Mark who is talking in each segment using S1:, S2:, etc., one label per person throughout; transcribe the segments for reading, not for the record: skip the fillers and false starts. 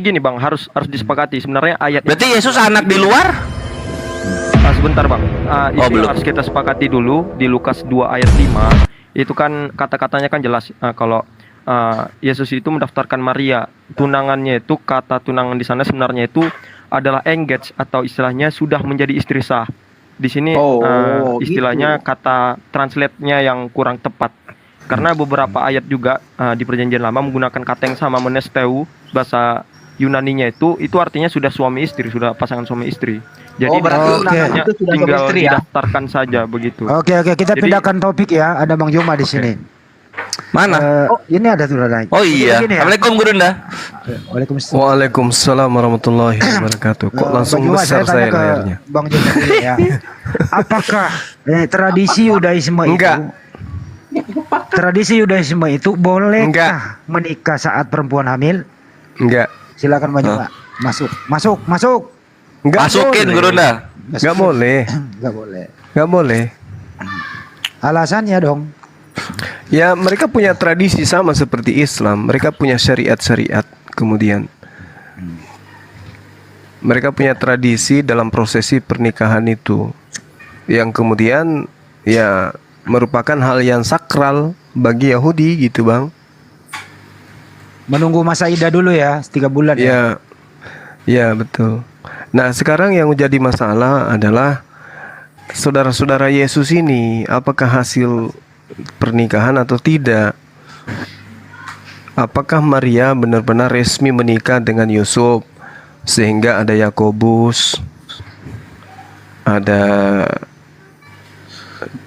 S1: gini Bang, harus disepakati sebenarnya ayat.
S2: Berarti Yesus anak di luar?
S1: Sebentar Bang, itu
S2: belum.
S1: yang harus kita sepakati dulu di Lukas 2 ayat 5. Itu kan kata-katanya kan jelas, kalau Yesus itu mendaftarkan Maria. Tunangannya itu, kata tunangan di sana sebenarnya itu adalah engage atau istilahnya sudah menjadi istri sah. Di sini istilahnya
S3: gitu.
S1: kata translate-nya yang kurang tepat. Karena beberapa ayat juga di Perjanjian Lama menggunakan kata yang sama, menesteu, bahasa Yunaninya itu artinya sudah suami istri, sudah pasangan suami istri. Jadi
S3: berarti
S1: tunangannya
S3: itu sudah
S1: tinggal
S3: suami istri ya?
S1: didaftarkan saja begitu.
S4: Oke, kita pindahkan topik ya. Ada Bang Juma di sini.
S2: Mana?
S4: Ini ada tuh naik.
S2: Oh iya.
S4: Begini ya.
S2: Assalamualaikum Gurunda.
S4: Waalaikumsalam.
S5: Waalaikumsalam warahmatullahi wabarakatuh. Kok langsung
S4: Bang Juma,
S5: besar
S4: saya tanya
S5: saya
S4: ke
S5: layarnya?
S4: Bang Juma dulu ya. Apakah tradisi Yudaisme
S5: Enggak.
S4: Tradisi Yudaisme itu bolehkah
S5: Enggak.
S4: menikah saat perempuan hamil?
S5: Enggak.
S4: Silakan Bang Juma. Masuk.
S5: Enggak
S2: Masukin
S5: boleh.
S2: Gurunda.
S5: Enggak boleh.
S4: Enggak boleh.
S5: Enggak boleh.
S4: Alasannya dong.
S5: Ya, mereka punya tradisi sama seperti Islam. Mereka punya syariat-syariat. Kemudian mereka punya tradisi dalam prosesi pernikahan itu, yang kemudian ya merupakan hal yang sakral bagi Yahudi gitu Bang.
S4: Menunggu masa idah dulu ya, 3 bulan ya.
S5: Ya betul. Nah sekarang yang menjadi masalah adalah saudara-saudara Yesus ini, apakah hasil pernikahan atau tidak? Apakah Maria benar-benar resmi menikah dengan Yusuf sehingga ada Yakobus, ada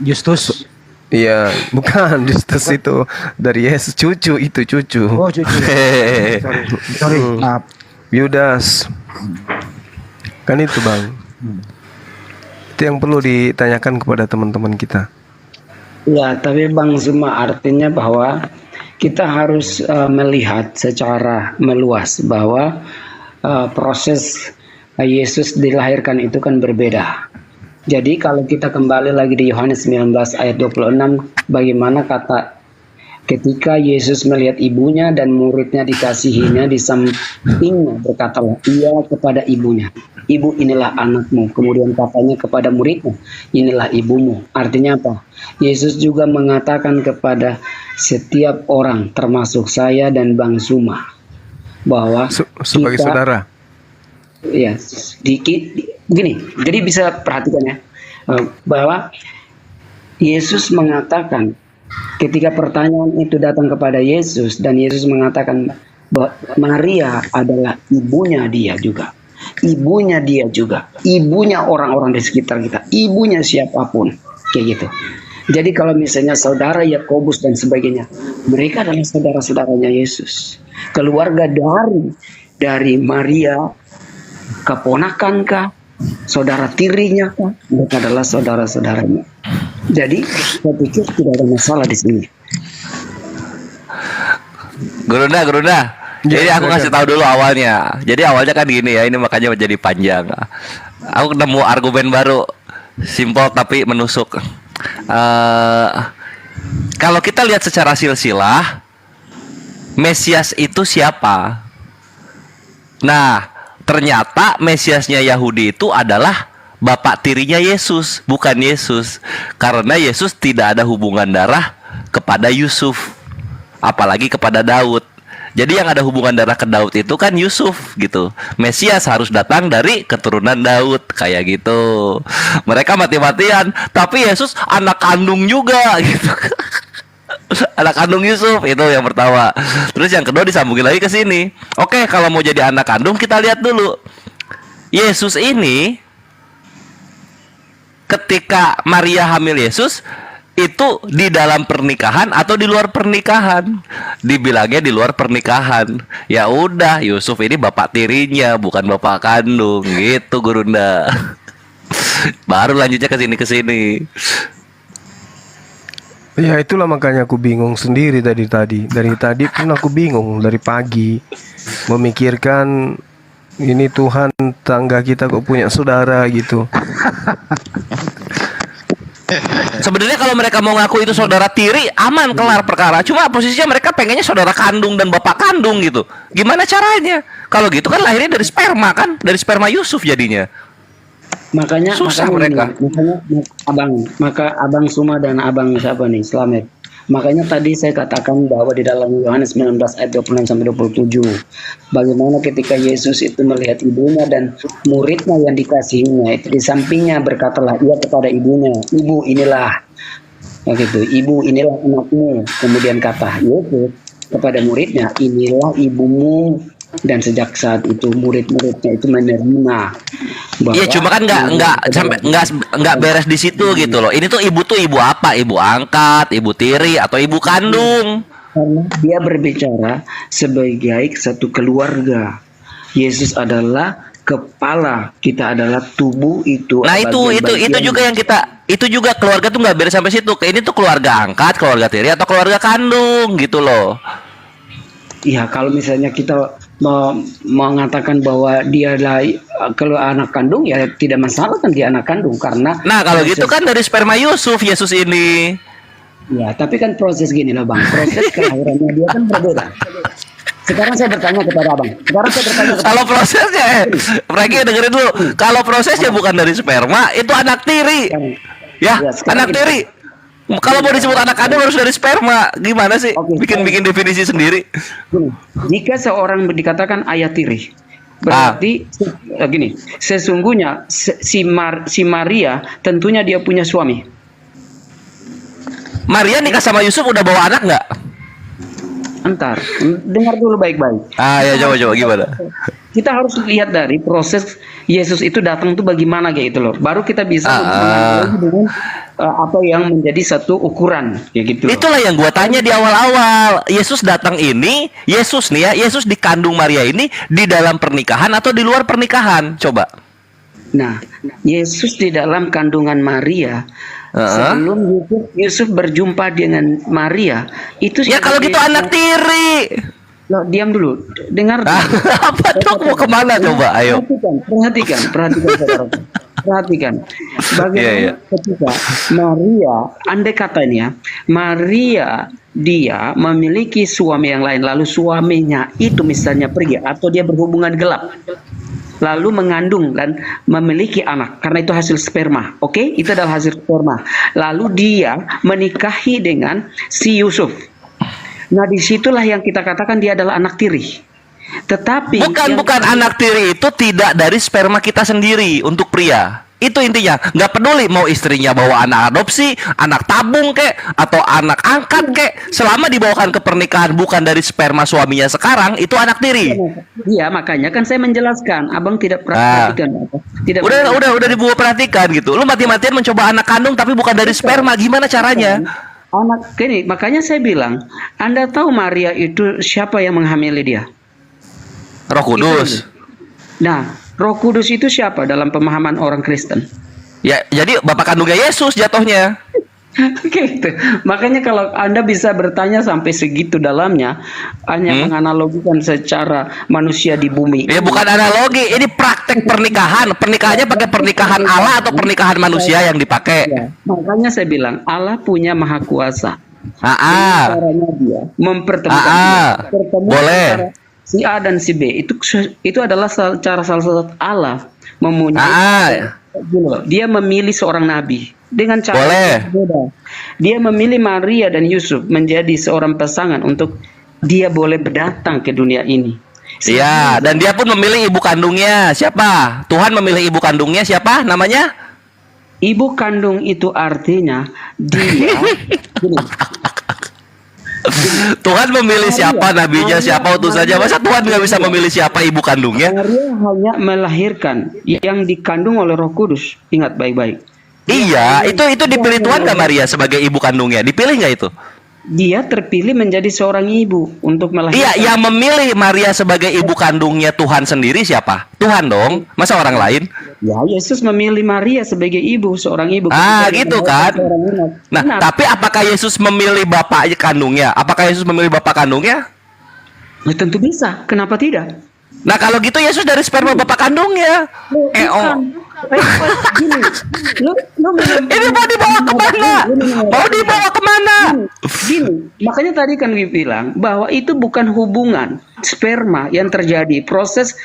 S4: Justus.
S5: Iya, bukan Justus itu dari Yesus, cucu.
S4: Oh, cucu. Sorry, maaf.
S5: Yudas. Kan itu Bang. Itu yang perlu ditanyakan kepada teman-teman kita.
S3: Ya, tapi Bang Zuma, artinya bahwa kita harus melihat secara meluas bahwa proses Yesus dilahirkan itu kan berbeda. Jadi kalau kita kembali lagi di Yohanes 19 ayat 26, bagaimana kata ketika Yesus melihat ibunya dan muridnya dikasihinya di sampingnya, berkatalah ia kepada ibunya, ibu inilah anakmu. Kemudian katanya kepada muridnya, inilah ibumu. Artinya apa? Yesus juga mengatakan kepada setiap orang, termasuk saya dan Bang Zuma, bahwa
S5: Sebagai
S3: kita,
S5: saudara.
S3: ya, begini. Jadi bisa perhatikan ya, bahwa Yesus mengatakan ketika pertanyaan itu datang kepada Yesus, dan Yesus mengatakan bahwa Maria adalah ibunya dia juga. Ibunya dia juga. Ibunya orang-orang di sekitar kita. Ibunya siapapun. Kayak gitu. Jadi kalau misalnya saudara Yakobus dan sebagainya, mereka adalah saudara-saudaranya Yesus. Keluarga dari Maria, keponakan kah, saudara tirinya kah, mereka adalah saudara-saudaranya. Jadi saya pikir tidak ada masalah di sini.
S2: Gurunda. Jadi aku kasih tahu dulu awalnya. Jadi awalnya kan gini ya, ini makanya menjadi panjang. Aku nemu argumen baru, simpel tapi menusuk. Kalau kita lihat secara silsilah, Mesias itu siapa? Nah, ternyata Mesiasnya Yahudi itu adalah bapak tirinya Yesus, bukan Yesus. Karena Yesus tidak ada hubungan darah kepada Yusuf, apalagi kepada Daud. Jadi yang ada hubungan darah ke Daud itu kan Yusuf gitu. Mesias harus datang dari keturunan Daud, kayak gitu. Mereka mati-matian, tapi Yesus anak kandung juga gitu. Anak kandung Yusuf, itu yang pertama. Terus yang kedua disambungin lagi ke sini. Oke, kalau mau jadi anak kandung kita lihat dulu. Yesus ini ketika Maria hamil Yesus itu di dalam pernikahan atau di luar pernikahan? Dibilangnya di luar pernikahan. Ya udah, Yusuf ini bapak tirinya, bukan bapak kandung, gitu Gurunda. Baru lanjutnya ke sini.
S5: Ya itulah makanya aku bingung sendiri dari tadi pun aku bingung dari pagi memikirkan ini Tuhan, tangga kita kok punya saudara gitu.
S2: Sebenarnya kalau mereka mau ngaku itu saudara tiri, aman, kelar perkara. Cuma posisinya mereka pengennya saudara kandung dan bapak kandung gitu. Gimana caranya? Kalau gitu kan lahirnya dari sperma kan, dari sperma Yusuf jadinya.
S3: Makanya
S2: Susah
S3: makanya
S2: mereka.
S3: ini, makanya abang Suma dan abang siapa nih, Slamet. Makanya tadi saya katakan bahwa di dalam Yohanes 19 ayat 26 sampai 27, bagaimana ketika Yesus itu melihat ibunya dan muridnya yang dikasihinya itu di sampingnya, berkatalah ia kepada ibunya, "Ibu, inilah," begitu, "ibu, inilah anakmu." Kemudian kata Yesus kepada muridnya, "Inilah ibumu." Dan sejak saat itu murid-muridnya itu menerima bahwa
S2: Iya, cuma kan nggak beres di situ gitu loh. Ini tuh ibu apa? Ibu angkat, ibu tiri, atau ibu kandung?
S3: karena dia berbicara sebagai satu keluarga. Yesus adalah kepala, kita adalah tubuh itu.
S2: Nah itu juga yang itu juga keluarga tuh nggak beres sampai situ. Ini tuh keluarga angkat, keluarga tiri, atau keluarga kandung gitu loh.
S3: Ya, kalau misalnya kita mengatakan bahwa dia adalah kalau anak kandung, ya tidak masalah kan dia anak kandung karena
S2: Nah kalau gitu kan dari sperma Yusuf Yesus ini.
S3: ya, tapi kan proses gini loh Bang, proses kelahirannya dia kan berbeda. Sekarang saya bertanya kepada Abang.
S2: Kalau prosesnya, Franky dengerin dulu. Kalau prosesnya bukan dari sperma, itu anak tiri. Ya,
S3: Ya, sekarang
S2: anak
S3: gini.
S2: tiri. Kalau mau disebut anak kandung harus dari sperma. Gimana sih?
S3: Oke,
S2: Bikin definisi sendiri.
S3: Gini, jika seorang dikatakan ayah tiri, berarti gini, sesungguhnya si Maria tentunya dia punya suami.
S2: Maria nikah sama Yusuf udah bawa anak nggak?
S3: Entar, dengar dulu baik-baik.
S2: Ah ya, coba gimana?
S3: Kita harus lihat dari proses Yesus itu datang tuh bagaimana kayak gitu loh. Baru kita bisa menganalogi dengan apa yang menjadi satu ukuran kayak gitu loh.
S2: Itulah yang gua tanya di awal-awal. Yesus datang ini, Yesus nih ya, Yesus dikandung Maria ini di dalam pernikahan atau di luar pernikahan? Coba.
S3: Nah, Yesus di dalam kandungan Maria, sebelum Yusuf berjumpa dengan Maria, itu
S2: Ya kalau gitu anak tiri.
S3: Loh, diam dulu, dengar dulu.
S2: Apa dong, mau kemana coba? Ayo.
S3: Perhatikan, saudara. Perhatikan, bagaimana ketika Maria, andai katanya Maria dia memiliki suami yang lain, lalu suaminya itu misalnya pergi atau dia berhubungan gelap, lalu mengandung dan memiliki anak, karena itu hasil sperma, oke? Itu adalah hasil sperma. Lalu dia menikahi dengan si Yusuf. Nah, disitulah yang kita katakan dia adalah anak tiri. Tetapi
S2: Bukan anak tiri itu tidak dari sperma kita sendiri untuk pria. Itu intinya. Nggak peduli mau istrinya bawa anak adopsi, anak tabung kek, atau anak angkat kek, selama dibawakan ke pernikahan bukan dari sperma suaminya sekarang, itu anak tiri.
S3: Iya, makanya kan saya menjelaskan. Abang tidak perhatikan. Tidak
S2: Udah dibawa perhatikan gitu. Lu mati-matian mencoba anak kandung tapi bukan dari sperma. Gimana caranya?
S3: anak gini, makanya saya bilang, Anda tahu Maria itu siapa yang menghamili dia?
S2: Roh Kudus.
S3: Nah, Roh Kudus itu siapa dalam pemahaman orang Kristen?
S2: Ya, jadi bapak kandungnya Yesus jatuhnya.
S3: Gitu. Makanya kalau Anda bisa bertanya sampai segitu dalamnya, hanya menganalogikan secara manusia di bumi.
S2: Ya bukan analogi, ini praktek pernikahan. Pernikahannya pakai pernikahan Allah atau pernikahan manusia yang dipakai.
S3: Ya, makanya saya bilang Allah punya maha kuasa.
S2: Ah,
S3: Caranya dia mempertemukan pertemuan
S2: boleh.
S3: antara si A dan si B itu adalah cara salah satu Allah mempunyai. Dia memilih seorang nabi dengan cara yang berbeda. Dia memilih Maria dan Yusuf menjadi seorang pasangan untuk dia boleh berdatang ke dunia ini.
S2: Iya, dan dia pun memilih ibu kandungnya. Siapa? Tuhan memilih ibu kandungnya siapa? Namanya?
S3: Ibu kandung itu artinya dia.
S2: Tuhan memilih siapa nabinya, siapa utusannya. Masa Tuhan nggak bisa memilih siapa ibu kandungnya?
S3: Maria hanya melahirkan yang dikandung oleh Roh Kudus. Ingat baik-baik.
S2: Iya, itu dipilih Tuhan nggak Maria sebagai ibu kandungnya? Dipilih nggak itu?
S3: Dia terpilih menjadi seorang ibu untuk melahirkan.
S2: Iya, yang memilih Maria sebagai ibu kandungnya Tuhan sendiri siapa? Tuhan dong, masa orang lain?
S3: Ya, Yesus memilih Maria sebagai ibu, seorang ibu.
S2: Gitu kan? Nah, tapi apakah Yesus memilih bapak kandungnya? Apakah Yesus memilih bapak kandungnya?
S3: Ya, tentu bisa. Kenapa tidak?
S2: Nah, kalau gitu Yesus dari sperma bapak kandungnya.
S3: Gini, lu
S2: Ini mau dibawa kemana? Mau dibawa kemana?
S3: Gini, makanya tadi kan gue bilang bahwa itu bukan hubungan sperma yang terjadi. Proses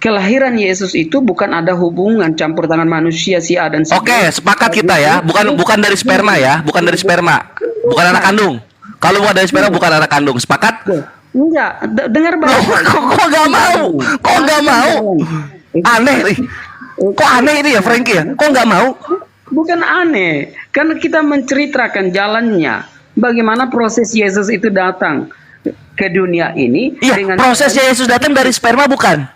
S3: kelahiran Yesus itu bukan ada hubungan campur tangan manusia si A dan si B.
S2: Oke, sepakat kita ya. Bukan dari sperma ya, bukan dari sperma. Bukan anak kandung. Kalau bukan dari sperma bukan anak kandung. Sepakat?
S3: Enggak, dengar baik.
S2: Kok nggak mau? Kok nggak mau? Aneh nih. Kok aneh ini ya Frankie ya? Kok nggak mau?
S3: Bukan aneh, karena kita menceritakan jalannya. Bagaimana proses Yesus itu datang ke dunia ini
S2: Iya, prosesnya Yesus datang dari sperma bukan?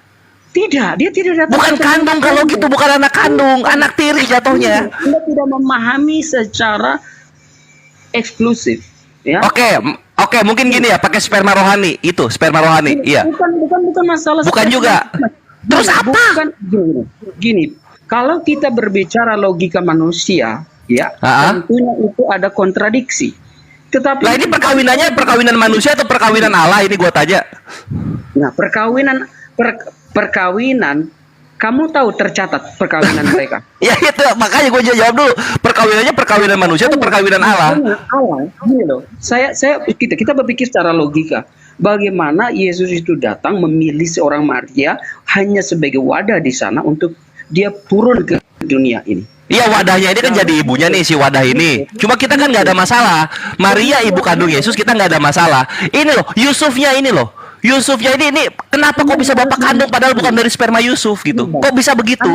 S3: Tidak, dia tidak datang.
S2: Bukan kandung kalau gitu, bukan anak kandung, anak tiri jatuhnya.
S3: Anda tidak memahami secara eksklusif, ya.
S2: Oke, mungkin gini ya, pakai sperma rohani, itu sperma rohani, iya.
S3: Bukan masalah.
S2: Bukan juga. Terus apa?
S3: Bukan gini. Kalau kita berbicara logika manusia, ya, tentunya itu ada kontradiksi. Tetapi
S2: Lah ini perkawinan manusia atau perkawinan Allah ini gua tanya.
S3: Nah, perkawinan, kamu tahu tercatat perkawinan mereka.
S2: Ya itu, makanya gue jawab dulu. Perkawinannya perkawinan manusia atau perkawinan Allah?
S3: Allah, gini loh. Kita berpikir secara logika. Bagaimana Yesus itu datang memilih seorang Maria hanya sebagai wadah di sana untuk dia turun ke dunia ini.
S2: Iya, wadahnya ini kan jadi ibunya nih, si wadah ini. Cuma kita kan nggak ada masalah. Maria ibu kandung Yesus, kita nggak ada masalah. Ini loh, Yusufnya ini loh. Yusufnya ini kenapa kok bisa bapak kandung padahal bukan dari sperma Yusuf gitu? Kok bisa begitu?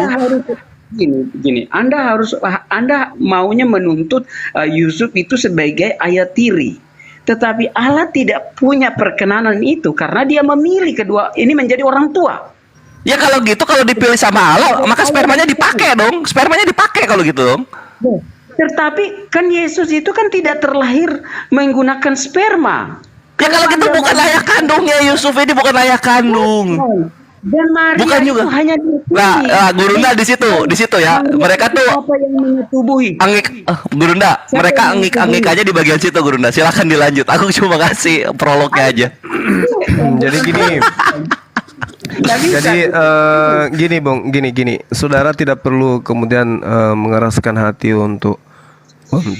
S3: Anda maunya menuntut Yusuf itu sebagai ayah tiri. Tetapi Allah tidak punya perkenanan itu karena dia memilih kedua ini menjadi orang tua.
S2: Ya kalau gitu, kalau dipilih sama Allah, maka spermanya dipakai dong. Spermanya dipakai kalau gitu dong.
S3: Tetapi kan Yesus itu kan tidak terlahir menggunakan sperma.
S2: Ya kalau gitu bukan ayah kandungnya Yusuf ini, bukan ayah kandung.
S3: Dan Maria
S2: Bukan juga.
S3: itu hanya dipilih.
S2: Nah, Gurunda di situ ya. Mereka tuh
S3: apa yang menyetubuhi?
S2: angik, Gurunda. Mereka angik aja di bagian situ, Gurunda. Silakan dilanjut. Aku cuma kasih prolognya aja.
S5: Jadi gini. Gini Bung, gini. Saudara tidak perlu kemudian mengeraskan hati untuk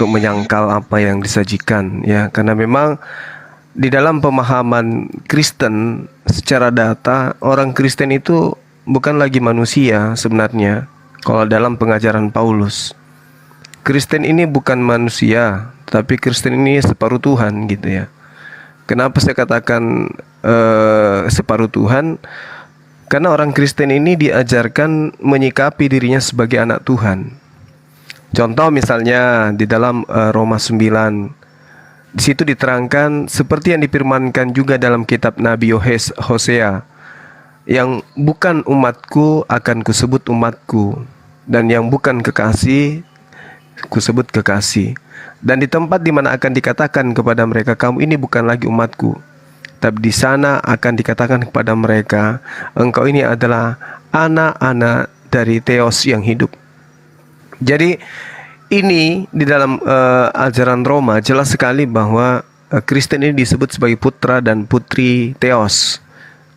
S5: menyangkal apa yang disajikan ya, karena memang di dalam pemahaman Kristen secara data, orang Kristen itu bukan lagi manusia sebenarnya. Kalau dalam pengajaran Paulus, Kristen ini bukan manusia, tapi Kristen ini separuh Tuhan gitu ya. Kenapa saya katakan separuh Tuhan? Karena orang Kristen ini diajarkan menyikapi dirinya sebagai anak Tuhan. Contoh misalnya di dalam Roma 9, di situ diterangkan seperti yang difirmankan juga dalam kitab Nabi Hosea, yang bukan umatku akan kusebut umatku, dan yang bukan kekasih kusebut kekasih. Dan di tempat di mana akan dikatakan kepada mereka, kamu ini bukan lagi umatku, tapi di sana akan dikatakan kepada mereka, engkau ini adalah anak-anak dari Theos yang hidup. Jadi ini di dalam ajaran Roma jelas sekali bahwa Kristen ini disebut sebagai putra dan putri Theos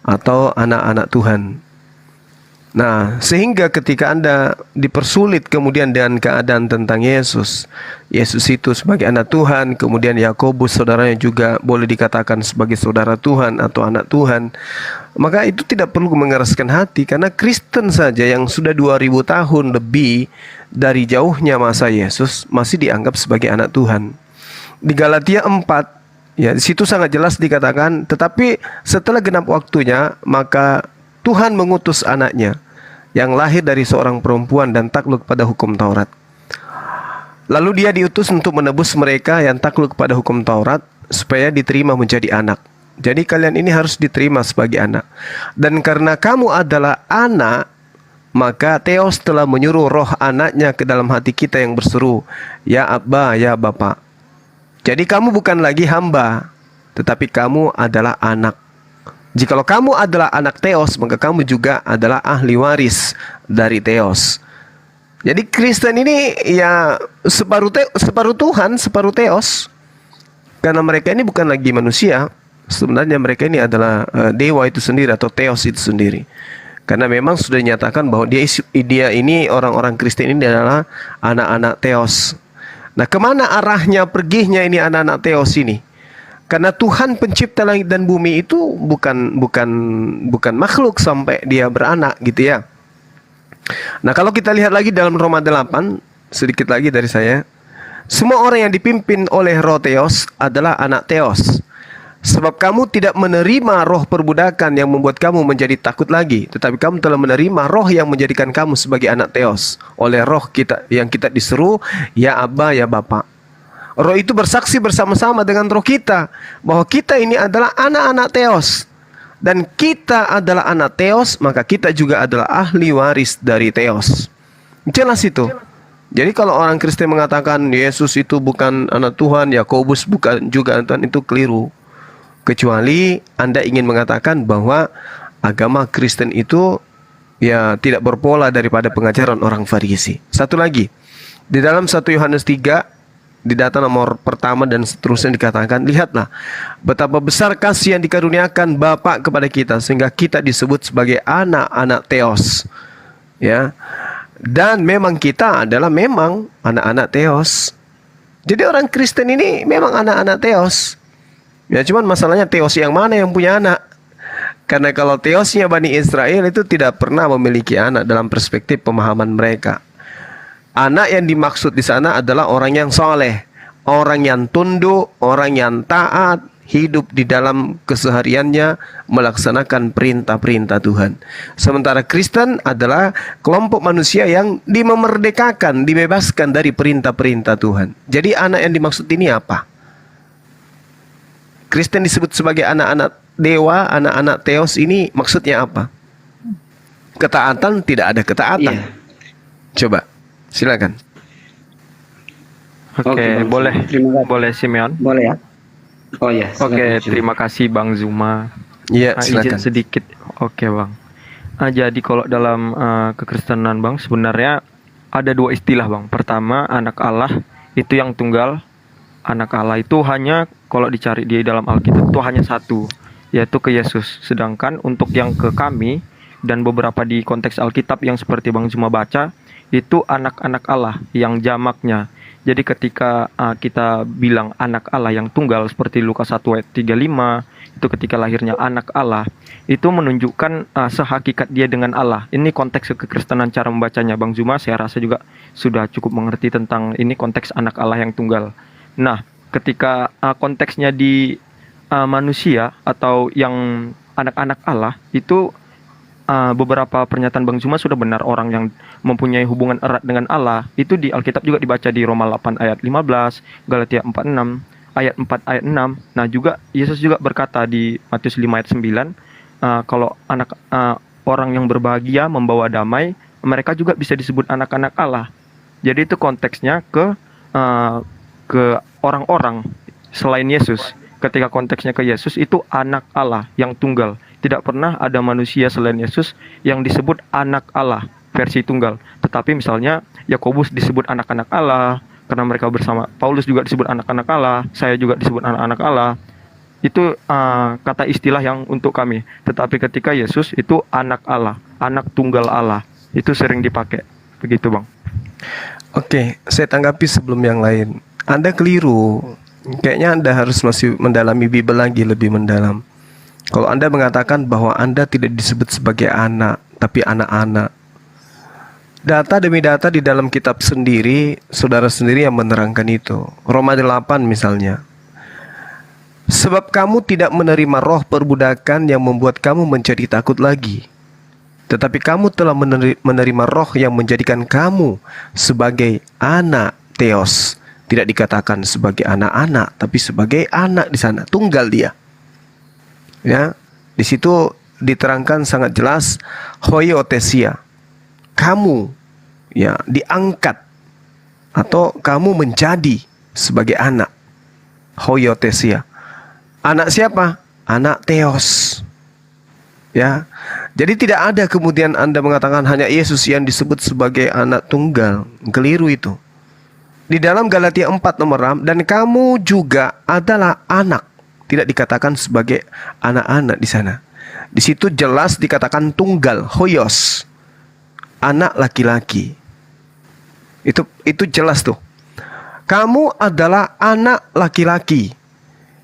S5: atau anak-anak Tuhan. Nah, sehingga ketika Anda dipersulit kemudian dengan keadaan tentang Yesus itu sebagai anak Tuhan, kemudian Yakobus saudaranya juga boleh dikatakan sebagai saudara Tuhan atau anak Tuhan, maka itu tidak perlu mengeraskan hati, karena Kristen saja yang sudah 2000 tahun lebih dari jauhnya masa Yesus masih dianggap sebagai anak Tuhan. Di Galatia 4 ya, di situ sangat jelas dikatakan, tetapi setelah genap waktunya maka Tuhan mengutus anaknya yang lahir dari seorang perempuan dan takluk pada hukum Taurat. Lalu dia diutus untuk menebus mereka yang takluk pada hukum Taurat supaya diterima menjadi anak. Jadi kalian ini harus diterima sebagai anak. Dan karena kamu adalah anak, maka Theos telah menyuruh roh anaknya ke dalam hati kita yang berseru, ya Abba, ya Bapa. Jadi kamu bukan lagi hamba, tetapi kamu adalah anak. Jikalau kamu adalah anak Theos, maka kamu juga adalah ahli waris dari Theos. Jadi Kristen ini ya separuh Tuhan, separuh Theos. Karena mereka ini bukan lagi manusia, sebenarnya mereka ini adalah dewa itu sendiri atau Theos itu sendiri. Karena memang sudah dinyatakan bahwa dia ini orang-orang Kristen ini adalah anak-anak Theos. Nah, kemana arahnya perginya ini anak-anak Theos ini? Karena Tuhan pencipta langit dan bumi itu bukan makhluk sampai dia beranak gitu ya. Nah, kalau kita lihat lagi dalam Roma 8, sedikit lagi dari saya. Semua orang yang dipimpin oleh roh Theos adalah anak Theos. Sebab kamu tidak menerima roh perbudakan yang membuat kamu menjadi takut lagi, tetapi kamu telah menerima roh yang menjadikan kamu sebagai anak Theos. Oleh roh kita yang kita diseru, ya Abba, ya Bapa. Roh itu bersaksi bersama-sama dengan roh kita bahwa kita ini adalah anak-anak Theos. Dan kita adalah anak Theos, maka kita juga adalah ahli waris dari Theos. Jelas itu. Jadi kalau orang Kristen mengatakan Yesus itu bukan anak Tuhan, Yakobus bukan juga anak Tuhan, itu keliru. Kecuali Anda ingin mengatakan bahwa agama Kristen itu ya tidak berpola daripada pengajaran orang Farisi. Satu lagi, di dalam 1 Yohanes 3, di data nomor pertama dan seterusnya dikatakan, lihatlah betapa besar kasih yang dikaruniakan Bapa kepada kita sehingga kita disebut sebagai anak-anak Theos. Ya. Dan memang kita adalah memang anak-anak Theos. Jadi orang Kristen ini memang anak-anak Theos. Ya, cuman masalahnya Theos yang mana yang punya anak? Karena kalau Theosnya Bani Israel itu tidak pernah memiliki anak dalam perspektif pemahaman mereka. Anak yang dimaksud di sana adalah orang yang soleh, orang yang tunduk, orang yang taat, hidup di dalam kesehariannya melaksanakan perintah-perintah Tuhan. Sementara Kristen adalah kelompok manusia yang dimerdekakan, dibebaskan dari perintah-perintah Tuhan. Jadi anak yang dimaksud ini apa? Kristen disebut sebagai anak-anak dewa, anak-anak Theos, ini maksudnya apa? Ketaatan, tidak ada ketaatan.
S3: Iya.
S5: Coba, silakan.
S1: Oke,
S3: Oke, Bang.
S1: boleh.
S3: Terima kasih.
S1: Boleh Simeon.
S3: Boleh ya? Oh ya.
S1: Oke,
S3: silakan.
S1: terima kasih Bang Zuma.
S5: Iya,
S1: Izin
S5: silakan.
S1: sedikit. Oke, Bang. Jadi kalau dalam kekristenan, Bang, sebenarnya ada dua istilah, Bang. Pertama, anak Allah itu yang tunggal. Anak Allah itu hanya kalau dicari di dalam Alkitab itu hanya satu, yaitu ke Yesus. Sedangkan untuk yang ke kami dan beberapa di konteks Alkitab yang seperti Bang Zuma baca, itu anak-anak Allah yang jamaknya. Jadi ketika kita bilang anak Allah yang tunggal seperti Lukas 1 ayat 35, itu ketika lahirnya anak Allah, itu menunjukkan sehakikat dia dengan Allah. Ini konteks kekristenan cara membacanya. Bang Zuma saya rasa juga sudah cukup mengerti tentang ini konteks anak Allah yang tunggal. Nah, ketika konteksnya di manusia atau yang anak-anak Allah, itu beberapa pernyataan Bang Zuma sudah benar. Orang yang mempunyai hubungan erat dengan Allah itu di Alkitab juga dibaca di Roma 8 ayat 15, Galatia 4:6, ayat 4 ayat 6. Nah, juga Yesus juga berkata di Matius 5 ayat 9, kalau orang yang berbahagia membawa damai, mereka juga bisa disebut anak-anak Allah. Jadi itu konteksnya ke orang-orang selain Yesus. Ketika konteksnya ke Yesus itu anak Allah yang tunggal. Tidak pernah ada manusia selain Yesus yang disebut anak Allah versi tunggal. Tetapi misalnya Yakobus disebut anak-anak Allah karena mereka bersama. Paulus juga disebut anak-anak Allah. Saya juga disebut anak-anak Allah. Itu kata istilah yang untuk kami. Tetapi ketika Yesus itu anak Allah, anak tunggal Allah. Itu sering dipakai. Begitu, Bang.
S5: Oke, saya tanggapi sebelum yang lain. Anda keliru. Kayaknya Anda harus masih mendalami Bible lagi lebih mendalam. Kalau Anda mengatakan bahwa Anda tidak disebut sebagai anak, tapi anak-anak. Data demi data di dalam kitab sendiri, saudara sendiri yang menerangkan itu. Roma 8 misalnya. Sebab kamu tidak menerima roh perbudakan yang membuat kamu menjadi takut lagi. Tetapi kamu telah menerima roh yang menjadikan kamu sebagai anak Theos. Tidak dikatakan sebagai anak-anak, tapi sebagai anak di sana, tunggal dia. Ya, di situ diterangkan sangat jelas hoiotesia. Kamu ya diangkat atau kamu menjadi sebagai anak. Hoiotesia. Anak siapa? Anak Theos. Ya. Jadi tidak ada kemudian Anda mengatakan hanya Yesus yang disebut sebagai anak tunggal. Keliru itu. Di dalam Galatia 4 nomor 6, dan kamu juga adalah anak. Tidak dikatakan sebagai anak-anak di sana. Di situ jelas dikatakan tunggal, hoyos, anak laki-laki. Itu jelas tuh. Kamu adalah anak laki-laki.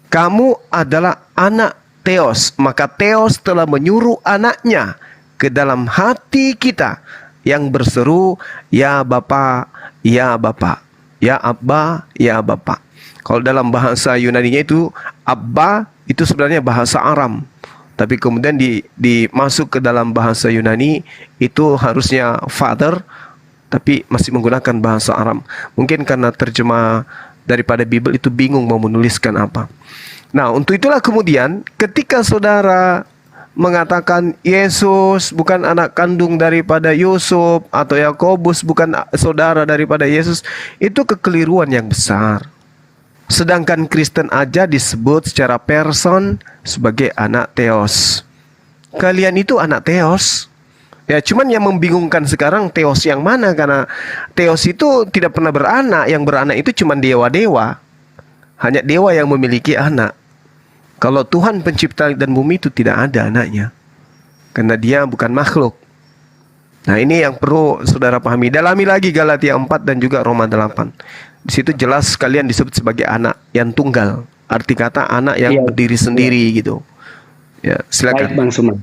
S5: Kamu adalah anak Theos. Maka Theos telah menyuruh anaknya ke dalam hati kita yang berseru, ya Bapa, ya Bapa, ya Abba, ya Bapa. Kalau dalam bahasa Yunaninya itu Abba itu sebenarnya bahasa Aram. Tapi kemudian dimasuk ke dalam bahasa Yunani itu harusnya Father, tapi masih menggunakan bahasa Aram. Mungkin karena terjemah daripada Bible itu bingung mau menuliskan apa. Nah, untuk itulah kemudian ketika saudara mengatakan Yesus bukan anak kandung daripada Yusuf atau Yakobus bukan saudara daripada Yesus, itu kekeliruan yang besar. Sedangkan Kristen aja disebut secara person sebagai anak Theos. Kalian itu anak Theos. Ya, cuman yang membingungkan sekarang Theos yang mana, karena Theos itu tidak pernah beranak. Yang beranak itu cuma dewa-dewa. Hanya dewa yang memiliki anak. Kalau Tuhan pencipta dan bumi itu tidak ada anaknya. Karena dia bukan makhluk. Nah, ini yang perlu saudara pahami. Dalami lagi Galatia 4 dan juga Roma 8. Di situ jelas kalian disebut sebagai anak yang tunggal. Arti kata anak yang berdiri sendiri gitu. Ya, silakan.
S3: Baik Bang Suman.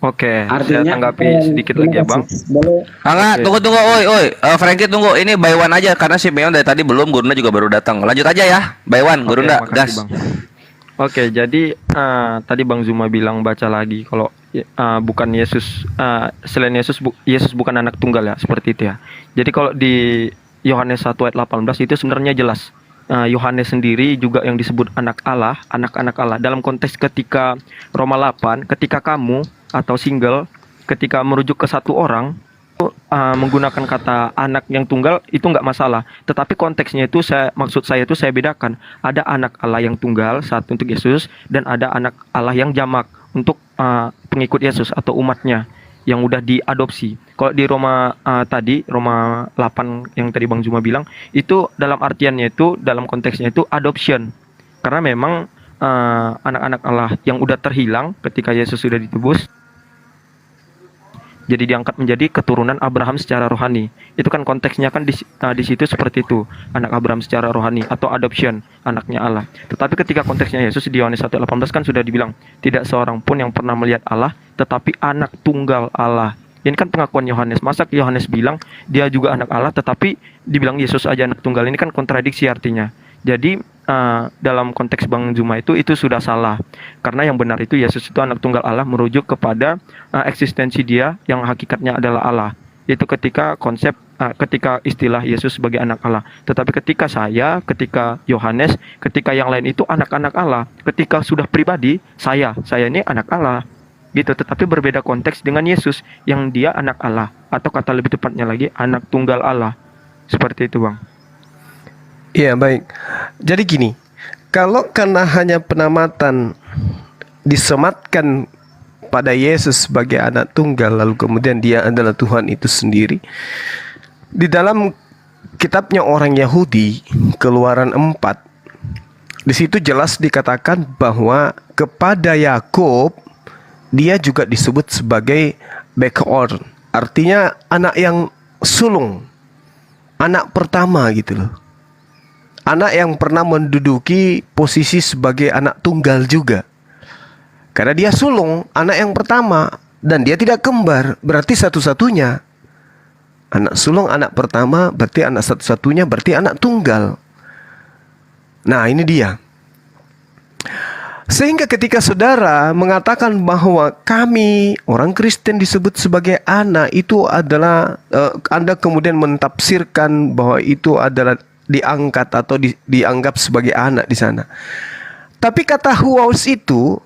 S1: Oke,
S3: Artinya,
S1: saya tanggapi sedikit lagi ya Bang.
S3: Boleh.
S2: Angga, tunggu, oi. Frankie tunggu. Ini by one aja karena si Meon dari tadi belum, Gurunda juga baru datang. Lanjut aja ya, by one, Gurunda,
S1: Makasih,
S2: gas.
S1: Bang. Oke, jadi tadi Bang Zuma bilang baca lagi kalau bukan Yesus, selain Yesus, Yesus bukan anak tunggal ya, seperti itu ya. Jadi kalau di Yohanes 1 ayat 18 itu sebenarnya jelas. Yohanes sendiri juga yang disebut anak Allah, anak-anak Allah. Dalam konteks ketika Roma 8, ketika kamu atau single, ketika merujuk ke satu orang, menggunakan kata anak yang tunggal itu nggak masalah. Tetapi konteksnya itu maksud saya itu saya bedakan. Ada anak Allah yang tunggal, satu untuk Yesus, dan ada anak Allah yang jamak untuk pengikut Yesus atau umatnya yang udah diadopsi. Kalau di Roma tadi, Roma 8 yang tadi Bang Zuma bilang, itu dalam artiannya itu, dalam konteksnya itu adoption. Karena memang anak-anak Allah yang udah terhilang ketika Yesus sudah ditebus, jadi diangkat menjadi keturunan Abraham secara rohani. Itu kan konteksnya kan di situ seperti itu, anak Abraham secara rohani atau adoption, anaknya Allah. Tetapi ketika konteksnya Yesus di Yohanes 1:18 kan sudah dibilang, tidak seorang pun yang pernah melihat Allah, tetapi anak tunggal Allah. Ini kan pengakuan Yohanes. Masa Yohanes bilang dia juga anak Allah, tetapi dibilang Yesus aja anak tunggal, ini kan kontradiksi artinya. Jadi dalam konteks Bang Zuma itu sudah salah. Karena yang benar itu Yesus itu anak tunggal Allah merujuk kepada eksistensi dia yang hakikatnya adalah Allah. Itu ketika konsep, ketika istilah Yesus sebagai anak Allah. Tetapi ketika ketika Yohanes, ketika yang lain itu anak-anak Allah. Ketika sudah pribadi, saya ini anak Allah. Gitu, tetapi berbeda konteks dengan Yesus yang dia anak Allah. Atau kata lebih tepatnya lagi, anak tunggal Allah. Seperti itu Bang.
S5: Iya, baik. Jadi gini, kalau karena hanya penamatan disematkan pada Yesus sebagai anak tunggal, lalu kemudian dia adalah Tuhan itu sendiri, di dalam kitabnya orang Yahudi, Keluaran 4, di situ jelas dikatakan bahwa kepada Yakub dia juga disebut sebagai Bekor, artinya anak yang sulung, anak pertama gitu loh. Anak yang pernah menduduki posisi sebagai anak tunggal juga. Karena dia sulung, anak yang pertama. Dan dia tidak kembar, berarti satu-satunya. Anak sulung, anak pertama, berarti anak satu-satunya, berarti anak tunggal. Nah, ini dia. Sehingga ketika saudara mengatakan bahwa kami, orang Kristen disebut sebagai anak, itu adalah, Anda kemudian mentafsirkan bahwa itu adalah diangkat atau dianggap sebagai anak di sana. Tapi kata huos itu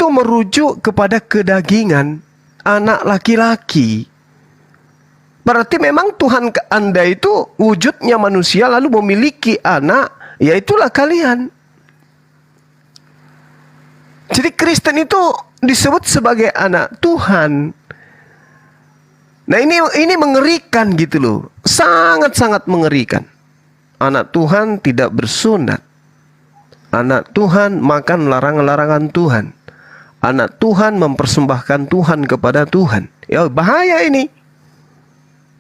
S5: merujuk kepada kedagingan, anak laki-laki. Berarti memang Tuhan Anda itu wujudnya manusia lalu memiliki anak, yaitulah kalian. Jadi Kristen itu disebut sebagai anak Tuhan. Nah, ini mengerikan gitu loh. Sangat-sangat mengerikan. Anak Tuhan tidak bersunat. Anak Tuhan makan larangan-larangan Tuhan. Anak Tuhan mempersembahkan Tuhan kepada Tuhan. Ya, bahaya ini.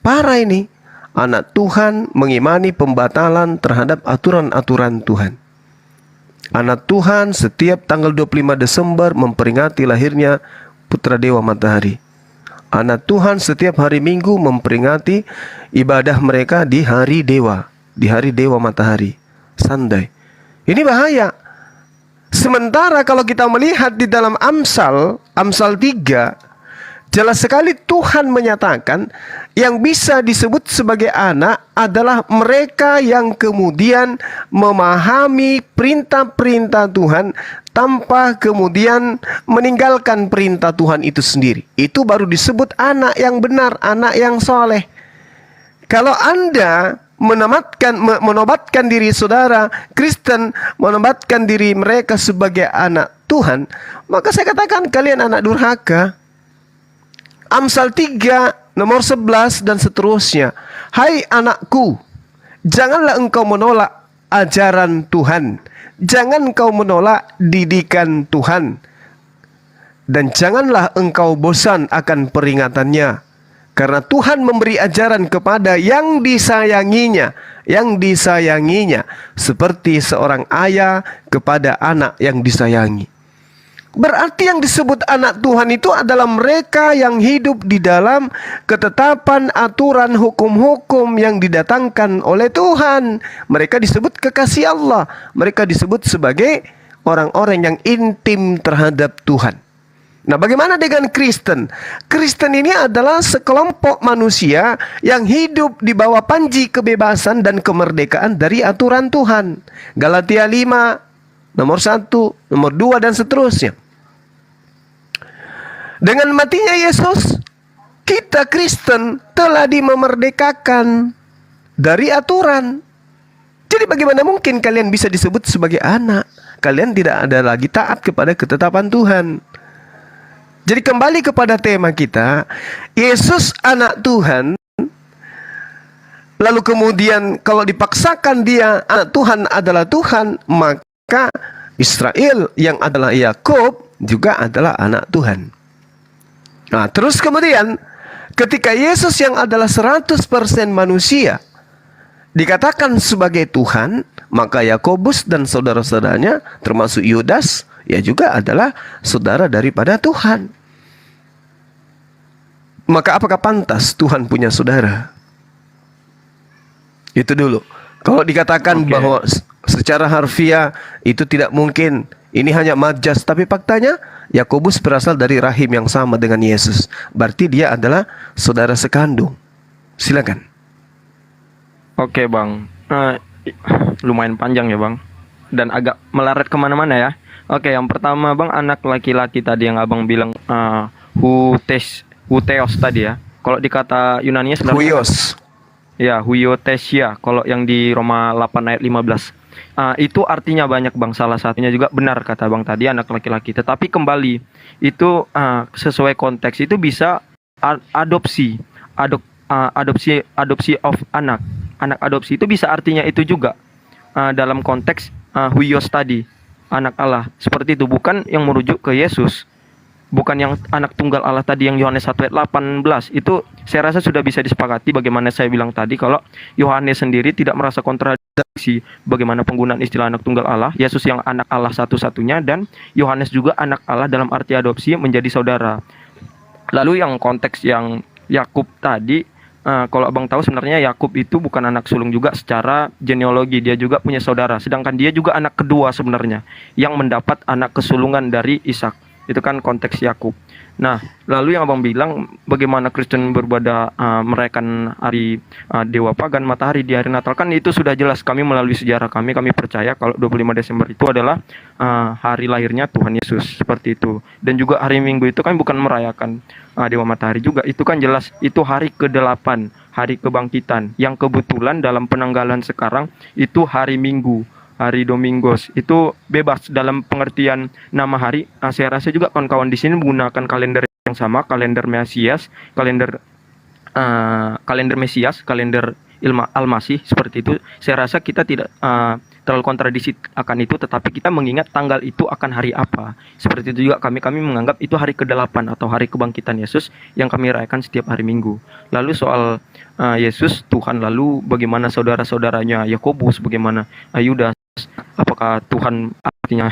S5: Parah ini. Anak Tuhan mengimani pembatalan terhadap aturan-aturan Tuhan. Anak Tuhan setiap tanggal 25 Desember memperingati lahirnya Putra Dewa Matahari. Anak Tuhan setiap hari Minggu memperingati ibadah mereka di hari Dewa, di hari Dewa Matahari, Sunday. Ini bahaya. Sementara kalau kita melihat di dalam Amsal 3, jelas sekali Tuhan menyatakan yang bisa disebut sebagai anak adalah mereka yang kemudian memahami perintah-perintah Tuhan tanpa kemudian meninggalkan perintah Tuhan itu sendiri. Itu baru disebut anak yang benar, anak yang soleh. Kalau Anda menobatkan diri saudara Kristen, menobatkan diri mereka sebagai anak Tuhan, maka saya katakan kalian anak durhaka. Amsal 3 nomor 11 dan seterusnya. Hai anakku, janganlah engkau menolak ajaran Tuhan, jangan engkau menolak didikan Tuhan, dan janganlah engkau bosan akan peringatannya. Karena Tuhan memberi ajaran kepada yang disayanginya, seperti seorang ayah kepada anak yang disayangi. Berarti yang disebut anak Tuhan itu adalah mereka yang hidup di dalam ketetapan aturan hukum-hukum yang didatangkan oleh Tuhan. Mereka disebut kekasih Allah. Mereka disebut sebagai orang-orang yang intim terhadap Tuhan. Nah, bagaimana dengan Kristen? Kristen ini adalah sekelompok manusia yang hidup di bawah panji kebebasan dan kemerdekaan dari aturan Tuhan. Galatia 5, nomor 1, nomor 2, dan seterusnya. Dengan matinya Yesus, kita Kristen telah dimerdekakan dari aturan. Jadi bagaimana mungkin kalian bisa disebut sebagai anak? Kalian tidak ada lagi taat kepada ketetapan Tuhan. Jadi kembali kepada tema kita, Yesus anak Tuhan, lalu kemudian kalau dipaksakan dia anak Tuhan adalah Tuhan, maka Israel yang adalah Yakub juga adalah anak Tuhan. Nah, terus kemudian ketika Yesus yang adalah 100% manusia dikatakan sebagai Tuhan, maka Yakobus dan saudara-saudaranya termasuk Yudas ya juga adalah saudara daripada Tuhan. Maka apakah pantas Tuhan punya saudara? Itu dulu. Kalau dikatakan bahwa secara harfiah itu tidak mungkin, ini hanya majas, tapi faktanya Yakobus berasal dari rahim yang sama dengan Yesus. Berarti dia adalah saudara sekandung. Silakan.
S1: Oke bang, lumayan panjang ya bang, dan agak melarat kemana-mana ya. Oke, yang pertama bang, anak laki-laki tadi yang abang bilang huteos tadi ya. Kalau dikata Yunaninya sebenarnya
S5: Huios.
S1: ya, huiotesia. Kalau yang di Roma 8 ayat 15. Itu artinya banyak bang. Salah satunya juga benar kata bang tadi, anak laki-laki. Tetapi kembali itu sesuai konteks itu bisa adopsi of anak. Anak adopsi itu bisa artinya itu juga dalam konteks huios tadi, anak Allah. Seperti itu, bukan yang merujuk ke Yesus. Bukan yang anak tunggal Allah tadi yang Yohanes 1 ayat 18. Itu saya rasa sudah bisa disepakati bagaimana saya bilang tadi, kalau Yohanes sendiri tidak merasa kontradiksi bagaimana penggunaan istilah anak tunggal Allah, Yesus yang anak Allah satu-satunya, dan Yohanes juga anak Allah dalam arti adopsi menjadi saudara. Lalu yang konteks yang Yakub tadi, kalau abang tahu sebenarnya Yakub itu bukan anak sulung juga secara genealogi, dia juga punya saudara, sedangkan dia juga anak kedua sebenarnya yang mendapat anak kesulungan dari Ishak. Itu kan konteks Yakub. Nah, lalu yang abang bilang bagaimana Kristen beribadah merayakan hari Dewa Pagan Matahari di hari Natal, kan itu sudah jelas. Kami melalui sejarah kami percaya kalau 25 Desember itu adalah hari lahirnya Tuhan Yesus, seperti itu. Dan juga hari Minggu itu kan bukan merayakan Dewa Matahari juga, itu kan jelas itu hari ke-8, hari kebangkitan, yang kebetulan dalam penanggalan sekarang itu hari Minggu, hari Domingos. Itu bebas dalam pengertian nama hari. Saya rasa juga kawan-kawan di sini menggunakan kalender yang sama, kalender Mesias, kalender Mesias, kalender Almasih, seperti itu. Saya rasa kita tidak terlalu kontradiksi akan itu, tetapi kita mengingat tanggal itu akan hari apa. Seperti itu juga kami menganggap itu hari ke-8 atau hari kebangkitan Yesus yang kami rayakan setiap hari Minggu. Lalu soal Yesus Tuhan, lalu bagaimana saudara-saudaranya Yakobus, bagaimana Yudas, apakah Tuhan artinya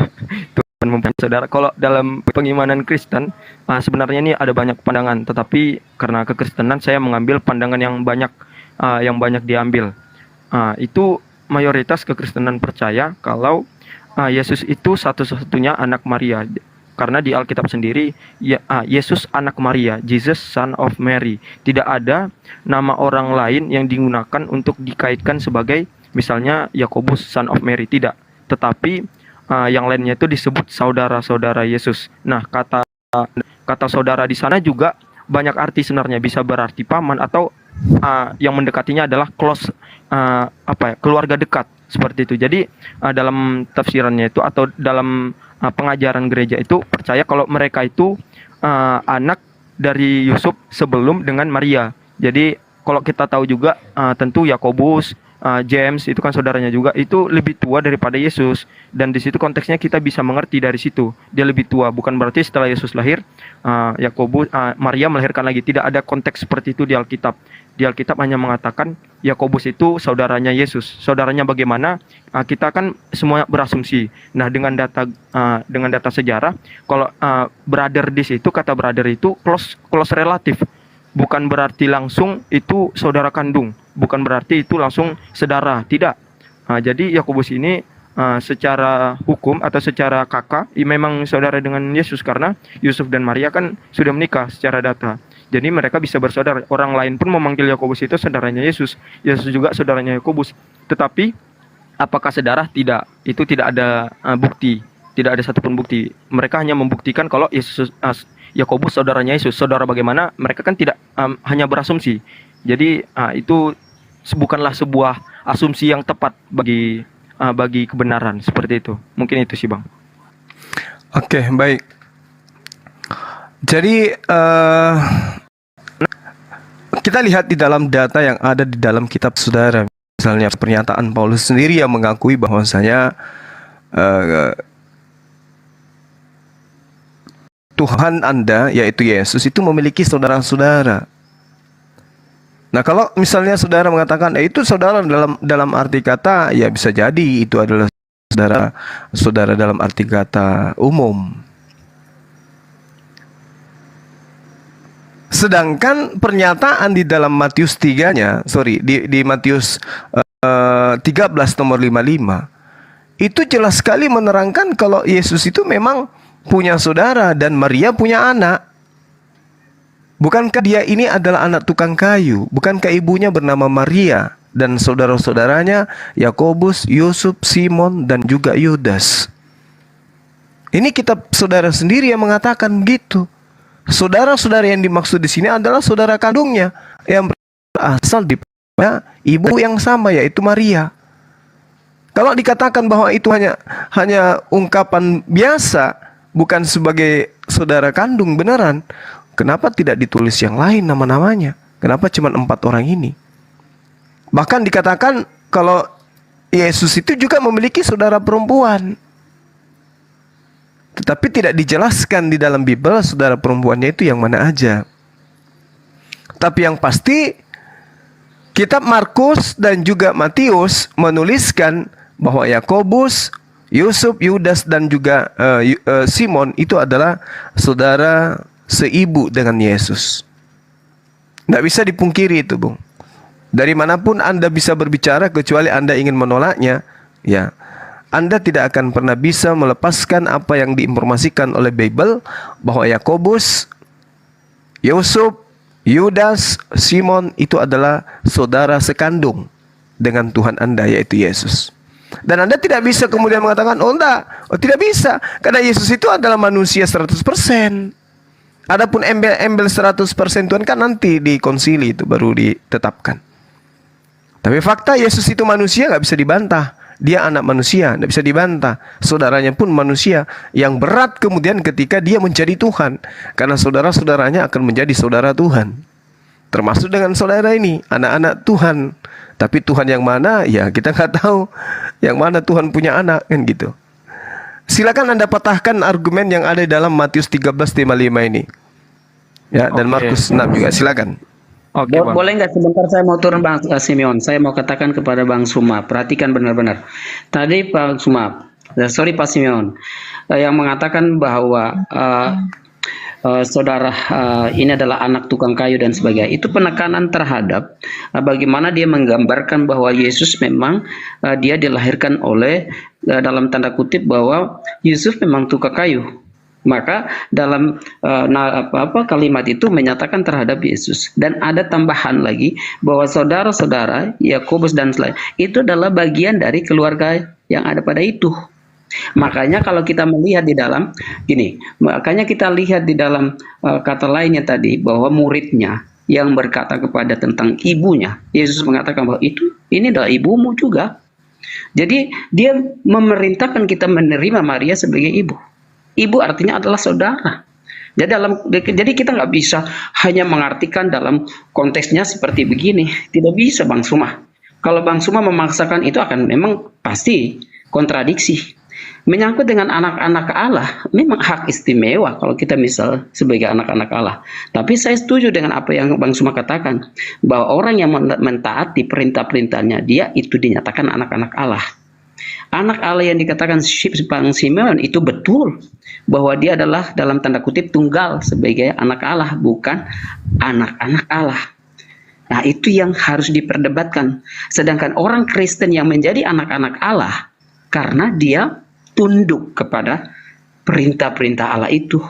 S1: Tuhan mempunyai saudara? Kalau dalam pengimanan Kristen sebenarnya ini ada banyak pandangan, tetapi karena kekristenan saya mengambil pandangan yang banyak diambil. Itu mayoritas kekristenan percaya kalau Yesus itu satu-satunya anak Maria. Karena di Alkitab sendiri Yesus anak Maria, Jesus son of Mary. Tidak ada nama orang lain yang digunakan untuk dikaitkan sebagai misalnya Yakobus son of Mary, tidak. Tetapi yang lainnya itu disebut saudara-saudara Yesus. Nah, kata saudara di sana juga banyak arti sebenarnya, bisa berarti paman atau yang mendekatinya adalah close, keluarga dekat, seperti itu. Jadi dalam tafsirannya itu atau dalam pengajaran gereja itu percaya kalau mereka itu anak dari Yusuf sebelum dengan Maria. Jadi kalau kita tahu juga tentu Yakobus, James itu kan saudaranya juga, itu lebih tua daripada Yesus, dan di situ konteksnya kita bisa mengerti dari situ dia lebih tua. Bukan berarti setelah Yesus lahir Maria melahirkan lagi, tidak ada konteks seperti itu di Alkitab. Di Alkitab hanya mengatakan Yakobus itu saudaranya Yesus. Saudaranya bagaimana? Kita kan semua berasumsi. Nah, dengan data sejarah, kalau brother di situ, kata brother itu close relatif. Bukan berarti langsung itu saudara kandung, bukan berarti itu langsung saudara, tidak. Jadi Yakobus ini secara hukum atau secara kakak memang saudara dengan Yesus, karena Yusuf dan Maria kan sudah menikah secara data. Jadi mereka bisa bersaudara. Orang lain pun memanggil Yakobus itu saudaranya Yesus. Yesus juga saudaranya Yakobus. Tetapi apakah saudara? Tidak. Itu tidak ada bukti. Tidak ada satupun bukti. Mereka hanya membuktikan kalau Yakobus saudaranya Yesus. Saudara bagaimana? Mereka kan tidak hanya berasumsi. Jadi itu bukanlah sebuah asumsi yang tepat bagi kebenaran, seperti itu. Mungkin itu sih, Bang.
S5: Oke, baik. Jadi kita lihat di dalam data yang ada di dalam kitab saudara, misalnya pernyataan Paulus sendiri yang mengakui bahwasanya Tuhan Anda, yaitu Yesus, itu memiliki saudara-saudara. Nah, kalau misalnya saudara mengatakan itu saudara dalam arti kata, ya bisa jadi itu adalah saudara dalam arti kata umum. Sedangkan pernyataan di dalam Matius 3-nya, di Matius 13 nomor 55, itu jelas sekali menerangkan kalau Yesus itu memang punya saudara dan Maria punya anak. Bukankah dia ini adalah anak tukang kayu? Bukankah ibunya bernama Maria dan saudara-saudaranya Yakobus, Yusuf, Simon, dan juga Yudas? Ini kitab saudara sendiri yang mengatakan begitu. Saudara-saudara yang dimaksud di sini adalah saudara kandungnya yang berasal dari ibu yang sama, yaitu Maria. Kalau dikatakan bahwa itu hanya ungkapan biasa, bukan sebagai saudara kandung beneran, kenapa tidak ditulis yang lain nama-namanya? Kenapa cuma 4 orang ini? Bahkan dikatakan kalau Yesus itu juga memiliki saudara perempuan. Tetapi tidak dijelaskan di dalam Bible saudara perempuannya itu yang mana aja. Tapi yang pasti kitab Markus dan juga Matius menuliskan bahwa Yakobus, Yusuf, Yudas, dan juga Simon itu adalah saudara seibu dengan Yesus. Tidak bisa dipungkiri itu, Bung. Dari manapun Anda bisa berbicara, kecuali Anda ingin menolaknya, ya, Anda tidak akan pernah bisa melepaskan apa yang diinformasikan oleh Bible bahwa Yakobus, Yusuf, Yudas, Simon itu adalah saudara sekandung dengan Tuhan Anda, yaitu Yesus. Dan Anda tidak bisa kemudian mengatakan, tidak bisa, karena Yesus itu adalah manusia 100%. Adapun embel 100% Tuhan kan nanti di konsili itu baru ditetapkan. Tapi fakta Yesus itu manusia nggak bisa dibantah. Dia anak manusia, tidak bisa dibantah. Saudaranya pun manusia. Yang berat kemudian ketika dia menjadi Tuhan, karena saudara-saudaranya akan menjadi saudara Tuhan. Termasuk dengan saudara ini, anak-anak Tuhan. Tapi Tuhan yang mana? Ya kita nggak tahu. Yang mana Tuhan punya anak kan gitu. Silakan Anda patahkan argumen yang ada di dalam Matius 13:55 ini. Ya, dan
S1: Oke.
S5: Markus 6 juga. Silakan.
S1: Oke, Bang.
S3: Boleh nggak sebentar saya mau turun Bang Simeon? Saya mau katakan kepada Bang Suma, perhatikan benar-benar. Tadi Bang Suma, sorry Pak Simeon, yang mengatakan bahwa saudara ini adalah anak tukang kayu dan sebagainya. Itu penekanan terhadap bagaimana dia menggambarkan bahwa Yesus memang dia dilahirkan oleh dalam tanda kutip bahwa Yusuf memang tukang kayu. Maka dalam kalimat itu menyatakan terhadap Yesus, dan ada tambahan lagi bahwa saudara-saudara Yakobus dan selain itu adalah bagian dari keluarga yang ada pada itu. Makanya kalau kita melihat di dalam makanya kita lihat di dalam kata lainnya tadi bahwa muridnya yang berkata kepada tentang ibunya, Yesus mengatakan bahwa ini adalah ibumu juga. Jadi dia memerintahkan kita menerima Maria sebagai ibu. Ibu artinya adalah saudara. Jadi kita nggak bisa hanya mengartikan dalam konteksnya seperti begini. Tidak bisa Bang Suma. Kalau Bang Suma memaksakan itu akan memang pasti kontradiksi. Menyangkut dengan anak-anak Allah, memang hak istimewa kalau kita misal sebagai anak-anak Allah. Tapi saya setuju dengan apa yang Bang Suma katakan, bahwa orang yang mentaati perintah-perintahnya, dia itu dinyatakan anak-anak Allah. Anak Allah yang dikatakan Bang Simeon itu betul, bahwa dia adalah dalam tanda kutip tunggal sebagai anak Allah, bukan anak-anak Allah. Nah, itu yang harus diperdebatkan. Sedangkan orang Kristen yang menjadi anak-anak Allah karena dia tunduk kepada perintah-perintah Allah itu,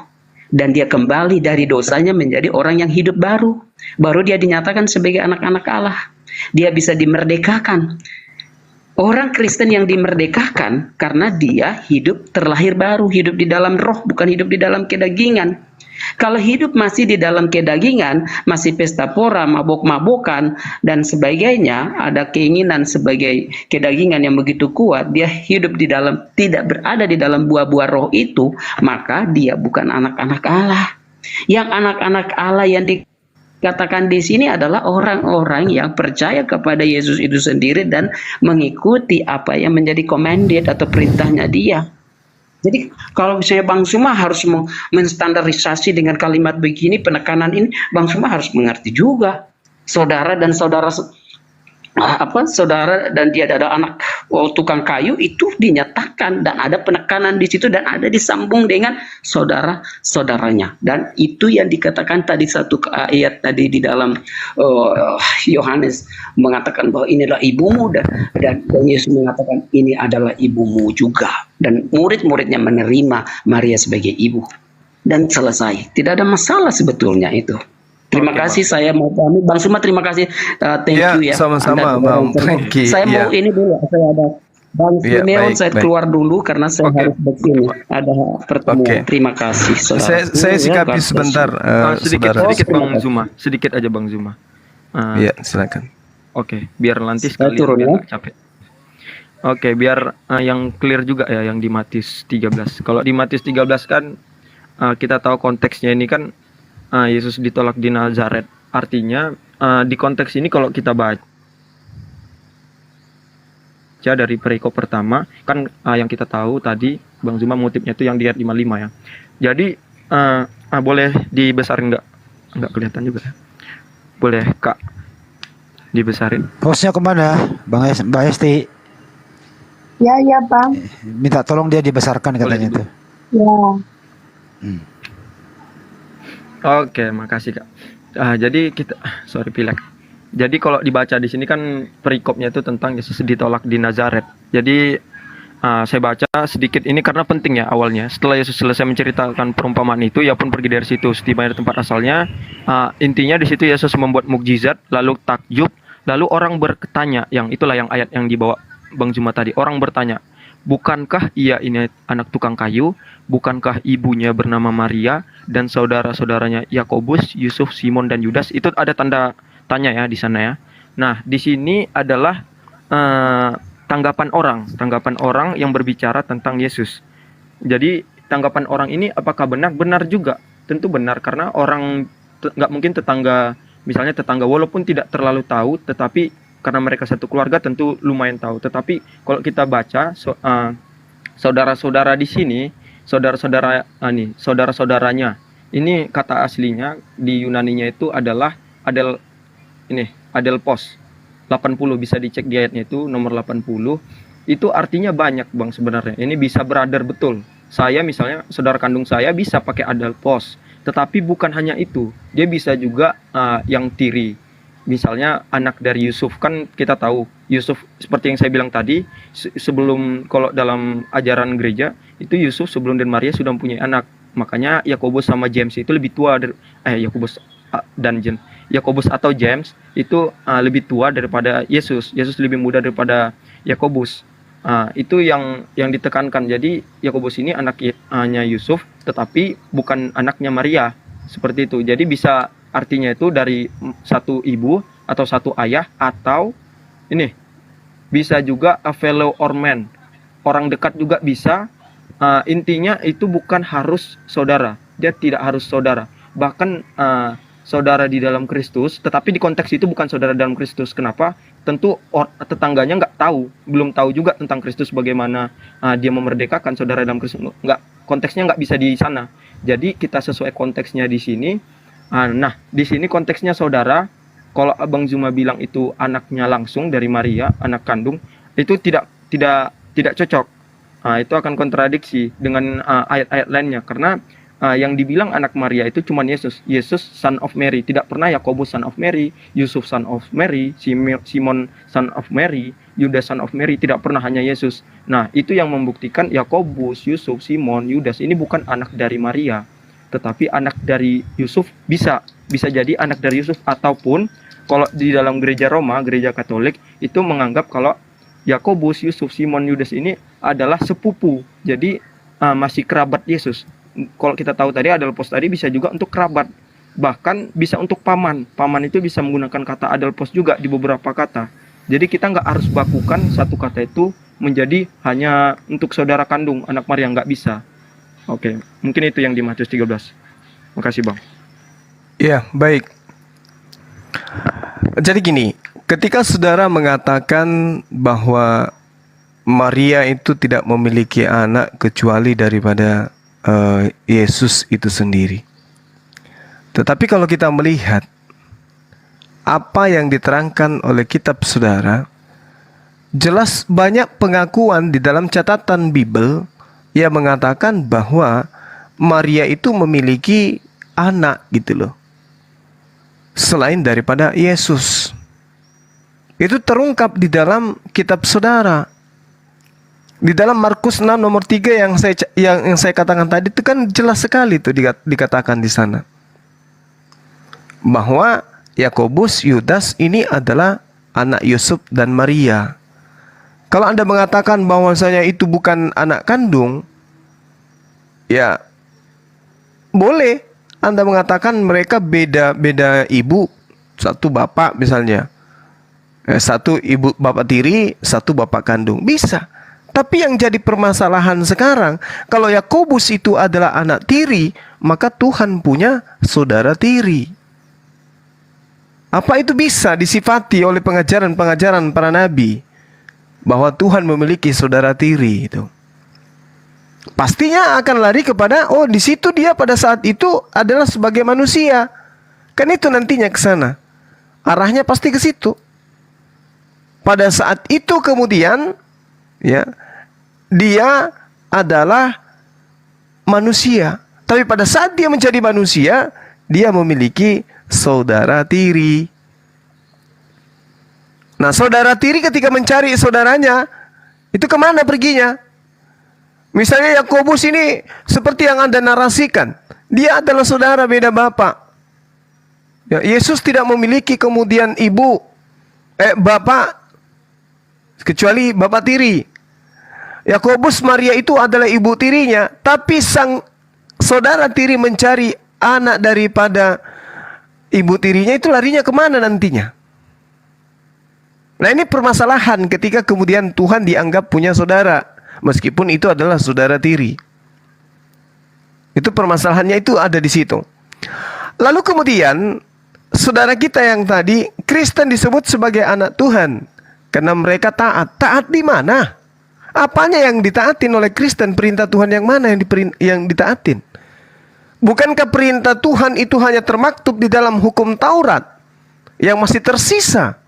S3: dan dia kembali dari dosanya menjadi orang yang hidup baru. Baru dia dinyatakan sebagai anak-anak Allah. Dia bisa dimerdekakan. Orang Kristen yang dimerdekakan karena dia hidup terlahir baru, hidup di dalam roh, bukan hidup di dalam kedagingan. Kalau hidup masih di dalam kedagingan, masih pesta pora, mabok-mabokan, dan sebagainya, ada keinginan sebagai kedagingan yang begitu kuat, dia hidup di dalam, tidak berada di dalam buah-buah roh itu, maka dia bukan anak-anak Allah. Yang anak-anak Allah yang dikatakan di sini adalah orang-orang yang percaya kepada Yesus itu sendiri dan mengikuti apa yang menjadi commanded atau perintahnya dia. Jadi kalau misalnya Bang Suma harus menstandarisasi dengan kalimat begini, penekanan ini, Bang Suma harus mengerti juga. Saudara dan dia adalah anak tukang kayu, itu dinyatakan dan ada penekanan di situ dan ada disambung dengan saudara-saudaranya. Dan itu yang dikatakan tadi satu ayat tadi di dalam Yohanes mengatakan bahwa inilah ibumu, dan Yesus mengatakan ini adalah ibumu juga. Dan murid-muridnya menerima Maria sebagai ibu. Dan selesai. Tidak ada masalah sebetulnya itu. Terima kasih, saya mau pamit. Bang Suma, terima kasih. Thank you ya.
S5: Sama-sama Bang Franky.
S3: Saya mau ini dulu. Saya ada Bang Simeon, saya keluar dulu karena saya harus begini. Ada pertemuan. Terima kasih, saudara.
S5: Saya sikapi sebentar,
S1: sedikit
S5: saudara.
S1: Bang Zuma, sedikit aja Bang Zuma.
S5: Iya, silakan.
S1: Oke, biar nanti
S3: Saya
S1: sekalian
S3: turun,
S1: biar
S3: ya.
S1: nggak capek. Oke, biar yang clear juga ya yang di Matius 13. Kalau di Matius 13 kan kita tahu konteksnya ini kan Yesus ditolak di Nazaret. Artinya di konteks ini kalau kita baca dari perikop pertama kan yang kita tahu tadi Bang Zuma mengutipnya itu yang di ayat 55 ya. Jadi boleh dibesarin nggak kelihatan juga ya? Boleh Kak dibesarin.
S4: Hostnya kemana? Mbak Esti.
S6: Ya, Bang.
S4: Minta tolong dia dibesarkan katanya itu.
S6: Ya.
S1: Oke, makasih Kak. Jadi kita pilek. Jadi kalau dibaca di sini kan perikopnya itu tentang Yesus ditolak di Nazaret. Jadi saya baca sedikit ini karena penting ya awalnya. Setelah Yesus selesai menceritakan perumpamaan itu, ia pun pergi dari situ. Setibanya di tempat asalnya, intinya di situ Yesus membuat mukjizat, lalu takjub, lalu orang bertanya, yang itulah yang ayat yang dibawa Bang Zuma tadi. Orang bertanya, bukankah ia ini anak tukang kayu? Bukankah ibunya bernama Maria dan saudara-saudaranya Yakobus, Yusuf, Simon dan Yudas? Itu ada tanda tanya ya di sana ya. Nah, di sini adalah tanggapan orang yang berbicara tentang Yesus. Jadi tanggapan orang ini apakah benar? Benar juga, tentu benar karena orang nggak mungkin misalnya tetangga walaupun tidak terlalu tahu, tetapi karena mereka satu keluarga tentu lumayan tahu. Tetapi kalau kita baca saudara-saudara di sini, saudara-saudaranya, ini kata aslinya di Yunaninya itu adalah adelpos 80, bisa dicek di ayatnya itu nomor 80. Itu artinya banyak Bang sebenarnya. Ini bisa brother betul. Saya misalnya, saudara kandung saya bisa pakai adelpos. Tetapi bukan hanya itu. Dia bisa juga yang tiri. Misalnya anak dari Yusuf, kan kita tahu Yusuf seperti yang saya bilang tadi, sebelum, kalau dalam ajaran gereja itu Yusuf sebelum dan Maria sudah mempunyai anak. Makanya Yakobus sama James itu lebih tua dari Yakobus atau James itu lebih tua daripada Yesus. Yesus lebih muda daripada Yakobus. Itu yang ditekankan. Jadi Yakobus ini anaknya Yusuf, tetapi bukan anaknya Maria. Seperti itu. Jadi bisa artinya itu dari satu ibu atau satu ayah, atau ini bisa juga a fellow or man, orang dekat juga bisa. Intinya itu bukan harus saudara. Dia tidak harus saudara. Bahkan saudara di dalam Kristus, tetapi di konteks itu bukan saudara dalam Kristus. Kenapa? Tentu tetangganya nggak tahu, belum tahu juga tentang Kristus, bagaimana dia memerdekakan saudara dalam Kristus. Konteksnya nggak bisa di sana. Jadi kita sesuai konteksnya di sini. Nah, di sini konteksnya saudara. Kalau Abang Zuma bilang itu anaknya langsung dari Maria, anak kandung, itu tidak cocok. Itu akan kontradiksi dengan ayat-ayat lainnya, karena yang dibilang anak Maria itu cuma Yesus. Yesus son of Mary, tidak pernah Yakobus son of Mary, Yusuf son of Mary, Simon son of Mary, Yudas son of Mary, tidak pernah, hanya Yesus. Nah, itu yang membuktikan Yakobus, Yusuf, Simon, Yudas ini bukan anak dari Maria, tetapi anak dari Yusuf. Bisa jadi anak dari Yusuf, ataupun kalau di dalam gereja Roma, gereja Katolik itu menganggap kalau Yakobus, Yusuf, Simon, Yudas ini adalah sepupu, jadi masih kerabat Yesus. Kalau kita tahu tadi adelpos tadi bisa juga untuk kerabat, bahkan bisa untuk paman. Paman itu bisa menggunakan kata adelpos juga di beberapa kata. Jadi kita nggak harus bakukan satu kata itu menjadi hanya untuk saudara kandung anak Maria, nggak bisa. Oke, mungkin itu yang di Matius 13. Makasih Bang.
S5: Ya, baik. Jadi gini, ketika saudara mengatakan bahwa Maria itu tidak memiliki anak kecuali daripada Yesus itu sendiri. Tetapi kalau kita melihat apa yang diterangkan oleh kitab saudara, jelas banyak pengakuan di dalam catatan Bible yang mengatakan bahwa Maria itu memiliki anak gitu loh, selain daripada Yesus. Itu terungkap di dalam kitab saudara. Di dalam Markus 6 nomor 3 yang saya katakan tadi itu kan jelas sekali itu dikatakan di sana bahwa Yakobus, Yudas ini adalah anak Yusuf dan Maria. Kalau Anda mengatakan bahwasanya itu bukan anak kandung, ya boleh Anda mengatakan mereka beda ibu, satu bapak misalnya, satu ibu bapak tiri, satu bapak kandung, bisa. Tapi yang jadi permasalahan sekarang, kalau Yakobus itu adalah anak tiri, maka Tuhan punya saudara tiri. Apa itu bisa disifati oleh pengajaran-pengajaran para nabi bahwa Tuhan memiliki saudara tiri itu? Pastinya akan lari kepada, oh di situ dia pada saat itu adalah sebagai manusia. Kan itu nantinya ke sana. Arahnya pasti ke situ. Pada saat itu kemudian, ya, dia adalah manusia. Tapi pada saat dia menjadi manusia, dia memiliki saudara tiri. Nah, saudara tiri ketika mencari saudaranya, itu kemana perginya? Misalnya Yakobus ini seperti yang Anda narasikan, dia adalah saudara beda bapak. Ya, Yesus tidak memiliki kemudian bapak, kecuali bapak tiri. Yakobus, Maria itu adalah ibu tirinya, tapi sang saudara tiri mencari anak daripada ibu tirinya, itu larinya kemana nantinya? Nah, ini permasalahan ketika kemudian Tuhan dianggap punya saudara, meskipun itu adalah saudara tiri. Itu permasalahannya itu ada di situ. Lalu kemudian saudara kita yang tadi, Kristen disebut sebagai anak Tuhan karena mereka taat. Taat di mana? Apanya yang ditaatin oleh Kristen? Perintah Tuhan yang mana yang ditaatin? Bukankah perintah Tuhan itu hanya termaktub di dalam hukum Taurat yang masih tersisa?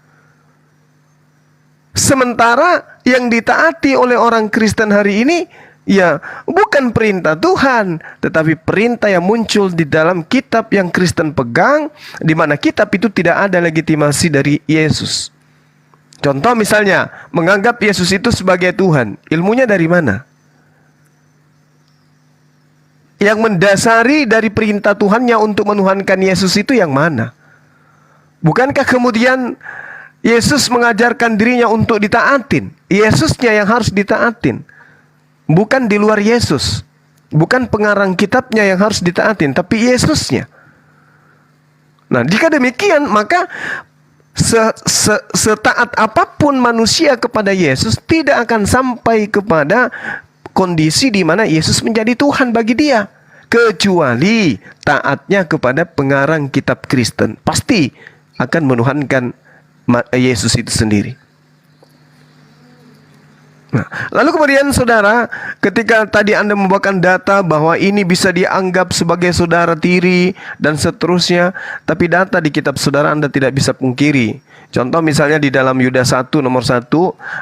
S5: Sementara yang ditaati oleh orang Kristen hari ini, ya bukan perintah Tuhan, tetapi perintah yang muncul di dalam kitab yang Kristen pegang, di mana kitab itu tidak ada legitimasi dari Yesus. Contoh misalnya, menganggap Yesus itu sebagai Tuhan. Ilmunya dari mana? Yang mendasari dari perintah Tuhannya untuk menuhankan Yesus itu yang mana? Bukankah kemudian Yesus mengajarkan dirinya untuk ditaatin? Yesusnya yang harus ditaatin, bukan di luar Yesus. Bukan pengarang kitabnya yang harus ditaatin, tapi Yesusnya. Nah, jika demikian, maka setaat apapun manusia kepada Yesus tidak akan sampai kepada kondisi di mana Yesus menjadi Tuhan bagi dia, kecuali taatnya kepada pengarang kitab Kristen. Pasti akan menuhankan Yesus itu sendiri. Nah, lalu kemudian saudara, ketika tadi Anda membawakan data bahwa ini bisa dianggap sebagai saudara tiri dan seterusnya, tapi data di kitab saudara Anda tidak bisa pungkiri. Contoh misalnya di dalam Yudas 1 nomor 1,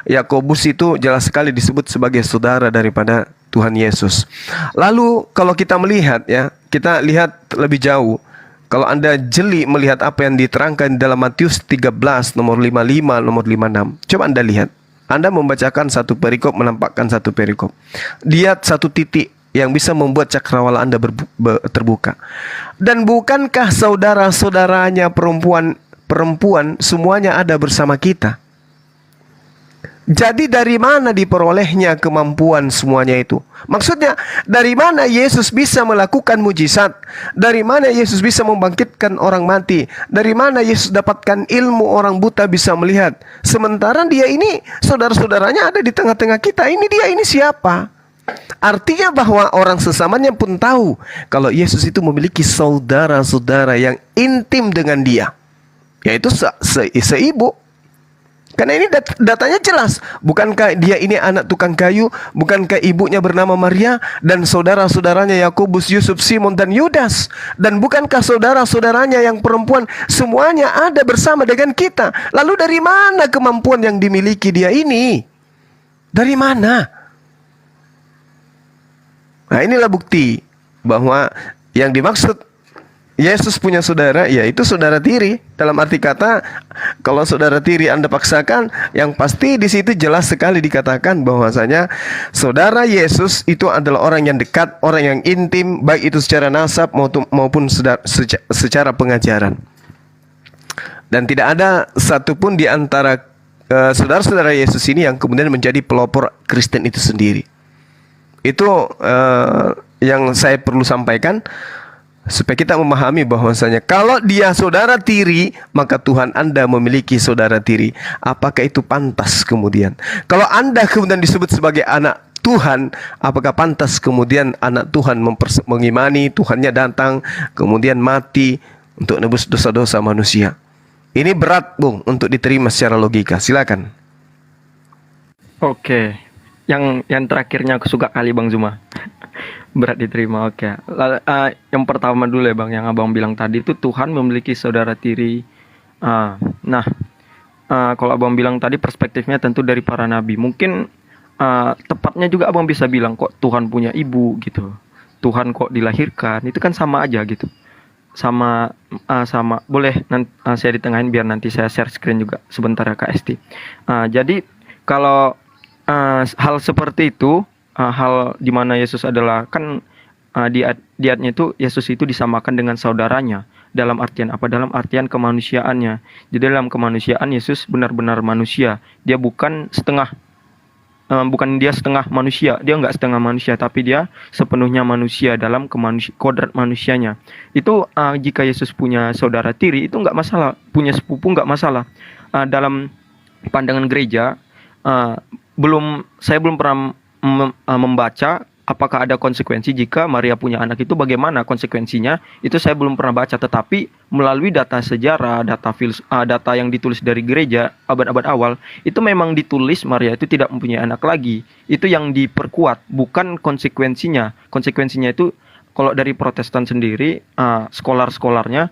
S5: Yakobus itu jelas sekali disebut sebagai saudara daripada Tuhan Yesus. Lalu kalau kita melihat ya, kita lihat lebih jauh. Kalau Anda jeli melihat apa yang diterangkan dalam Matius 13 nomor 55, nomor 56. Coba Anda lihat. Anda membacakan satu perikop, menampakkan satu perikop. Lihat satu titik yang bisa membuat cakrawala Anda terbuka. Dan bukankah saudara-saudaranya perempuan semuanya ada bersama kita? Jadi dari mana diperolehnya kemampuan semuanya itu? Maksudnya, dari mana Yesus bisa melakukan mujizat? Dari mana Yesus bisa membangkitkan orang mati? Dari mana Yesus dapatkan ilmu orang buta bisa melihat? Sementara dia ini, saudara-saudaranya ada di tengah-tengah kita. Ini siapa? Artinya bahwa orang sesamanya pun tahu kalau Yesus itu memiliki saudara-saudara yang intim dengan dia, yaitu seibu. Karena ini datanya jelas. Bukankah dia ini anak tukang kayu? Bukankah ibunya bernama Maria? Dan saudara-saudaranya Yakobus, Yusuf, Simon, dan Yudas? Dan bukankah saudara-saudaranya yang perempuan semuanya ada bersama dengan kita? Lalu dari mana kemampuan yang dimiliki dia ini? Dari mana? Nah, inilah bukti bahwa yang dimaksud Yesus punya saudara, yaitu saudara tiri. Dalam arti kata, kalau saudara tiri Anda paksakan, yang pasti di situ jelas sekali dikatakan bahwasanya saudara Yesus itu adalah orang yang dekat, orang yang intim, baik itu secara nasab maupun secara pengajaran. Dan tidak ada satupun di antara saudara-saudara Yesus ini yang kemudian menjadi pelopor Kristen itu sendiri. Itu yang saya perlu sampaikan, supaya kita memahami bahwasanya kalau dia saudara tiri, maka Tuhan Anda memiliki saudara tiri. Apakah itu pantas kemudian? Kalau Anda kemudian disebut sebagai anak Tuhan, apakah pantas kemudian anak Tuhan mengimani Tuhannya datang, kemudian mati untuk nebus dosa-dosa manusia? Ini berat, Bung, untuk diterima secara logika. Silakan.
S1: Oke. Yang terakhirnya aku suka kali Bang Zuma. Berat diterima, oke. Yang pertama dulu ya Bang, yang Abang bilang tadi itu Tuhan memiliki saudara tiri. Kalau Abang bilang tadi perspektifnya tentu dari para nabi. Mungkin tepatnya juga Abang bisa bilang kok Tuhan punya ibu gitu. Tuhan kok dilahirkan, itu kan sama aja gitu. Sama boleh nanti saya ditengahin biar nanti saya share screen juga sebentar ya Kak Esti. Jadi kalau hal seperti itu, hal di mana Yesus adalah kan di ayatnya itu Yesus itu disamakan dengan saudaranya. Dalam artian apa? Dalam artian kemanusiaannya. Jadi dalam kemanusiaan Yesus benar-benar manusia. Dia bukan setengah manusia. Dia nggak setengah manusia, tapi dia sepenuhnya manusia dalam kodrat manusianya. Itu jika Yesus punya saudara tiri itu nggak masalah, punya sepupu nggak masalah. Dalam pandangan gereja, saya belum pernah membaca apakah ada konsekuensi jika Maria punya anak itu, bagaimana konsekuensinya? Itu saya belum pernah baca, tetapi melalui data sejarah, data yang ditulis dari gereja abad-abad awal, itu memang ditulis Maria itu tidak mempunyai anak lagi. Itu yang diperkuat, bukan konsekuensinya. Konsekuensinya itu kalau dari Protestan sendiri, skolar-skolarnya,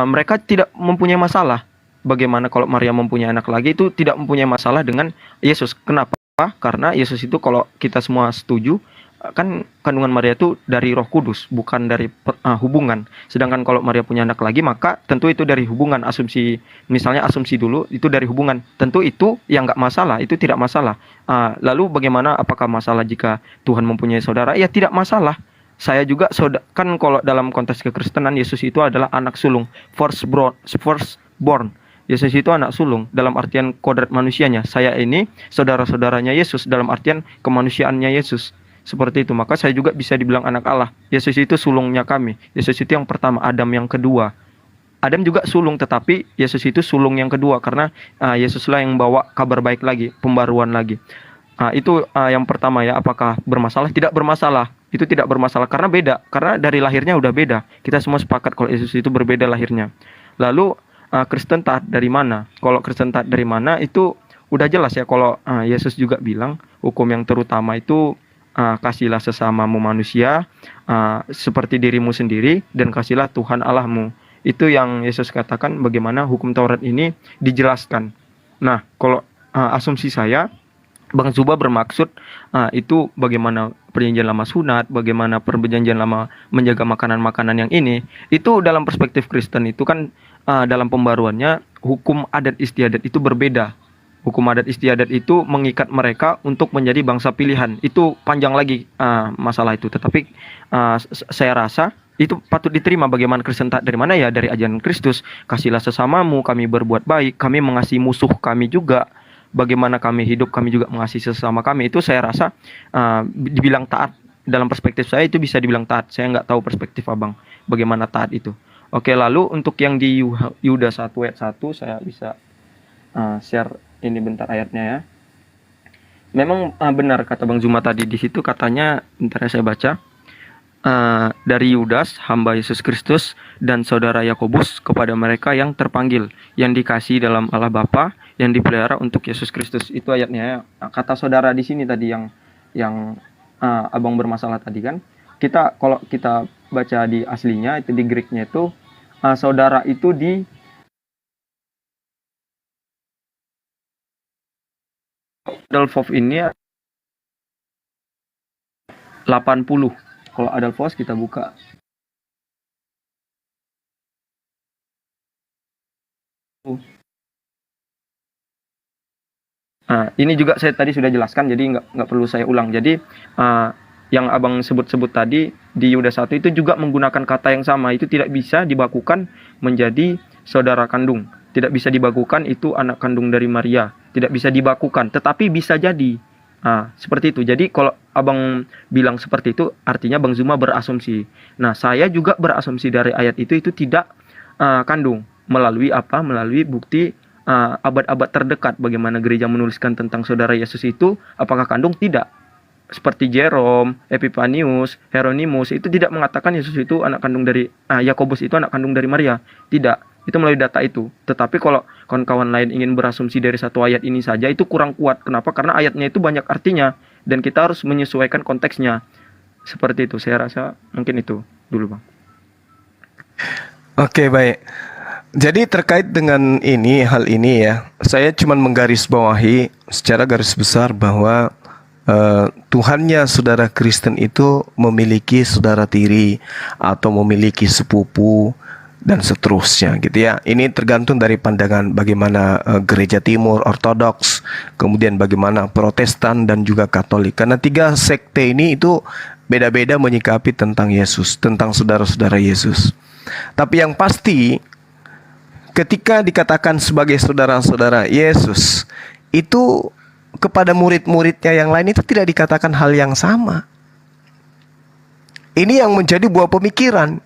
S1: mereka tidak mempunyai masalah. Bagaimana kalau Maria mempunyai anak lagi, itu tidak mempunyai masalah dengan Yesus. Kenapa? Karena Yesus itu kalau kita semua setuju, kan kandungan Maria itu dari Roh Kudus, bukan dari hubungan. Sedangkan kalau Maria punya anak lagi, maka tentu itu dari hubungan. Asumsi, misalnya asumsi dulu itu dari hubungan. Tentu itu yang nggak masalah, itu tidak masalah. Lalu bagaimana? Apakah masalah jika Tuhan mempunyai saudara? Ya tidak masalah. Saya juga kan kalau dalam konteks kekristenan, Yesus itu adalah anak sulung, firstborn. Yesus itu anak sulung dalam artian kodrat manusianya. Saya ini saudara-saudaranya Yesus dalam artian kemanusiaannya Yesus. Seperti itu. Maka saya juga bisa dibilang anak Allah. Yesus itu sulungnya kami. Yesus itu yang pertama, Adam yang kedua. Adam juga sulung, tetapi Yesus itu sulung yang kedua karena Yesuslah yang bawa kabar baik lagi, pembaruan lagi. Itu yang pertama ya. Apakah bermasalah? Tidak bermasalah. Itu tidak bermasalah karena beda. Karena dari lahirnya udah beda. Kita semua sepakat kalau Yesus itu berbeda lahirnya. Lalu Kristen taat dari mana? Kalau Kristen taat dari mana itu udah jelas ya. Kalau Yesus juga bilang hukum yang terutama itu kasihlah sesamamu manusia seperti dirimu sendiri dan kasihlah Tuhan Allahmu. Itu yang Yesus katakan bagaimana hukum Taurat ini dijelaskan. Nah, kalau asumsi saya, Bang Zuba bermaksud itu bagaimana perjanjian lama sunat, bagaimana perjanjian lama menjaga makanan-makanan yang ini. Itu dalam perspektif Kristen itu kan dalam pembaruannya hukum adat istiadat itu berbeda. Hukum adat istiadat itu mengikat mereka untuk menjadi bangsa pilihan. Itu panjang lagi masalah itu. Tetapi saya rasa itu patut diterima. Bagaimana Kristen taat dari mana ya? Dari ajaran Kristus. Kasihlah sesamamu, kami berbuat baik, kami mengasihi musuh kami juga. Bagaimana kami hidup, kami juga mengasihi sesama kami. Itu saya rasa dibilang taat. Dalam perspektif saya itu bisa dibilang taat. Saya nggak tahu perspektif abang bagaimana taat itu. Oke, lalu untuk yang di Yuda 1 ayat 1 saya bisa share ini bentar ayatnya ya. Memang benar kata Bang Zuma tadi di situ katanya, bentar ya saya baca. Dari Yudas, hamba Yesus Kristus dan saudara Yakobus kepada mereka yang terpanggil, yang dikasihi dalam Allah Bapa, yang dipelihara untuk Yesus Kristus. Itu ayatnya ya. Kata saudara di sini tadi yang abang bermasalah tadi kan. Kalau kita baca di aslinya itu di Greeknya itu saudara itu di Adelphos ini 80. Kalau Adelphos kita buka ini juga saya tadi sudah jelaskan, jadi nggak perlu saya ulang. Jadi yang abang sebut-sebut tadi di Yuda 1 itu juga menggunakan kata yang sama. Itu tidak bisa dibakukan menjadi saudara kandung. Tidak bisa dibakukan itu anak kandung dari Maria. Tidak bisa dibakukan, tetapi bisa jadi. Seperti itu. Jadi kalau abang bilang seperti itu, artinya Bang Zuma berasumsi. Nah, saya juga berasumsi dari ayat itu tidak kandung. Melalui apa? Melalui bukti abad-abad terdekat. Bagaimana gereja menuliskan tentang saudara Yesus itu, apakah kandung? Tidak. Seperti Jerome, Epipanius, Hieronymus itu tidak mengatakan Yesus itu anak kandung dari Yakobus itu anak kandung dari Maria. Tidak. Itu melalui data itu. Tetapi kalau kawan-kawan lain ingin berasumsi dari satu ayat ini saja, itu kurang kuat. Kenapa? Karena ayatnya itu banyak artinya dan kita harus menyesuaikan konteksnya. Seperti itu. Saya rasa mungkin itu dulu, Bang.
S5: Oke, baik. Jadi terkait dengan hal ini ya, saya cuma menggarisbawahi secara garis besar bahwa Tuhannya saudara Kristen itu memiliki saudara tiri atau memiliki sepupu dan seterusnya gitu ya. Ini tergantung dari pandangan bagaimana gereja timur ortodoks, kemudian bagaimana Protestan dan juga Katolik. Karena 3 sekte ini itu beda-beda menyikapi tentang Yesus, tentang saudara-saudara Yesus. Tapi yang pasti ketika dikatakan sebagai saudara-saudara Yesus, itu kepada murid-muridnya yang lain itu tidak dikatakan hal yang sama. Ini yang menjadi buah pemikiran.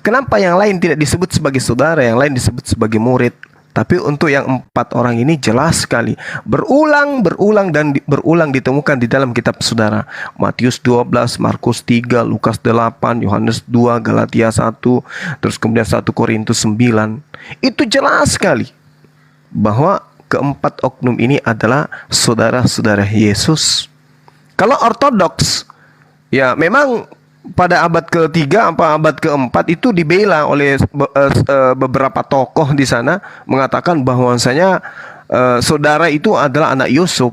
S5: Kenapa yang lain tidak disebut sebagai saudara, yang lain disebut sebagai murid? Tapi untuk yang 4 orang ini jelas sekali, berulang ditemukan di dalam kitab saudara. Matius 12, Markus 3, Lukas 8, Yohanes 2, Galatia 1, terus kemudian 1 Korintus 9. Itu jelas sekali bahwa keempat oknum ini adalah saudara-saudara Yesus. Kalau ortodoks, ya memang pada abad ketiga apa abad keempat itu dibela oleh beberapa tokoh di sana, mengatakan bahwasanya saudara itu adalah anak Yusuf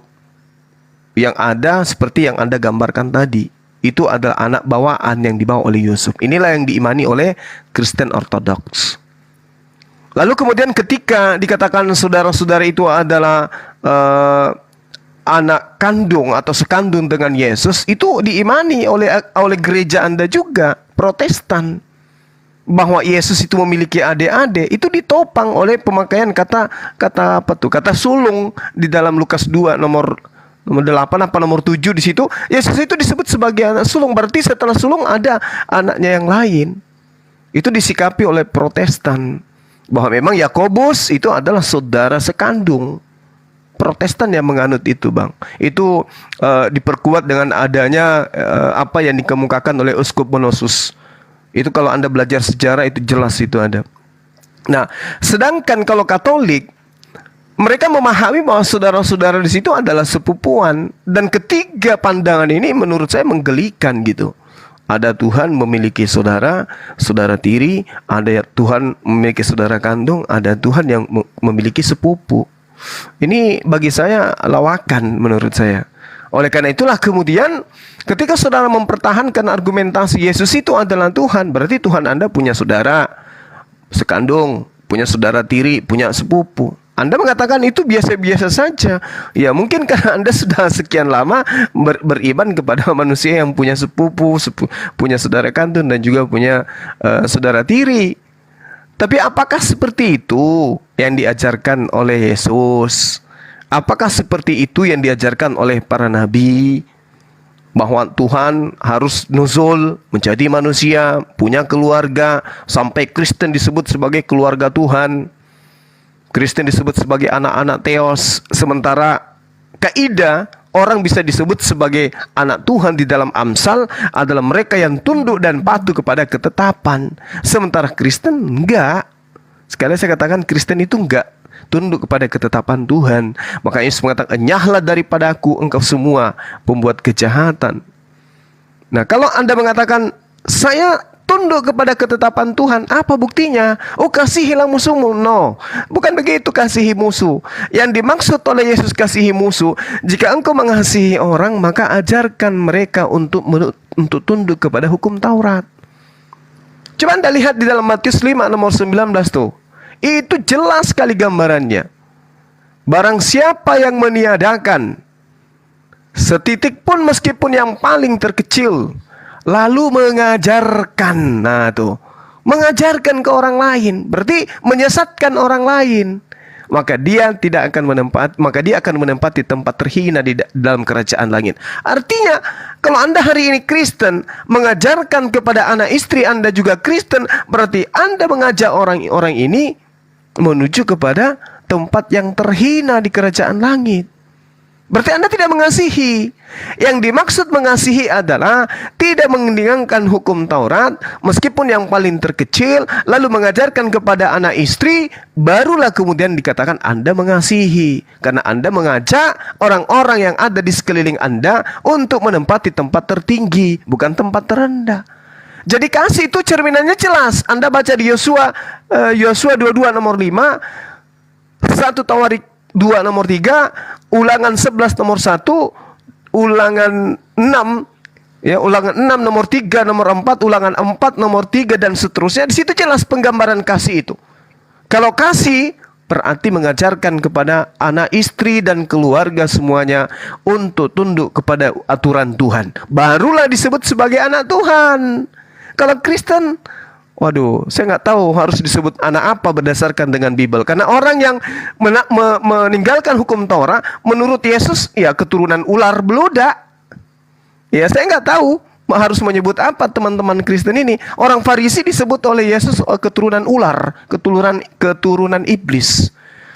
S5: yang ada seperti yang Anda gambarkan tadi. Itu adalah anak bawaan yang dibawa oleh Yusuf. Inilah yang diimani oleh Kristen Ortodoks. Lalu kemudian ketika dikatakan saudara-saudara itu adalah anak kandung atau sekandung dengan Yesus, itu diimani oleh gereja Anda juga, Protestan, bahwa Yesus itu memiliki adik-adik. Itu ditopang oleh pemakaian kata sulung di dalam Lukas 2 nomor 8 apa nomor 7 di situ. Yesus itu disebut sebagai anak sulung, berarti setelah sulung ada anaknya yang lain. Itu disikapi oleh Protestan bahwa memang Yakobus itu adalah saudara sekandung. Protestan yang menganut itu, Bang. Itu diperkuat dengan adanya apa yang dikemukakan oleh Uskup Monosus. Itu kalau Anda belajar sejarah itu jelas itu ada. Nah, sedangkan kalau Katolik, mereka memahami bahwa saudara-saudara di situ adalah sepupuan, dan ketiga pandangan ini menurut saya menggelikan gitu. Ada Tuhan memiliki saudara tiri, ada Tuhan memiliki saudara kandung, ada Tuhan yang memiliki sepupu. Ini bagi saya lawakan menurut saya. Oleh karena itulah kemudian ketika saudara mempertahankan argumentasi Yesus itu adalah Tuhan, berarti Tuhan Anda punya saudara sekandung, punya saudara tiri, punya sepupu. Anda mengatakan itu biasa-biasa saja. Ya mungkin karena Anda sudah sekian lama beriman kepada manusia yang punya sepupu, punya saudara kandung dan juga punya saudara tiri. Tapi apakah seperti itu yang diajarkan oleh Yesus? Apakah seperti itu yang diajarkan oleh para nabi? Bahwa Tuhan harus nuzul menjadi manusia, punya keluarga, sampai Kristen disebut sebagai keluarga Tuhan. Kristen disebut sebagai anak-anak Theos. Sementara kaidah orang bisa disebut sebagai anak Tuhan di dalam Amsal adalah mereka yang tunduk dan patuh kepada ketetapan. Sementara Kristen enggak. Sekali saya katakan Kristen itu enggak tunduk kepada ketetapan Tuhan. Maka Yesus mengatakan, "Enyahlah daripada aku engkau semua pembuat kejahatan." Nah, kalau Anda mengatakan saya tunduk kepada ketetapan Tuhan, apa buktinya? Oh, kasihilah musuhmu. No, bukan begitu kasihi musuh. Yang dimaksud oleh Yesus kasihi musuh, jika engkau mengasihi orang, maka ajarkan mereka untuk tunduk kepada hukum Taurat. Coba Anda lihat di dalam Matius 5 nomor 19 tuh. Itu jelas sekali gambarannya. Barang siapa yang meniadakan setitik pun meskipun yang paling terkecil, lalu mengajarkan, nah tuh, mengajarkan ke orang lain, berarti menyesatkan orang lain, maka dia akan menempati tempat terhina di dalam kerajaan langit. Artinya, kalau Anda hari ini Kristen, mengajarkan kepada anak istri Anda juga Kristen, berarti Anda mengajak orang-orang ini menuju kepada tempat yang terhina di kerajaan langit. Berarti Anda tidak mengasihi. Yang dimaksud mengasihi adalah tidak meninggalkan hukum Taurat meskipun yang paling terkecil, lalu mengajarkan kepada anak istri, barulah kemudian dikatakan Anda mengasihi. Karena Anda mengajak orang-orang yang ada di sekeliling Anda untuk menempati tempat tertinggi, bukan tempat terendah. Jadi kasih itu cerminannya jelas. Anda baca di Yosua 22 nomor 5, 1 Tawarik 2 nomor 3, Ulangan 11 nomor 1, Ulangan 6, ya, Ulangan 6 nomor 3, nomor 4, Ulangan 4 nomor 3 dan seterusnya. Di situ jelas penggambaran kasih itu. Kalau kasih berarti mengajarkan kepada anak istri dan keluarga semuanya untuk tunduk kepada aturan Tuhan. Barulah disebut sebagai anak Tuhan. Kalau Kristen, waduh, saya nggak tahu harus disebut anak apa berdasarkan dengan Bible. Karena orang yang meninggalkan hukum Taurat, menurut Yesus, ya keturunan ular beludak. Ya, saya nggak tahu harus menyebut apa teman-teman Kristen ini. Orang Farisi disebut oleh Yesus keturunan ular, keturunan iblis.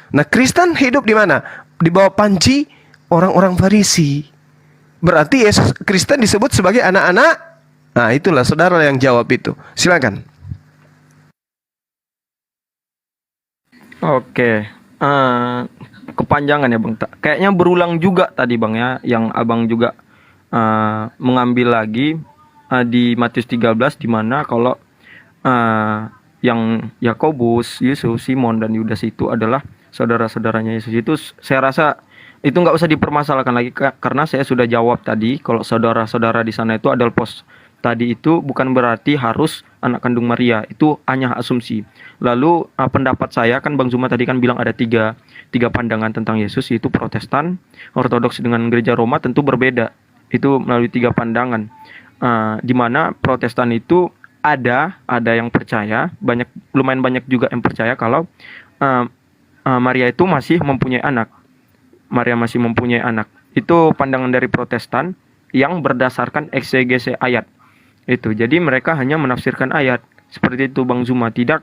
S5: Nah, Kristen hidup di mana? Di bawah panci orang-orang Farisi. Berarti Yesus Kristen disebut sebagai anak-anak. Nah, itulah saudara yang jawab itu. Silakan.
S1: Oke, kepanjangan ya Bang. Kayaknya berulang juga tadi Bang ya, yang Abang juga mengambil lagi di Matius 13 di mana kalau yang Yakobus, Yusuf, Simon dan Yudas itu adalah saudara-saudaranya Yesus. Itu saya rasa itu nggak usah dipermasalahkan lagi karena saya sudah jawab tadi kalau saudara-saudara di sana itu adalah pos tadi itu bukan berarti harus anak kandung Maria, itu hanya asumsi. Lalu pendapat saya kan Bang Zuma tadi kan bilang ada tiga pandangan tentang Yesus, yaitu Protestan, Ortodoks dengan Gereja Roma tentu berbeda. Itu melalui tiga pandangan. Di mana Protestan itu ada yang percaya, lumayan banyak juga yang percaya kalau Maria itu masih mempunyai anak. Maria masih mempunyai anak. Itu pandangan dari Protestan yang berdasarkan eksegese ayat. Itu. Jadi mereka hanya menafsirkan ayat. Seperti itu Bang Zuma, tidak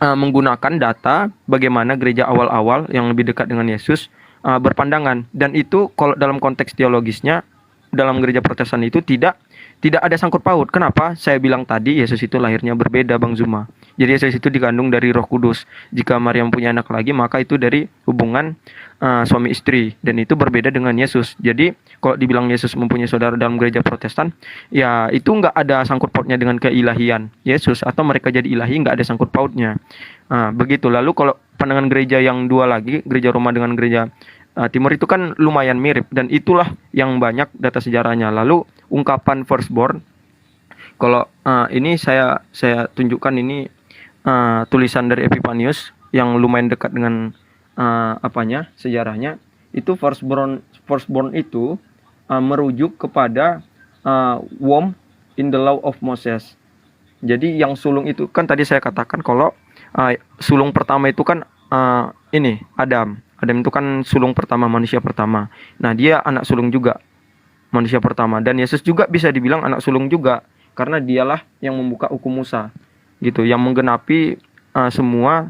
S1: menggunakan data bagaimana gereja awal-awal yang lebih dekat dengan Yesus berpandangan. Dan itu kalau dalam konteks teologisnya dalam gereja Protestan itu tidak ada sangkut paut. Kenapa? Saya bilang tadi Yesus itu lahirnya berbeda Bang Zuma. Jadi Yesus itu dikandung dari Roh Kudus. Jika Maria punya anak lagi maka itu dari hubungan suami istri dan itu berbeda dengan Yesus. Jadi kalau dibilang Yesus mempunyai saudara dalam gereja Protestan, ya itu nggak ada sangkut pautnya dengan keilahian Yesus atau mereka jadi ilahi, nggak ada sangkut pautnya. Begitu. Lalu kalau pandangan gereja yang dua lagi, gereja Roma dengan gereja Timur itu kan lumayan mirip dan itulah yang banyak data sejarahnya. Lalu ungkapan firstborn, kalau ini saya tunjukkan ini tulisan dari Epipanius yang lumayan dekat dengan sejarahnya. Itu firstborn itu merujuk kepada womb in the law of Moses. Jadi yang sulung itu kan tadi saya katakan kalau sulung pertama itu kan ini Adam itu kan sulung pertama, manusia pertama. Nah dia anak sulung juga, manusia pertama. Dan Yesus juga bisa dibilang anak sulung juga karena dialah yang membuka hukum Musa gitu, yang menggenapi semua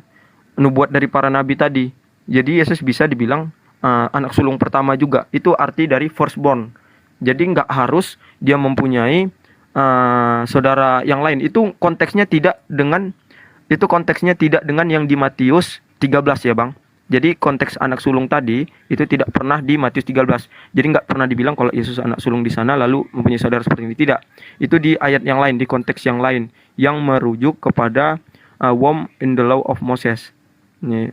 S1: nubuat dari para nabi tadi. Jadi Yesus bisa dibilang anak sulung pertama juga. Itu arti dari firstborn. Jadi nggak harus dia mempunyai saudara yang lain. Itu konteksnya tidak dengan yang di Matius 13 ya Bang. Jadi konteks anak sulung tadi itu tidak pernah di Matius 13. Jadi nggak pernah dibilang kalau Yesus anak sulung di sana lalu mempunyai saudara seperti ini. Tidak. Itu di ayat yang lain, di konteks yang lain yang merujuk kepada womb in the law of Moses. Ini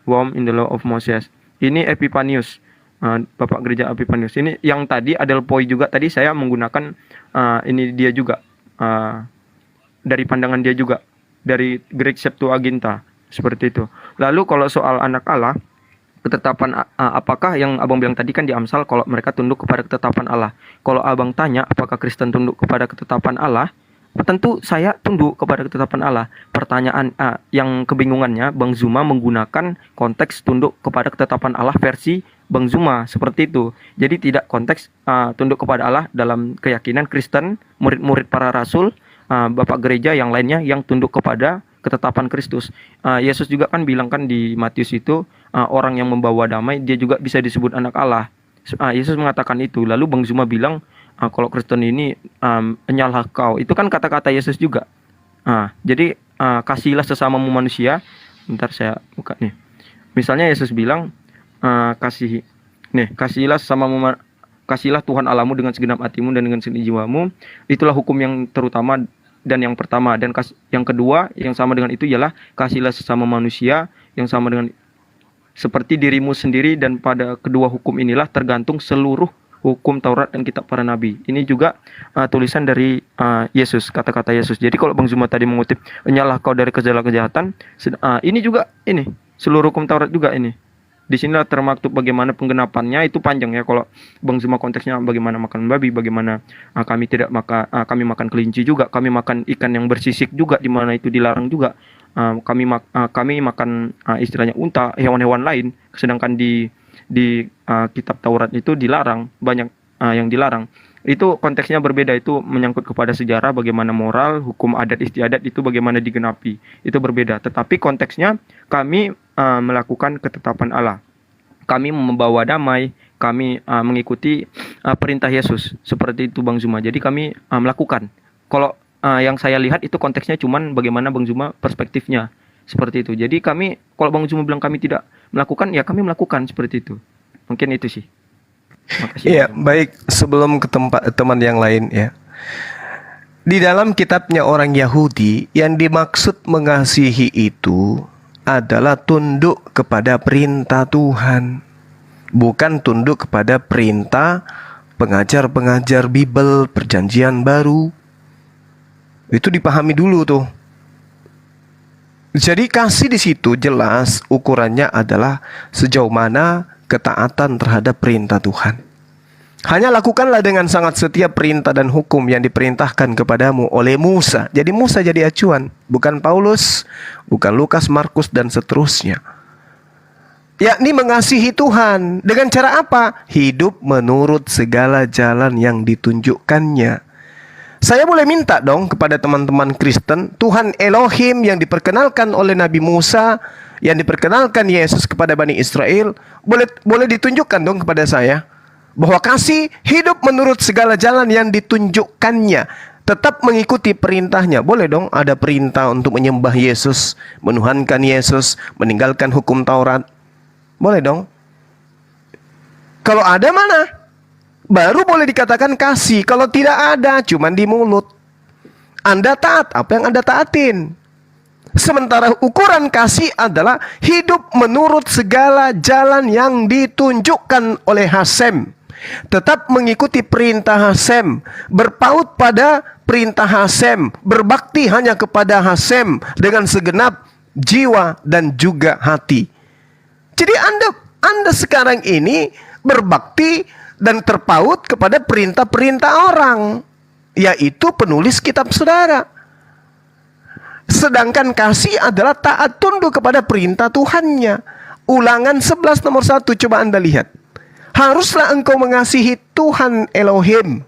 S1: womb in the law of Moses. Ini Epipanius, Bapak Gereja Epipanius. Ini yang tadi Adelphoi juga tadi saya menggunakan ini dia juga dari pandangan dia juga dari Greek Septuaginta. Seperti itu. Lalu kalau soal anak Allah, ketetapan apakah yang Abang bilang tadi kan di Amsal kalau mereka tunduk kepada ketetapan Allah. Kalau Abang tanya apakah Kristen tunduk kepada ketetapan Allah, tentu saya tunduk kepada ketetapan Allah. Pertanyaan yang kebingungannya Bang Zuma menggunakan konteks tunduk kepada ketetapan Allah versi Bang Zuma seperti itu. Jadi tidak konteks tunduk kepada Allah dalam keyakinan Kristen, murid-murid para rasul, Bapak gereja yang lainnya yang tunduk kepada ketetapan Kristus. Yesus juga kan bilang kan di Matius itu orang yang membawa damai dia juga bisa disebut anak Allah. Yesus mengatakan itu. Lalu Bang Zuma bilang kalau Kristen ini nyalah kau. Itu kan kata-kata Yesus juga. Jadi kasihlah sesamamu manusia. Bentar saya buka nih. Misalnya Yesus bilang kasihlah Tuhan Allahmu dengan segenap hatimu dan dengan segenap jiwamu. Itulah hukum yang terutama dan yang pertama. Dan yang kedua yang sama dengan itu ialah kasihlah sesama manusia yang sama dengan seperti dirimu sendiri. Dan pada kedua hukum inilah tergantung seluruh hukum Taurat dan kitab para nabi. Ini juga tulisan dari Yesus, kata-kata Yesus. Jadi kalau Bang Zuma tadi mengutip nyalah kau dari segala kejahatan, ini juga ini seluruh hukum Taurat juga ini. Di sinilah termaktub bagaimana penggenapannya. Itu panjang ya kalau Bang Zuma konteksnya bagaimana makan babi, bagaimana kami kami makan kelinci juga, kami makan ikan yang bersisik juga di mana itu dilarang juga. Kami makan istilahnya unta, hewan-hewan lain, sedangkan di kitab Taurat itu dilarang, banyak yang dilarang. Itu konteksnya berbeda, itu menyangkut kepada sejarah, bagaimana moral, hukum adat istiadat itu bagaimana digenapi. Itu berbeda. Tetapi konteksnya kami melakukan ketetapan Allah. Kami membawa damai, kami mengikuti perintah Yesus. Seperti itu Bang Zuma. Jadi kami melakukan. Kalau yang saya lihat itu konteksnya cuman bagaimana Bang Zuma perspektifnya. Seperti itu. Jadi kami, kalau Bang Zuma bilang kami tidak melakukan, ya kami melakukan seperti itu. Mungkin itu sih. Makasih.
S5: Iya, baik. Sebelum ke tempat teman yang lain ya. Di dalam kitabnya orang Yahudi, yang dimaksud mengasihi itu adalah tunduk kepada perintah Tuhan. Bukan tunduk kepada perintah pengajar-pengajar Bible, perjanjian baru. Itu dipahami dulu tuh. Jadi kasih di situ jelas ukurannya adalah sejauh mana ketaatan terhadap perintah Tuhan. Hanya lakukanlah dengan sangat setia perintah dan hukum yang diperintahkan kepadamu oleh Musa. Jadi Musa jadi acuan, bukan Paulus, bukan Lukas, Markus dan seterusnya. Yakni mengasihi Tuhan. Dengan cara apa? Hidup menurut segala jalan yang ditunjukkannya. Saya boleh minta dong kepada teman-teman Kristen, Tuhan Elohim yang diperkenalkan oleh Nabi Musa, yang diperkenalkan Yesus kepada Bani Israel, boleh ditunjukkan dong kepada saya bahwa kasih hidup menurut segala jalan yang ditunjukkannya, tetap mengikuti perintahnya. Boleh dong ada perintah untuk menyembah Yesus, menuhankan Yesus, meninggalkan hukum Taurat. Boleh dong. Kalau ada mana? Baru boleh dikatakan kasih. Kalau tidak ada, cuman di mulut. Anda taat apa yang Anda taatin. Sementara ukuran kasih adalah hidup menurut segala jalan yang ditunjukkan oleh Hasem. Tetap mengikuti perintah Hasem, berpaut pada perintah Hasem, berbakti hanya kepada Hasem dengan segenap jiwa dan juga hati. Jadi Anda sekarang ini berbakti dan terpaut kepada perintah-perintah orang, yaitu penulis kitab saudara. Sedangkan kasih adalah taat tunduk kepada perintah Tuhannya. Ulangan 11 nomor 1, coba Anda lihat. Haruslah engkau mengasihi Tuhan Elohim,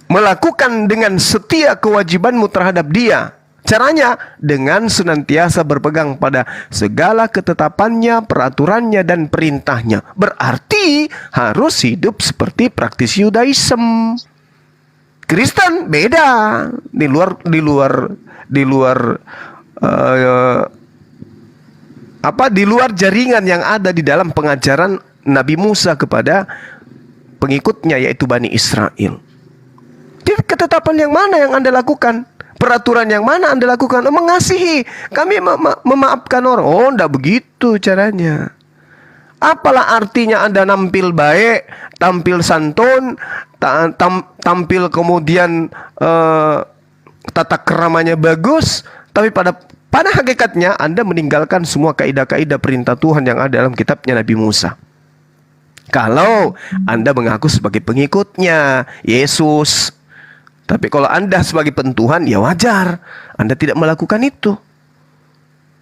S5: melakukan dengan setia kewajibanmu terhadap Dia. Caranya dengan senantiasa berpegang pada segala ketetapannya, peraturannya, dan perintahnya. Berarti harus hidup seperti praktisi Yudaism. Kristen beda. Di luar jaringan yang ada di dalam pengajaran Nabi Musa kepada pengikutnya, yaitu Bani Israel. Jadi ketetapan yang mana yang Anda lakukan? Peraturan yang mana Anda lakukan? Mengasihi. Kami memaafkan orang. Oh, enggak begitu caranya. Apalah artinya Anda nampil baik, tampil santun, tampil kemudian tata keramanya bagus, tapi pada hakikatnya Anda meninggalkan semua kaidah-kaidah perintah Tuhan yang ada dalam kitabnya Nabi Musa. Kalau Anda mengaku sebagai pengikutnya Yesus, tapi kalau Anda sebagai pentuhan, ya wajar Anda tidak melakukan itu.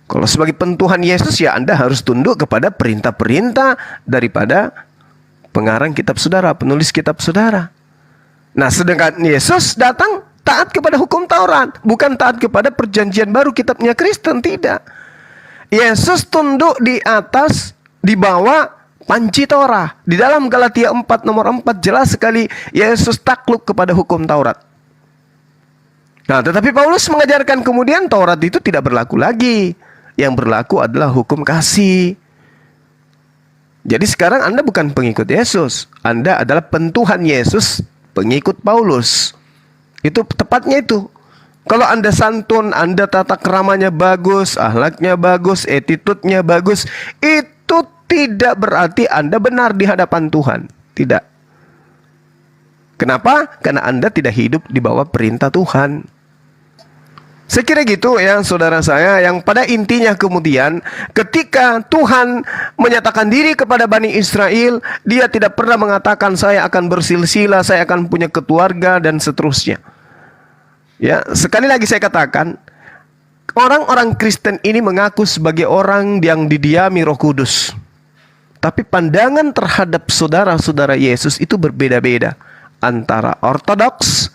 S5: Kalau sebagai pentuhan Yesus, ya Anda harus tunduk kepada perintah-perintah daripada pengarang kitab saudara, penulis kitab saudara. Nah, sedangkan Yesus datang taat kepada hukum Taurat, bukan taat kepada perjanjian baru kitabnya Kristen, tidak. Yesus tunduk di atas, di bawah panci Torah. Di dalam Galatia 4 nomor 4 jelas sekali Yesus takluk kepada hukum Taurat. Nah, tetapi Paulus mengajarkan kemudian Taurat itu tidak berlaku lagi. Yang berlaku adalah hukum kasih. Jadi sekarang Anda bukan pengikut Yesus, Anda adalah pentuhan Yesus, pengikut Paulus. Itu tepatnya itu. Kalau Anda santun, Anda tata keramanya bagus, akhlaknya bagus, attitude-nya bagus, itu tidak berarti Anda benar di hadapan Tuhan. Tidak. Kenapa? Karena Anda tidak hidup di bawah perintah Tuhan. Saya kira gitu ya saudara saya, yang pada intinya kemudian ketika Tuhan menyatakan diri kepada Bani Israel, Dia tidak pernah mengatakan saya akan bersilsilah, saya akan punya keluarga dan seterusnya. Ya, sekali lagi saya katakan, orang-orang Kristen ini mengaku sebagai orang yang didiami Roh Kudus. Tapi pandangan terhadap saudara-saudara Yesus itu berbeda-beda antara ortodoks,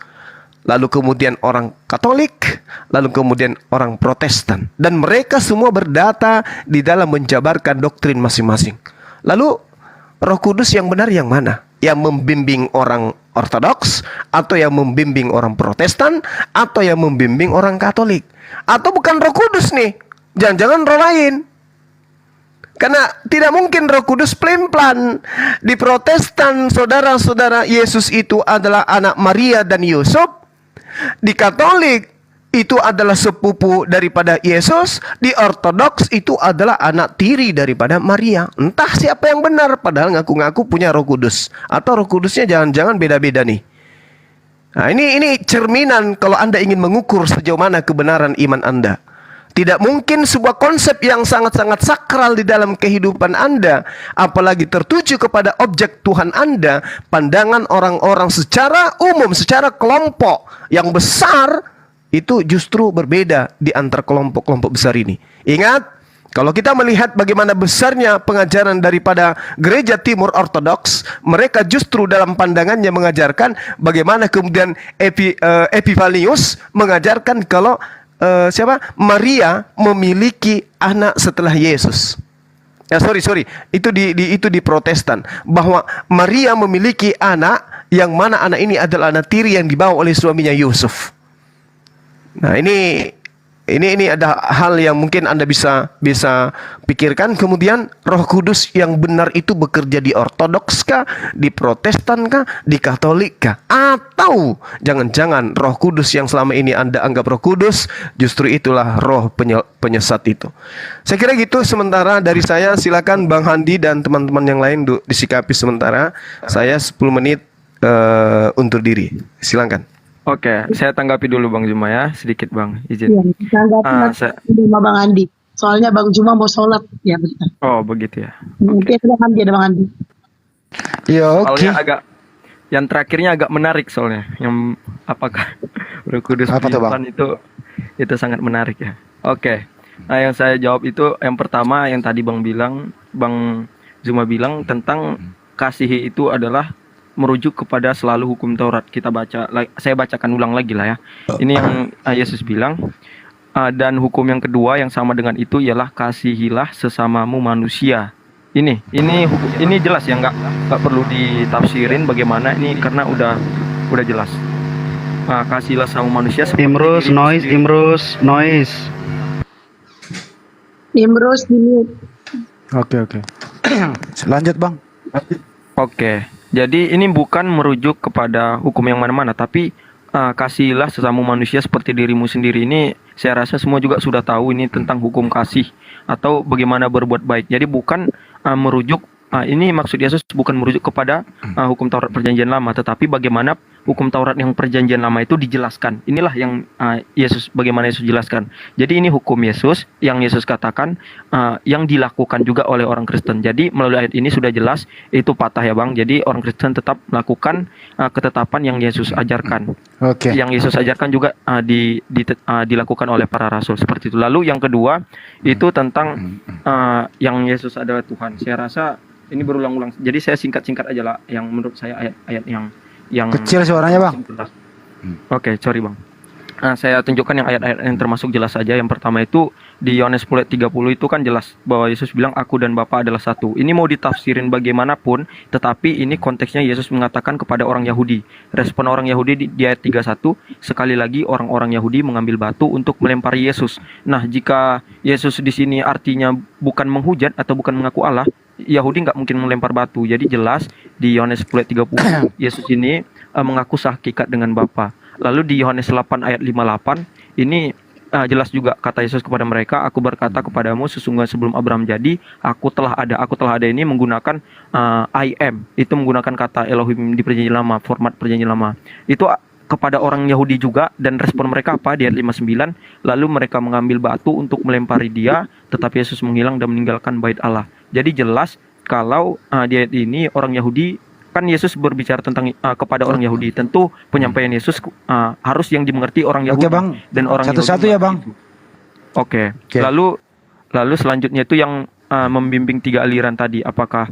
S5: lalu kemudian orang Katolik, lalu kemudian orang Protestan. Dan mereka semua berdata di dalam menjabarkan doktrin masing-masing. Lalu Roh Kudus yang benar yang mana? Yang membimbing orang Ortodoks, atau yang membimbing orang Protestan, atau yang membimbing orang Katolik? Atau bukan Roh Kudus nih? Jangan-jangan roh lain. Karena tidak mungkin Roh Kudus pelin-pelan. Di Protestan, saudara-saudara, Yesus itu adalah anak Maria dan Yusuf. Di Katolik, itu adalah sepupu daripada Yesus. Di Ortodoks, itu adalah anak tiri daripada Maria. Entah siapa yang benar, padahal ngaku-ngaku punya Roh Kudus. Atau Roh Kudusnya jangan-jangan beda-beda nih. Nah, ini cerminan kalau Anda ingin mengukur sejauh mana kebenaran iman Anda. Tidak mungkin sebuah konsep yang sangat-sangat sakral di dalam kehidupan Anda, apalagi tertuju kepada objek Tuhan Anda, pandangan orang-orang secara umum, secara kelompok yang besar, itu justru berbeda di antara kelompok-kelompok besar ini. Ingat, kalau kita melihat bagaimana besarnya pengajaran daripada gereja Timur Ortodoks, mereka justru dalam pandangannya mengajarkan bagaimana kemudian Epifanius mengajarkan kalau Maria memiliki anak setelah Yesus. Sorry, itu di Protestan, bahwa Maria memiliki anak yang mana anak ini adalah anak tiri yang dibawa oleh suaminya Yusuf. Nah, ini ada hal yang mungkin Anda bisa pikirkan. Kemudian Roh Kudus yang benar itu bekerja di Ortodoks kah, di Protestan kah, di Katolik kah? Atau jangan-jangan Roh Kudus yang selama ini Anda anggap Roh Kudus, justru itulah roh penyesat itu. Saya kira gitu sementara dari saya. Silakan Bang Handi dan teman-teman yang lain disikapi sementara. Saya 10 menit undur diri. Silakan.
S1: Oke, saya tanggapi dulu Bang Juma ya, sedikit Bang, izin.
S6: Iya, tanggapi sama Bang Andi. Soalnya Bang Juma mau sholat, ya betul.
S1: Oh, begitu ya.
S6: Oke, ada Bang Andi.
S4: Ya oke.
S1: Soalnya yang terakhirnya agak menarik soalnya, yang apakah Roh Kudus
S4: Apa tuh, Bang?
S1: itu sangat menarik ya. Oke. Nah, yang saya jawab itu yang pertama yang tadi Bang Zuma bilang tentang kasih itu adalah merujuk kepada selalu hukum Taurat. Saya bacakan ulang lagi lah ya. Ini yang Yesus bilang. Dan hukum yang kedua yang sama dengan itu ialah kasihilah sesamamu manusia. Ini jelas ya, nggak perlu ditafsirin bagaimana ini, karena udah jelas. Kasihilah sama manusia.
S7: Imrus, noise.
S6: Imrus di
S4: Oke. Lanjut Bang.
S1: Oke. Jadi ini bukan merujuk kepada hukum yang mana-mana, tapi kasihilah sesama manusia seperti dirimu sendiri. Ini saya rasa semua juga sudah tahu ini tentang hukum kasih atau bagaimana berbuat baik. Jadi bukan merujuk, ini maksud Yesus bukan merujuk kepada hukum Taurat Perjanjian Lama, tetapi bagaimana hukum Taurat yang Perjanjian Lama itu dijelaskan. Inilah yang bagaimana Yesus jelaskan. Jadi ini hukum Yesus yang Yesus katakan yang dilakukan juga oleh orang Kristen. Jadi melalui ayat ini sudah jelas itu patah ya Bang. Jadi orang Kristen tetap melakukan ketetapan yang Yesus ajarkan.
S4: Oke.
S1: Yang Yesus ajarkan juga dilakukan oleh para rasul seperti itu. Lalu yang kedua itu tentang yang Yesus adalah Tuhan. Saya rasa ini berulang-ulang. Jadi saya singkat-singkat aja lah yang menurut saya ayat-ayat yang
S4: Kecil suaranya Bang.
S1: Oke, sorry Bang. Saya tunjukkan yang ayat-ayat yang termasuk jelas saja. Yang pertama itu di Yohanes 10:30 itu kan jelas bahwa Yesus bilang aku dan Bapa adalah satu. Ini mau ditafsirin bagaimanapun, tetapi ini konteksnya Yesus mengatakan kepada orang Yahudi. Respon orang Yahudi di ayat 31, sekali lagi orang-orang Yahudi mengambil batu untuk melempari Yesus. Nah, jika Yesus di sini artinya bukan menghujat atau bukan mengaku Allah, Yahudi nggak mungkin melempar batu. Jadi jelas di Yohanes 10:30 Yesus ini mengaku sehakikat dengan Bapa. Lalu di Yohanes 8 ayat 58 ini jelas juga kata Yesus kepada mereka, aku berkata kepadamu sesungguhnya sebelum Abraham jadi aku telah ada. Aku telah ada ini menggunakan I am. Itu menggunakan kata Elohim di Perjanjian Lama, format Perjanjian Lama. Itu kepada orang Yahudi juga, dan respon mereka apa? Di ayat 59, lalu mereka mengambil batu untuk melempari dia, tetapi Yesus menghilang dan meninggalkan bait Allah. Jadi jelas kalau di ayat ini orang Yahudi, kan Yesus berbicara tentang kepada orang Yahudi. Tentu penyampaian Yesus harus yang dimengerti orang Yahudi.
S4: Oke Bang.
S1: Dan orang
S4: Satu-satu
S1: Yahudi
S4: ya Bang.
S1: Oke. Lalu selanjutnya itu yang membimbing tiga aliran tadi. Apakah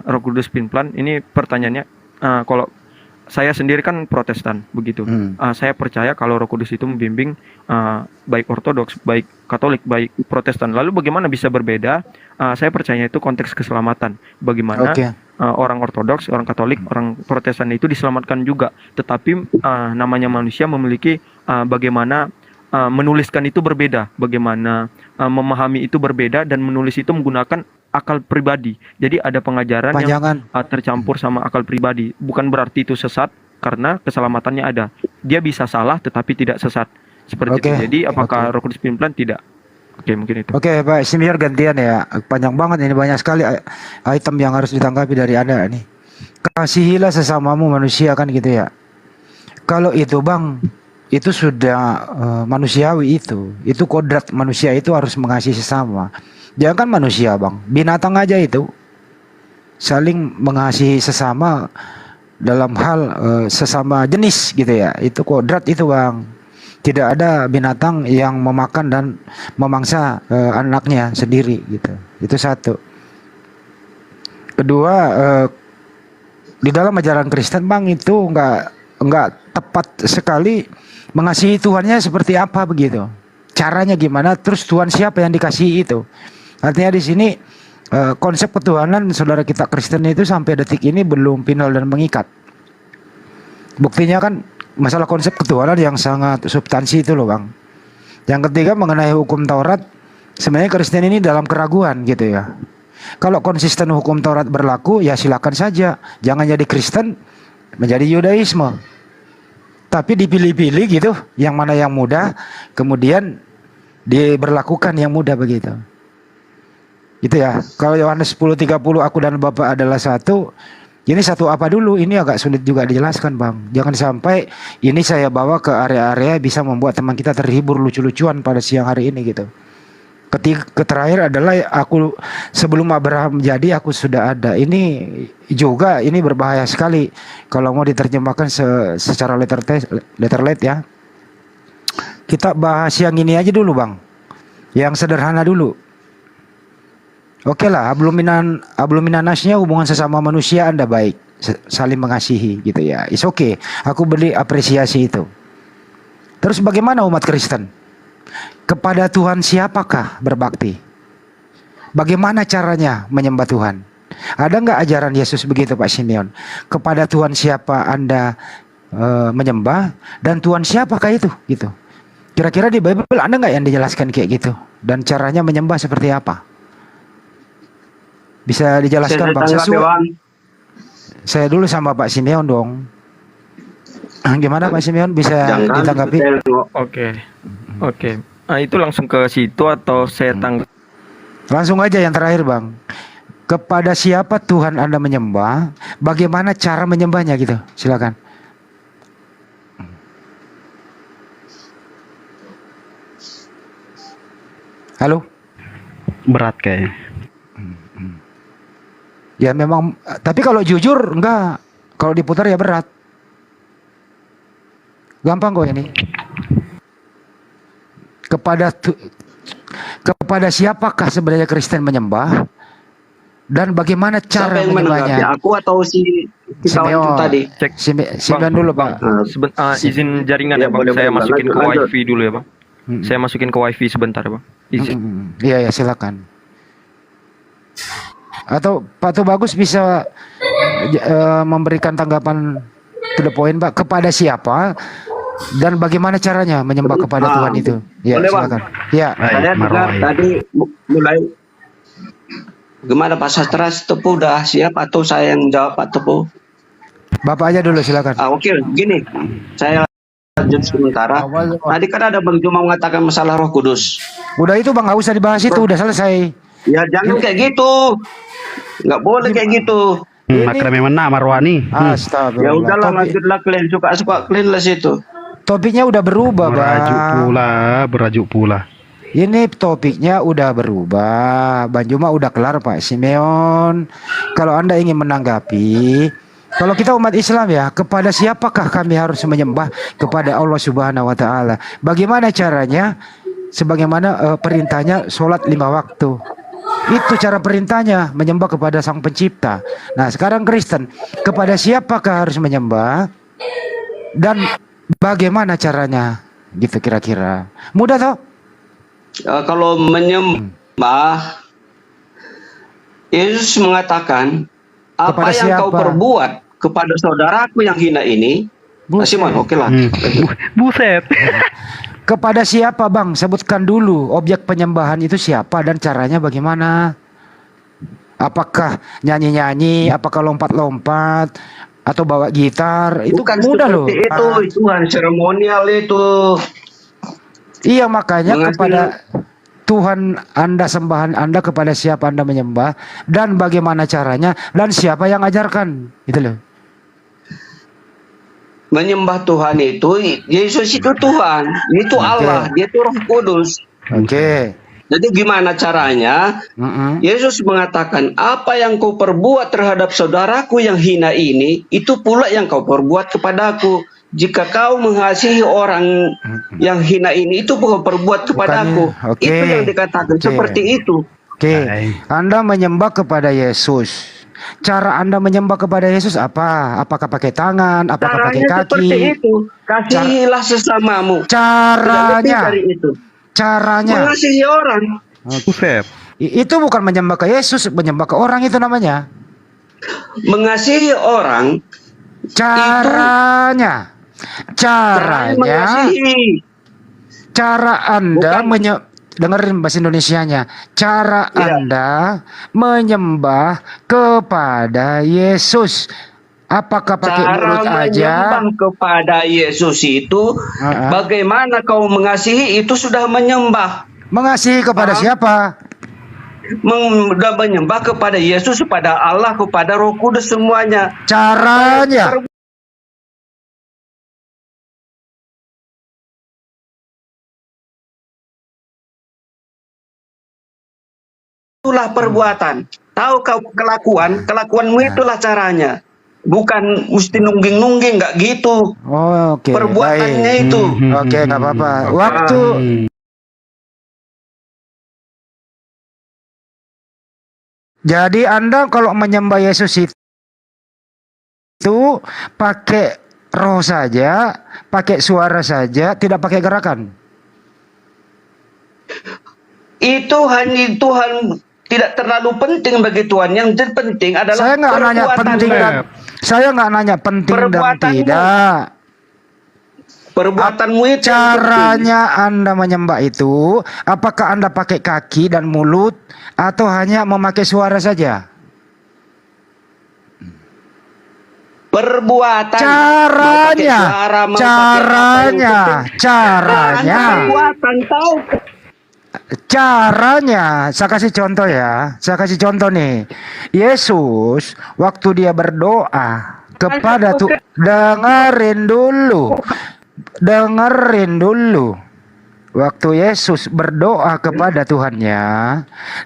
S1: Roh Kudus pelin-pelan? Ini pertanyaannya kalau saya sendiri kan Protestan begitu. Saya percaya kalau Roh Kudus itu membimbing baik Ortodoks, baik Katolik, baik Protestan. Lalu bagaimana bisa berbeda? Saya percaya itu konteks keselamatan. Bagaimana
S4: Oke.
S1: orang Ortodoks, orang Katolik, orang Protestan itu diselamatkan juga. Tetapi namanya manusia memiliki bagaimana menuliskan itu berbeda, bagaimana memahami itu berbeda, dan menulis itu menggunakan akal pribadi. Jadi ada pengajaran
S4: Panjangan.
S1: yang tercampur sama akal pribadi. Bukan berarti itu sesat, karena keselamatannya ada. Dia bisa salah tetapi tidak sesat. Seperti
S4: Oke.
S1: itu. Jadi apakah Roh Kudus pelan tidak? Oke, mungkin itu.
S4: Oke, Pak Simeon gantian ya. Panjang banget ini, banyak sekali item yang harus ditanggapi dari Anda nih. Kasihilah sesamamu manusia kan gitu ya. Kalau itu Bang, itu sudah manusiawi itu. Itu kodrat manusia itu harus mengasihi sesama. Jangan manusia Bang, binatang aja itu saling mengasihi sesama dalam hal sesama jenis gitu ya. Itu kodrat itu Bang. Tidak ada binatang yang memakan dan memangsa anaknya sendiri gitu. Itu satu. Kedua, di dalam ajaran Kristen Bang itu nggak tepat sekali mengasihi Tuhannya seperti apa begitu. Caranya gimana? Terus Tuhan siapa yang dikasihi itu? Artinya di sini konsep ketuhanan saudara kita Kristen itu sampai detik ini belum final dan mengikat. Buktinya kan masalah konsep ketuhanan yang sangat substansi itu loh Bang. Yang ketiga mengenai hukum Taurat, sebenarnya Kristen ini dalam keraguan gitu ya. Kalau konsisten hukum Taurat berlaku ya silakan saja. Jangan jadi Kristen menjadi Yudaisme. Tapi dipilih-pilih gitu, yang mana yang mudah, kemudian diberlakukan yang mudah begitu. Gitu ya. Kalau Yohanes 10:30 aku dan Bapa adalah satu. Ini satu apa dulu? Ini agak sulit juga dijelaskan Bang. Jangan sampai ini saya bawa ke area-area bisa membuat teman kita terhibur lucu-lucuan pada siang hari ini gitu. Terakhir adalah aku sebelum Abraham jadi aku sudah ada. Ini juga ini berbahaya sekali kalau mau diterjemahkan secara letterlet ya. Kita bahas yang ini aja dulu Bang. Yang sederhana dulu. Oke lah, abluminanasnya hubungan sesama manusia Anda baik, saling mengasihi gitu ya. It's okay. Aku beri apresiasi itu. Terus bagaimana umat Kristen? Kepada Tuhan siapakah berbakti? Bagaimana caranya menyembah Tuhan? Ada nggak ajaran Yesus begitu Pak Simeon? Kepada Tuhan siapa Anda menyembah dan Tuhan siapakah itu gitu? Kira-kira di Bible ada nggak yang dijelaskan kayak gitu? Dan caranya menyembah seperti apa? Bisa dijelaskan Bang sesuai. Saya dulu sama Pak Simeon dong. Gimana Pak Simeon bisa ditanggapi?
S1: Oke. Itu langsung ke situ atau saya tanggapi?
S4: Langsung aja yang terakhir Bang. Kepada siapa Tuhan Anda menyembah? Bagaimana cara menyembahnya gitu? Silakan. Halo?
S7: Berat kayaknya.
S4: Ya memang, tapi kalau jujur enggak. Kalau diputar ya berat. Gampang kok ini. Kepada siapakah sebenarnya Kristen menyembah? Dan bagaimana cara menyembahnya?
S3: Aku atau si kawan itu tadi?
S1: Cek
S4: Simeon dulu Pak.
S1: Izin jaringan ya Bang.
S3: boleh,
S1: Saya
S3: boleh.
S1: masukin ke
S3: Lanjut.
S1: wifi dulu ya Bang. Saya masukin ke wifi sebentar ya Bang. Izin.
S4: Iya ya silakan. Atau Pak Tubagus bisa memberikan tanggapan to the point Pak, kepada siapa dan bagaimana caranya menyembah kepada Tuhan itu? Ya
S3: boleh, Bang.
S4: silakan. Ya.
S3: Saya dengar
S7: Marwah.
S3: tadi mulai gimana Pak Sastra Tepu udah siap atau saya yang jawab Pak Tepu?
S4: Bapak aja dulu silakan.
S3: Oke, gini. Saya lanjut sementara. Tadi kan ada Bang Juma mengatakan masalah Roh Kudus.
S4: Udah itu Bang, nggak usah dibahas itu, udah selesai.
S3: Ya jangan kayak gitu. Nggak boleh kayak gitu.
S7: Makrame mana Marwani?
S4: Astagfirullah.
S3: Ya udahlah lanjutlah kalian suka kalian lah situ.
S4: Topiknya udah berubah Bang.
S7: Berajuk pula.
S4: Ini topiknya udah berubah. Bang Juma udah kelar Pak Simeon. Kalau Anda ingin menanggapi, kalau kita umat Islam ya, kepada siapakah kami harus menyembah? Kepada Allah Subhanahu wa taala. Bagaimana caranya? Sebagaimana perintahnya sholat 5 waktu. Itu cara perintahnya, menyembah kepada Sang Pencipta. Nah, sekarang Kristen, kepada siapakah harus menyembah? dan bagaimana caranya? Gitu kira-kira. Mudah toh?
S8: Kalau menyembah, Yesus mengatakan, apa
S4: Kepada
S8: yang kau
S4: siapa?
S8: perbuat kepada saudaraku yang hina ini,
S4: Buset.
S8: Simon, oke lah.
S7: Buset.
S4: Kepada siapa bang? Sebutkan dulu objek penyembahan itu siapa dan caranya bagaimana? Apakah nyanyi-nyanyi? Apakah lompat-lompat? Atau bawa gitar? Itu
S8: Bukan
S4: mudah loh.
S8: seperti itu kan seremonial itu.
S4: Iya makanya
S8: Mengasih-
S4: kepada Tuhan Anda sembahan Anda kepada siapa Anda menyembah dan bagaimana caranya dan siapa yang ajarkan itu loh.
S8: Menyembah Tuhan itu, Yesus itu Tuhan, itu Allah, dia itu Roh Kudus.
S4: Oke.
S8: Jadi gimana caranya?
S4: Mm-mm.
S8: Yesus mengatakan, apa yang kau perbuat terhadap saudaraku yang hina ini, itu pula yang kau perbuat kepadaku. Jika kau mengasihi orang yang hina ini, itu kau perbuat kepadaku.
S4: Bukannya, oke.
S8: Itu yang dikatakan
S4: Oke.
S8: seperti itu.
S4: Oke.
S7: Baik.
S4: Anda menyembah kepada Yesus. Cara Anda menyembah kepada Yesus apa? Apakah pakai tangan? Apakah pakai
S8: Caranya seperti
S4: kaki?
S8: itu. Kasihilah sesamamu. Tidak lebih
S4: Caranya.
S8: dari itu.
S4: Caranya.
S8: Mengasihi orang.
S7: Buset.
S4: Itu bukan menyembah ke Yesus, menyembah ke orang itu namanya.
S8: Mengasihi orang.
S4: Caranya. Caranya.
S8: Mengasihi.
S4: Cara Anda
S8: Bukan.
S4: dengerin bahasa Indonesianya. Cara
S8: Ya.
S4: Anda menyembah kepada Yesus. Apakah pakai
S8: Cara
S4: mulut aja?
S8: menyembah kepada Yesus itu,
S4: Ah.
S8: bagaimana kau mengasihi itu sudah menyembah.
S4: Mengasihi kepada siapa?
S8: Sudah menyembah kepada Yesus, kepada Allah, kepada Roh Kudus semuanya.
S4: Caranya.
S8: Itulah perbuatan. Tahu kau kelakuanmu itulah caranya. Bukan mesti nungging-nungging, nggak gitu.
S4: Oh, oke.
S8: Perbuatannya
S4: Baik.
S8: itu.
S4: Oke, nggak apa-apa. Waktu jadi Anda kalau menyembah Yesus itu pakai roh saja, pakai suara saja, tidak pakai gerakan.
S8: Itu hanya Tuhan tidak terlalu penting bagi Tuhan. Yang penting adalah
S4: Saya nggak nanya
S8: perbuatan.
S4: penting dan saya nggak nanya penting dan
S8: Perbuatanmu.
S4: tidak.
S8: Perbuatanmu itu yang penting.
S4: Caranya Anda menyembah itu, apakah Anda pakai kaki dan mulut atau hanya memakai suara saja?
S8: Perbuatan.
S4: Caranya,
S8: Mau pakai suara, mau pakai apa yang
S4: caranya,
S8: penting.
S4: caranya,
S8: Perbuatan tahu.
S4: caranya. Saya kasih contoh ya. Saya kasih contoh nih. Yesus waktu dia berdoa kepada Tuhan, dengerin dulu. Dengerin dulu. Waktu Yesus berdoa kepada Tuhannya,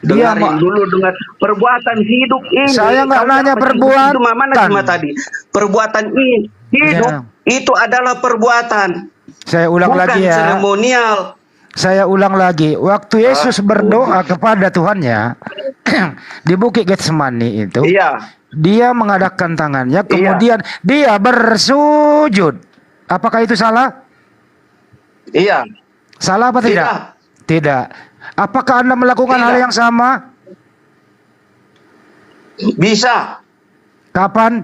S4: dia
S8: Dengarin dulu dengan perbuatan hidup ini.
S4: Saya nggak
S8: Kalau
S4: nanya
S8: apa
S4: perbuatan.
S8: Itu mana cuma tadi. Perbuatan ini hidup
S4: Ya.
S8: itu adalah perbuatan.
S4: Saya ulang
S8: Bukan
S4: lagi ya.
S8: seremonial.
S4: Saya ulang lagi. Waktu Yesus berdoa kepada Tuhannya di Bukit Getsemani itu,
S8: Iya.
S4: dia mengadakan tangannya, kemudian dia bersujud. Apakah itu salah?
S8: Iya.
S4: Salah apa tidak? Tidak. Apakah Anda melakukan
S8: Tidak.
S4: hal yang sama?
S8: Bisa.
S4: Kapan?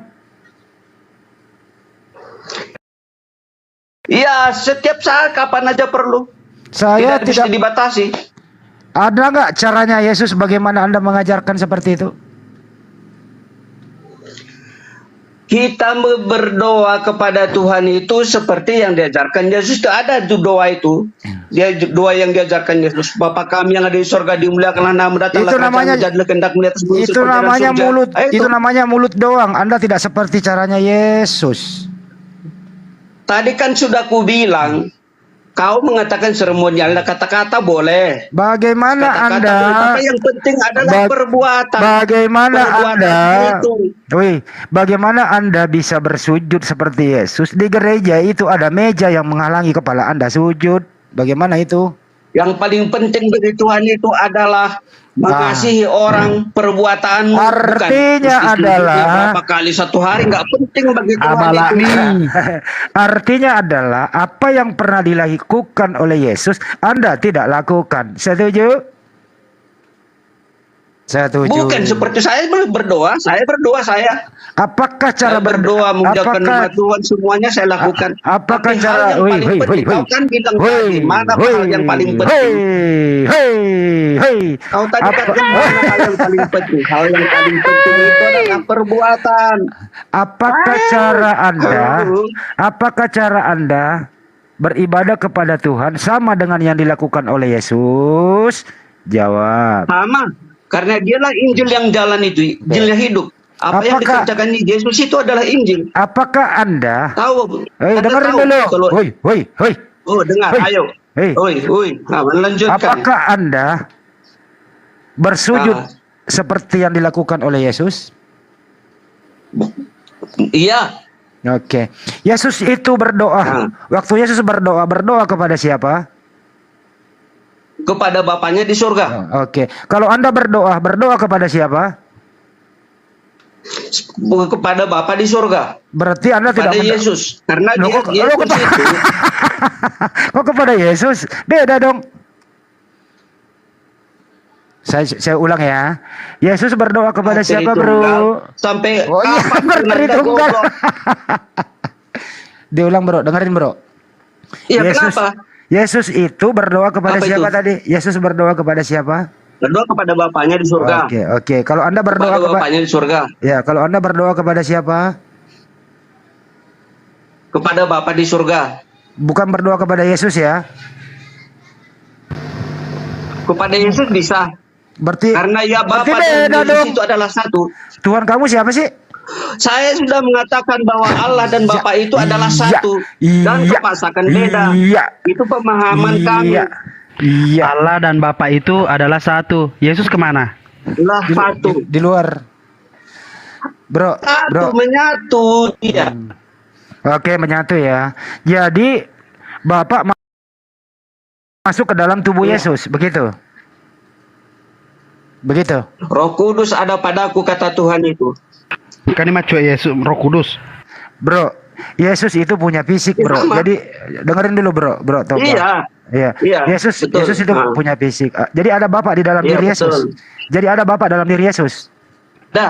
S8: Iya, setiap saat kapan aja perlu.
S4: Saya
S8: Tidak bisa
S4: tidak.
S8: dibatasi.
S4: Ada nggak caranya Yesus bagaimana Anda mengajarkan seperti itu?
S8: Kita berdoa kepada Tuhan itu seperti yang diajarkan Yesus. Itu ada tuh doa itu. Dia doa yang diajarkan Yesus. Bapa kami yang ada di sorga, dimuliakanlah nama, datanglah
S4: Itu namanya-
S8: kerajaanmu, jadilah kehendak-Mu di atas bumi
S4: Itu
S8: seperti dalam
S4: namanya
S8: surga.
S4: mulut.
S8: Ayo,
S4: Itu namanya mulut doang. Anda tidak seperti caranya Yesus.
S8: tadi kan sudah ku bilang, kau mengatakan seremonial, kata-kata boleh.
S4: Bagaimana
S8: Kata-kata
S4: Anda?
S8: boleh, tapi yang penting adalah
S4: Ba-
S8: perbuatan.
S4: Bagaimana
S8: Perbuatan
S4: Anda?
S8: itu.
S4: Wih, bagaimana Anda bisa bersujud seperti Yesus? Di gereja itu ada meja yang menghalangi kepala Anda sujud. Bagaimana itu?
S8: Yang paling penting bagi Tuhan itu adalah Mengasihi orang perbuatanmu,
S4: Artinya
S8: bukan
S4: adalah
S8: berapa kali satu hari, nggak penting bagi Tuhan
S7: Abala
S8: itu.
S7: nih.
S4: artinya adalah apa yang pernah dilakukan oleh Yesus Anda tidak lakukan. Setuju? Setuju.
S8: Bukan seperti saya berdoa, saya.
S4: Apakah cara
S8: Saya berdoa mengucapkan nama Tuhan, semuanya saya lakukan.
S4: apakah
S8: Tapi
S4: cara
S8: hal yang paling penting, kau kan bilang tadi, mana hal yang paling penting? Kau tadi katakan mana hal yang paling penting? Hal yang paling penting itu adalah perbuatan.
S4: Apakah cara Anda beribadah kepada Tuhan sama dengan yang dilakukan oleh Yesus? Jawab.
S8: Sama, karena dialah Injil yang jalan itu, Injil yang hidup. Apa yang
S4: Apakah-
S8: dikerjakan Yesus itu adalah Injil.
S4: Apakah Anda
S8: Tahu?
S4: Dengerin
S8: tahu
S4: dulu.
S8: kalau-
S4: Woi.
S8: Oh, dengar,
S4: Hoi.
S8: ayo.
S4: Hoi.
S8: Nah, lanjutkan.
S4: Apakah Anda bersujud
S8: Ah.
S4: seperti yang dilakukan oleh Yesus?
S8: Iya,
S4: Oke. Yesus itu berdoa.
S8: Ah.
S4: Waktu Yesus berdoa kepada siapa?
S8: kepada Bapaknya di surga.
S4: Oke. Kalau Anda berdoa kepada siapa?
S8: Kepada Bapa di surga.
S4: Berarti Anda tidak
S8: Kepada Yesus. Karena
S4: Loh,
S8: Yesus itu
S4: kok kepada Yesus? Beda dong. Saya ulang ya. Yesus berdoa kepada
S8: Materi
S4: siapa,
S8: tunggal,
S4: Bro?
S8: sampai
S4: Oh iya,
S8: kapan
S4: materi
S8: Anda
S4: tunggal.
S8: goblok?
S4: Diulang, Bro. Dengerin, Bro.
S8: Iya, kenapa?
S4: Yesus itu berdoa kepada
S8: Apa
S4: siapa
S8: itu?
S4: tadi? Yesus berdoa kepada siapa?
S8: Berdoa kepada Bapaknya di surga.
S4: Oke. Kalau Anda berdoa
S8: Kepada Bapaknya di surga.
S4: kalau Anda berdoa kepada siapa?
S8: Kepada Bapa di surga.
S4: Bukan berdoa kepada Yesus ya.
S8: Kepada Yesus bisa.
S4: Berarti
S8: Karena ya Bapa
S4: berarti
S8: dan
S4: beda
S8: Yesus
S4: dong.
S8: itu adalah satu.
S4: Tuhan kamu siapa sih?
S8: Saya sudah mengatakan bahwa Allah dan Bapa itu adalah satu. Dan kepasakan beda.
S4: Iya.
S8: Itu pemahaman kami.
S4: Iya.
S7: Allah dan Bapa itu adalah satu. Yesus kemana?
S8: Lah satu.
S4: Di luar. Bro.
S8: Satu menyatu. Iya.
S4: Oke, menyatu ya. Jadi Bapak masuk ke dalam tubuh
S8: Iya.
S4: Yesus, begitu? Begitu.
S8: Roh Kudus ada padaku, kata Tuhan itu.
S7: Kan ini macu Yesus, Roh Kudus.
S4: Bro, Yesus itu punya fisik,
S8: Ya,
S4: Bro.
S8: sama.
S4: Jadi dengerin dulu, Bro. Toba.
S8: Iya.
S4: Iya.
S8: Iya,
S4: Yesus
S8: betul.
S4: Yesus itu
S8: Ah.
S4: punya fisik. Jadi ada Bapak di dalam
S8: Iya,
S4: diri Yesus.
S8: betul.
S4: Jadi ada Bapak dalam diri Yesus.
S8: Ada.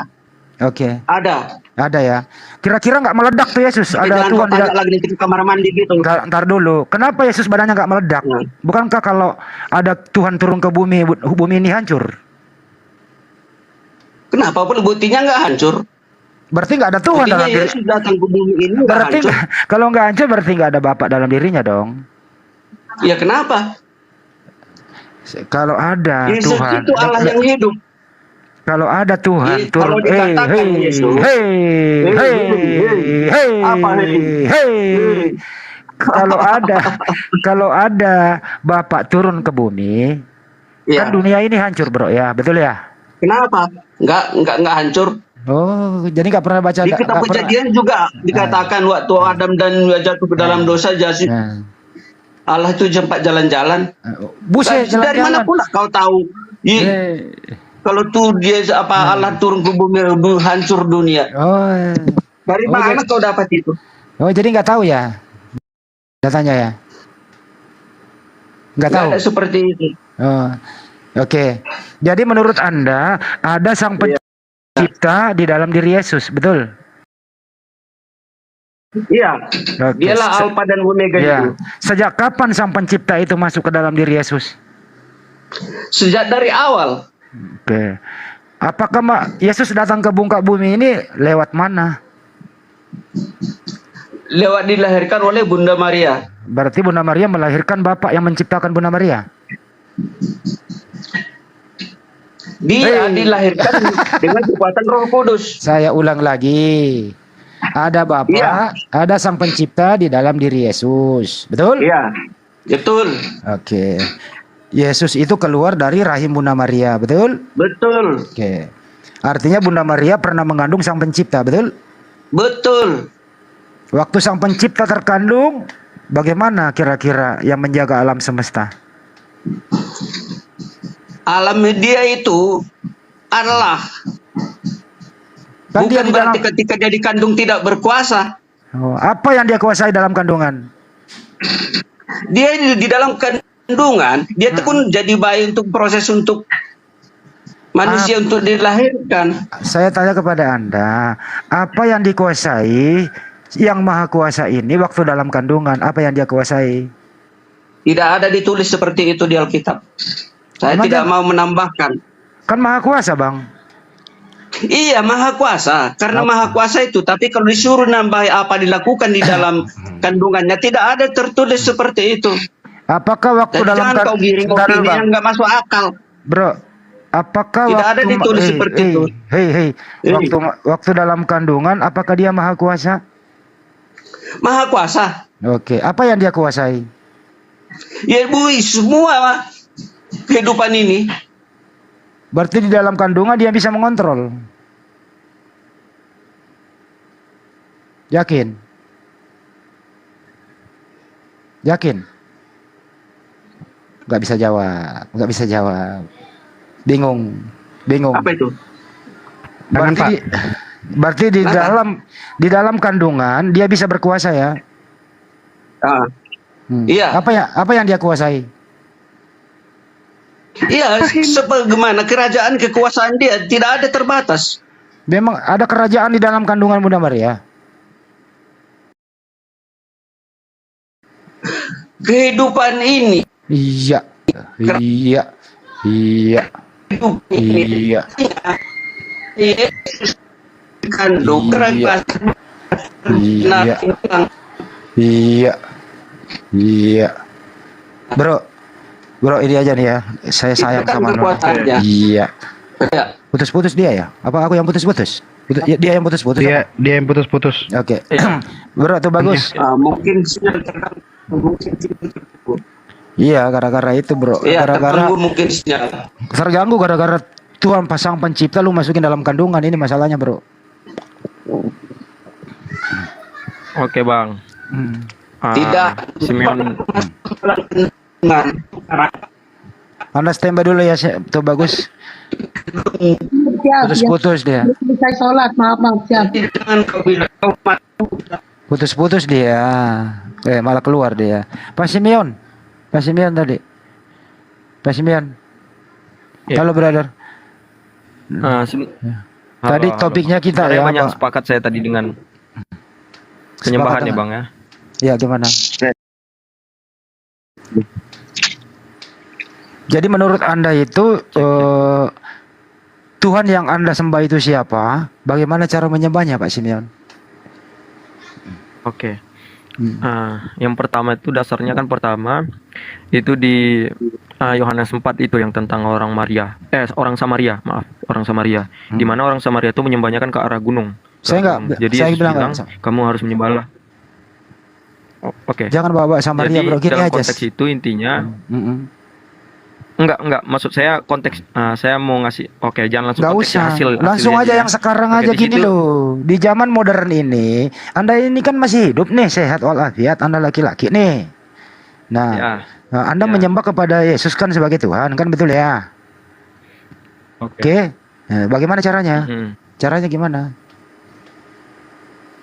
S4: Oke.
S8: Ada.
S4: Ada ya. Kira-kira nggak meledak tuh Yesus?
S8: Tapi
S4: Ada
S8: jangan
S4: Tuhan
S8: kau
S4: di
S8: tanya lagi nanti ke kamar mandi gitu.
S4: Ntar dulu. Kenapa Yesus badannya nggak meledak?
S8: Hmm.
S4: Bukankah kalau ada Tuhan turun ke bumi, bumi ini hancur?
S8: Kenapa pun buktinya nggak hancur?
S4: Berarti nggak ada Tuhan
S8: Buktinya
S4: dalam diri.
S8: Yesus datang ke bumi ini nggak
S4: Berarti
S8: hancur.
S4: kalau nggak hancur berarti nggak ada Bapak dalam dirinya dong.
S8: Ya kenapa?
S4: Kalau ada
S8: Yesus
S4: Tuhan,
S8: itu Allah yang hidup.
S4: kalau ada Tuhan
S8: Kalau
S4: turun,
S8: dikatakan Yesus, apa ini?
S4: kalau ada Bapak turun ke bumi,
S8: Ya.
S4: kan dunia ini hancur, Bro ya, betul ya?
S8: Kenapa? Nggak hancur.
S4: Oh, jadi nggak pernah baca
S8: Di kitab
S4: nggak pernah-
S8: Perjanjian juga dikatakan waktu Adam dan jatuh ke dalam dosa, jadi
S4: Nah,
S8: Allah itu sempat jalan-jalan.
S4: buset,
S8: Dari mana
S4: jalan-jalan.
S8: pula kau tahu? Kalau tuh dia Allah turun ke bumi hancur dunia.
S4: Oh,
S8: Dari
S4: Oh,
S8: mana
S4: jadi-
S8: kau dapat itu?
S4: jadi nggak tahu ya datanya ya? Nggak tahu.
S8: Nggak ada seperti itu.
S4: Oh, oke. Jadi menurut Anda ada sang pencipta di dalam diri Yesus, betul?
S8: Iya.
S4: Oke.
S8: Dialah Alfa dan Omega
S4: Ya.
S8: itu.
S4: Sejak kapan sang pencipta itu masuk ke dalam diri Yesus?
S8: Sejak dari awal.
S4: Oke. Apakah Yesus datang ke muka bumi ini lewat mana?
S8: Lewat dilahirkan oleh Bunda Maria.
S4: Berarti Bunda Maria melahirkan Bapak yang menciptakan Bunda Maria.
S8: Dia dilahirkan dengan kekuatan Roh Kudus.
S4: Saya ulang lagi. Ada Bapak,
S8: Iya.
S4: ada sang pencipta di dalam diri Yesus. Betul?
S8: Iya. Betul.
S4: Oke. Yesus itu keluar dari rahim Bunda Maria, betul?
S8: Betul.
S4: Oke. Artinya Bunda Maria pernah mengandung sang pencipta, betul?
S8: Betul.
S4: Waktu sang pencipta terkandung, bagaimana kira-kira yang menjaga alam semesta?
S8: alam dia itu adalah
S4: Kan dia
S8: bukan
S4: di dalam,
S8: berarti ketika dia dikandung tidak berkuasa.
S4: oh, apa yang dia kuasai dalam kandungan?
S8: Dia di dalam kandungan, dia itu pun jadi bayi untuk proses untuk manusia untuk dilahirkan.
S4: Saya tanya kepada Anda, apa yang dikuasai yang maha kuasa ini waktu dalam kandungan? Apa yang dia kuasai?
S8: Tidak ada ditulis seperti itu di Alkitab. Saya
S4: Emang
S8: tidak
S4: dia-
S8: mau menambahkan.
S4: Kan maha kuasa, Bang.
S8: Iya, maha kuasa. Karena maha kuasa itu, tapi kalau disuruh nambah apa dilakukan di dalam kandungannya, tidak ada tertulis seperti itu.
S4: Apakah waktu
S8: Jadi
S4: dalam
S8: jangan kau giring
S4: Bentar dulu,
S8: opini
S4: Bang.
S8: yang nggak masuk akal.
S4: Bro, apakah
S8: Tidak ada
S4: waktu
S8: ditulis seperti itu.
S4: Hei, waktu dalam kandungan apakah dia maha kuasa?
S8: Maha kuasa.
S4: Oke, apa yang dia kuasai?
S8: Ya bui semua kehidupan ini.
S4: Berarti di dalam kandungan dia bisa mengontrol. Yakin? Yakin? Nggak bisa jawab, nggak bisa jawab. Bingung.
S8: Apa itu?
S7: Jangan,
S4: Berarti, berarti di dalam kandungan dia bisa berkuasa ya?
S8: Ah, Iya.
S4: Apa yang dia kuasai?
S8: iya, sebagaimana kerajaan kekuasaan dia tidak ada terbatas.
S4: Memang ada kerajaan di dalam kandungan Bunda Maria.
S8: Kehidupan ini,
S4: Iya, iya, iya,
S8: hidup ini,
S4: iya.
S8: Yesus kandung
S4: Iya.
S8: kerajaan. Nah,
S4: Iya, iya, iya. Bro, ini aja nih ya. Saya sayang
S8: Itu kan
S4: sama Nona.
S8: kekuasaannya.
S4: Iya.
S8: Ya.
S4: Putus-putus dia ya? Apa aku yang putus-putus? Dia yang putus-putus.
S7: Dia
S4: apa?
S7: dia yang putus-putus.
S4: Oke. Bro, itu bagus.
S8: Mungkin sinyal terganggu, mungkin sinyal terganggu.
S4: Iya, gara-gara itu, Bro.
S8: Iya,
S4: Gara-gara
S8: terganggu mungkin sinyal.
S4: terganggu gara-gara Tuhan pasang pencipta lu masukin dalam kandungan, ini masalahnya, Bro.
S1: Oke, Bang.
S4: Hmm.
S8: Tidak.
S1: Simeon.
S4: Anda standby dulu ya, itu bagus.
S6: Siap,
S4: Putus-putus dia.
S6: selesai sholat, maaf, siap.
S8: Jangan kau bilang kau
S4: Putus-putus dia. Malah keluar dia. Pak Simeon tadi. Pak Simeon.
S1: Ya.
S4: Halo, brother. Tadi
S1: Halo.
S4: topiknya kita
S1: Ada
S4: ya,
S1: banyak
S4: Pak.
S1: sepakat saya tadi dengan penyembahan ya,
S4: Sepakat
S1: Bang ya.
S4: Ya, gimana? Jadi menurut Anda itu Tuhan yang Anda sembah itu siapa? Bagaimana cara menyembahnya, Pak Simeon?
S1: Oke. Yang pertama itu dasarnya kan pertama itu di Yohanes 4 itu yang tentang orang Samaria, orang Samaria. Di mana orang Samaria itu menyembahnya kan ke arah gunung. Jadi
S4: saya
S1: Yesus
S4: bilang
S1: bilang, kamu harus menyembahlah. Oke.
S4: Jangan bawa Samaria,
S1: Jadi
S4: bro. Gini
S1: dalam
S4: aja.
S1: konteks itu intinya
S4: Mm-mm.
S1: enggak, maksud saya konteks saya mau ngasih. Oke, jangan langsung
S4: Nggak
S1: konteks
S4: usah, langsung
S1: hasilnya
S4: aja yang sekarang
S1: Oke,
S4: aja
S1: di
S4: gini
S1: situ-
S4: loh. Di zaman modern ini, Anda ini kan masih hidup nih, sehat walafiat, Anda laki-laki nih. Nah,
S1: Ya.
S4: Anda
S1: Ya.
S4: menyembah kepada Yesus kan sebagai Tuhan, kan betul ya?
S1: Oke.
S4: Oke. Nah, bagaimana caranya?
S1: Mhm.
S4: Caranya gimana?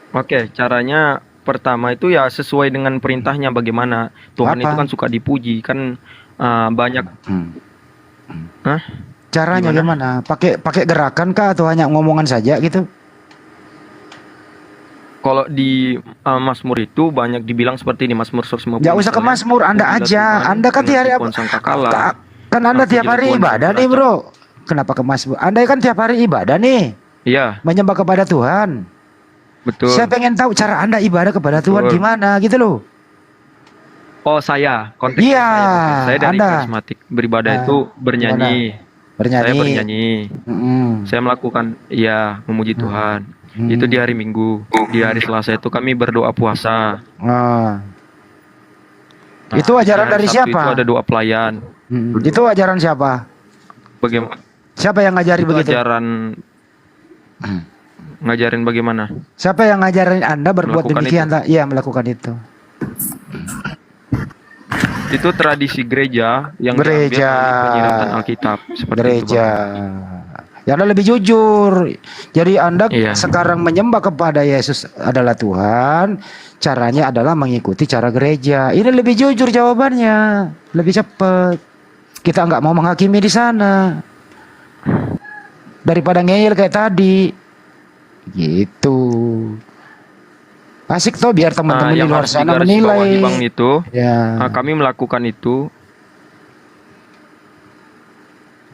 S1: Oke, caranya pertama itu ya sesuai dengan perintahnya bagaimana. Tuhan
S4: Apa?
S1: itu kan suka dipuji, kan banyak. Hah?
S4: Caranya gimana? Pakai gerakan kah atau hanya ngomongan saja gitu?
S1: Kalau di Mazmur itu banyak dibilang seperti ini, Mazmur 150.
S4: Nggak usah ke
S1: misalnya.
S4: Mazmur, Anda
S1: Apabila
S4: aja.
S1: Tuhan
S4: Anda kan tiap hari
S1: mengasihi pohon sangkakala,
S4: kan Anda tiap
S1: apabila
S4: hari
S1: Tuhan
S4: ibadah nih,
S1: berkata-
S4: bro. Kenapa ke Mazmur? Anda kan tiap hari ibadah nih,
S1: Iya,
S4: menyembah kepada Tuhan.
S1: betul.
S4: Saya pengen tahu cara Anda ibadah kepada Tuhan
S1: Betul.
S4: gimana gitu loh.
S1: Oh, saya konteksnya
S4: Iya,
S1: saya dari
S4: Anda.
S1: karismatik. Beribadah
S4: Nah,
S1: itu bernyanyi. Saya bernyanyi.
S4: Mm-mm.
S1: Saya melakukan memuji Tuhan.
S4: Hmm.
S1: Itu di hari Minggu. Di hari Selasa itu kami berdoa puasa.
S4: Ah.
S1: Nah,
S4: Itu ajaran
S1: di hari
S4: dari
S1: Sabtu
S4: siapa?
S1: Itu ada doa pelayan.
S4: Itu ajaran siapa?
S1: Bagaimana?
S4: Siapa yang ngajari
S1: Itu
S4: begitu?
S1: ngajarin bagaimana?
S4: Siapa yang ngajarin Anda berbuat
S1: Melakukan
S4: demikian? Iya, melakukan itu.
S1: Itu tradisi gereja yang
S4: Gereja.
S1: diambil dari penyiratan Alkitab seperti
S4: Gereja.
S1: itu, Bang.
S4: Ya Anda lebih jujur. Jadi Anda
S1: Iya.
S4: sekarang menyembah kepada Yesus adalah Tuhan, caranya adalah mengikuti cara gereja. Ini lebih jujur jawabannya, lebih cepat. Kita nggak mau menghakimi di sana daripada ngeyel kayak tadi. Gitu. Asik toh biar teman-teman di
S1: Yang
S4: luar
S1: harus
S4: sana
S1: digarisbawahi,
S4: menilai.
S1: Bang, itu
S4: Ya,
S1: kami melakukan itu.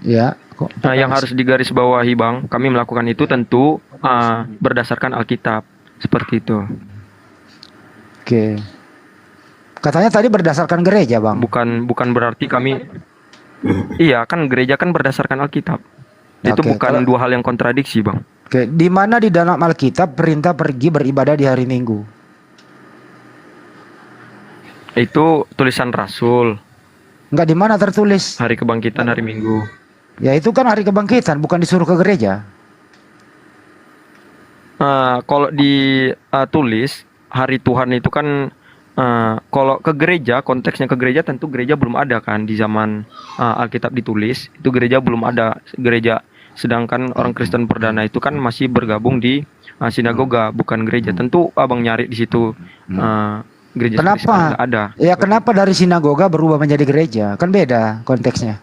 S4: ya. Kok
S1: Yang harus digarisbawahi, Bang, kami melakukan itu tentu berdasarkan Alkitab seperti itu.
S4: Oke. Katanya tadi berdasarkan gereja, Bang.
S1: Bukan berarti kami. Iya, kan gereja kan berdasarkan Alkitab. Itu
S4: Oke,
S1: bukan
S4: kalau-
S1: dua hal yang kontradiksi, Bang.
S4: Oke, di mana di dalam Alkitab perintah pergi beribadah di hari Minggu?
S1: Itu tulisan Rasul,
S4: Enggak, di mana tertulis?
S1: hari kebangkitan hari Minggu.
S4: Ya itu kan hari kebangkitan, bukan disuruh ke gereja.
S1: Kalau ditulis hari Tuhan itu kan kalau ke gereja, konteksnya ke gereja, tentu gereja belum ada kan di zaman Alkitab ditulis. Itu gereja belum ada gereja. Sedangkan orang Kristen perdana itu kan masih bergabung di sinagoga, bukan gereja. Tentu abang nyari di situ gereja
S4: Kenapa?
S1: sekarang nggak ada.
S4: Ya kenapa dari sinagoga berubah menjadi gereja? Kan beda konteksnya.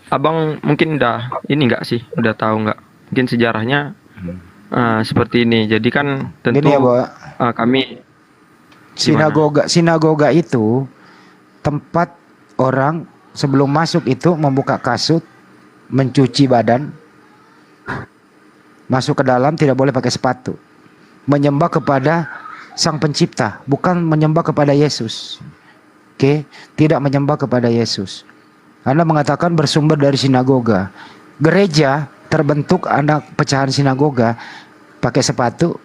S1: Abang mungkin ini nggak sih, udah tahu nggak? Mungkin sejarahnya seperti ini. Jadi kan tentu
S4: Gini ya, Bo.
S1: kami
S4: Sinagoga itu tempat orang sebelum masuk itu membuka kasut, mencuci badan, masuk ke dalam tidak boleh pakai sepatu, menyembah kepada Sang Pencipta, bukan menyembah kepada Yesus. Oke, tidak menyembah kepada Yesus. Anda mengatakan bersumber dari sinagoga. Gereja terbentuk anak pecahan sinagoga, pakai sepatu,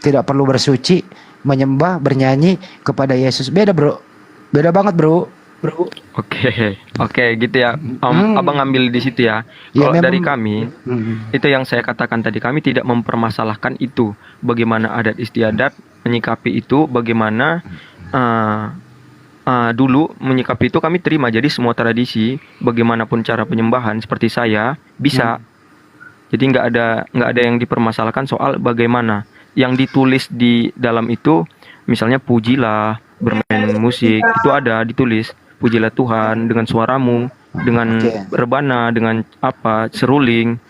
S4: tidak perlu bersuci, menyembah, bernyanyi kepada Yesus. Beda, Bro. Beda banget, Bro.
S1: Oke, gitu ya. Abang ngambil di situ ya.
S4: Ya,
S1: Kalau
S4: memang-
S1: dari kami, itu yang saya katakan tadi, kami tidak mempermasalahkan itu. Bagaimana adat istiadat menyikapi itu, bagaimana dulu menyikapi itu kami terima. Jadi semua tradisi, bagaimanapun cara penyembahan seperti saya bisa. Jadi nggak ada yang dipermasalahkan soal bagaimana. Yang ditulis di dalam itu, misalnya pujilah, bermain musik, itu ada ditulis. Pujilah Tuhan dengan suaramu, dengan
S4: Oke.
S1: rebana, dengan seruling,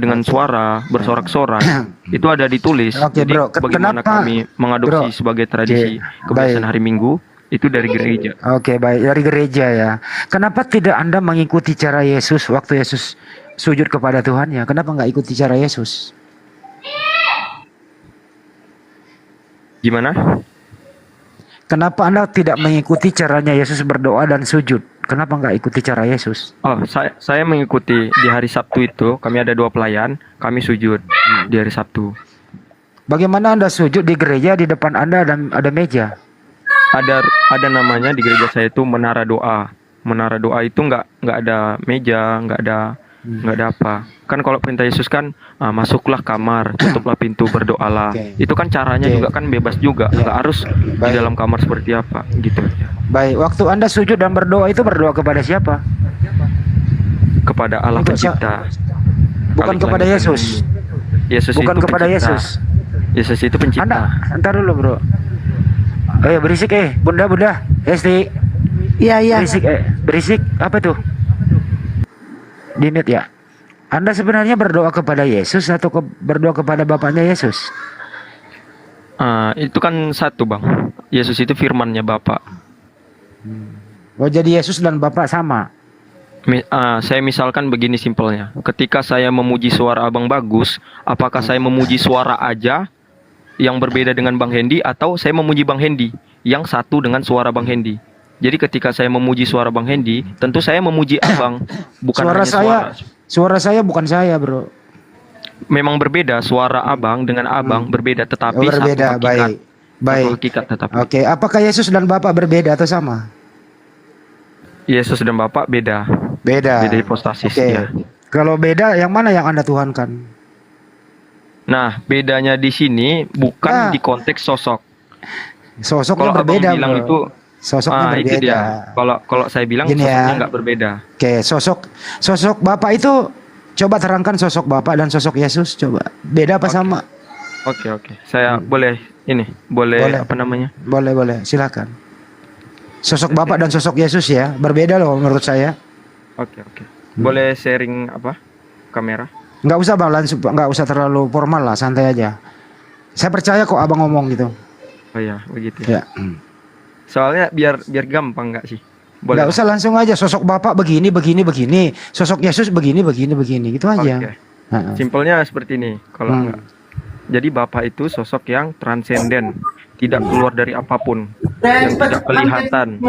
S1: dengan suara, bersorak-sorak. Itu ada ditulis.
S4: Oke,
S1: Jadi
S4: Bro.
S1: bagaimana
S4: Kenapa-
S1: kami mengadopsi
S4: Bro,
S1: sebagai tradisi
S4: oke,
S1: kebiasaan
S4: baik.
S1: hari Minggu, itu dari gereja.
S4: Oke, baik. Dari gereja ya. Kenapa tidak Anda mengikuti cara Yesus waktu Yesus sujud kepada Tuhannya? Kenapa nggak ikuti cara Yesus?
S1: Gimana?
S4: Kenapa Anda tidak mengikuti caranya Yesus berdoa dan sujud? Kenapa nggak ikuti cara Yesus?
S1: Oh, saya mengikuti di hari Sabtu itu. Kami ada 2 pelayan, kami sujud di hari Sabtu.
S4: Bagaimana Anda sujud di gereja, di depan Anda ada meja?
S1: Ada namanya di gereja saya itu menara doa. Menara doa itu nggak ada meja, nggak ada apa. Kan kalau perintah Yesus kan masuklah kamar, tutuplah pintu, berdoalah.
S4: Oke.
S1: Itu kan caranya
S4: Oke.
S1: juga kan bebas juga,
S4: Ya.
S1: nggak harus di
S4: Baik.
S1: dalam kamar seperti apa gitu.
S4: Baik, waktu Anda sujud dan berdoa itu berdoa kepada siapa?
S1: Kepada Allah
S4: Untuk
S1: Pencipta.
S4: Bukan
S1: Kali
S4: kepada
S1: langit dan
S4: Yesus.
S1: bumi. Yesus
S4: Bukan
S1: itu
S4: kepada
S1: pencipta.
S4: Yesus.
S1: Yesus itu pencipta.
S4: Ntar dulu, Bro. Berisik Bunda. Esti.
S6: Iya.
S4: Berisik. Apa tuh? Di mute ya. Anda sebenarnya berdoa kepada Yesus atau berdoa kepada Bapaknya Yesus?
S1: Itu kan satu, Bang. Yesus itu firman-Nya Bapa.
S4: Oh, jadi Yesus dan Bapak sama.
S1: Saya misalkan begini simpelnya. Ketika saya memuji suara Abang bagus, apakah saya memuji suara aja yang berbeda dengan Bang Hendy, atau saya memuji Bang Hendy yang satu dengan suara Bang Hendy? Jadi ketika saya memuji suara Bang Hendy, tentu saya memuji Abang, bukan hanya
S4: Suara saya bukan saya, Bro.
S1: Memang berbeda, suara Abang dengan Abang berbeda, tetapi
S4: Berbeda,
S1: satu hakikat.
S4: baik.
S1: Satu hakikat tetapi.
S4: Oke, apakah Yesus dan Bapak berbeda atau sama?
S1: Yesus dan Bapak beda.
S4: Beda.
S1: Beda hipostasis,
S4: Oke.
S1: ya.
S4: Kalau beda, yang mana yang Anda tuhankan?
S1: Nah, bedanya di sini bukan di konteks sosok.
S4: Sosoknya
S1: Kalau abang
S4: berbeda,
S1: bilang
S4: bro.
S1: itu,
S4: Sosoknya
S1: itu
S4: berbeda.
S1: dia. Kalau saya bilang
S4: Gini
S1: sosoknya
S4: ya.
S1: nggak berbeda.
S4: Oke, sosok Bapak itu coba terangkan sosok Bapak dan sosok Yesus, coba. Beda apa
S1: Oke.
S4: sama?
S1: Oke. Saya boleh boleh
S4: Boleh.
S1: apa namanya?
S4: Boleh, silakan. Sosok Bapak dan sosok Yesus ya, berbeda loh menurut saya.
S1: Oke. Boleh sharing apa? Kamera?
S4: Nggak usah Bang, langsung nggak usah terlalu formal lah, santai aja. Saya percaya kok Abang ngomong gitu.
S1: Oh iya, begitu ya.
S4: Ya.
S1: Soalnya biar gampang nggak sih? Boleh.
S4: Nggak usah langsung aja sosok Bapak begini. Sosok Yesus begini. Gitu aja.
S1: Oke.
S4: Heeh.
S1: Simpelnya seperti ini kalau
S4: Hmm.
S1: enggak. Jadi Bapak itu sosok yang transenden, tidak keluar dari apapun, yang tidak kelihatan.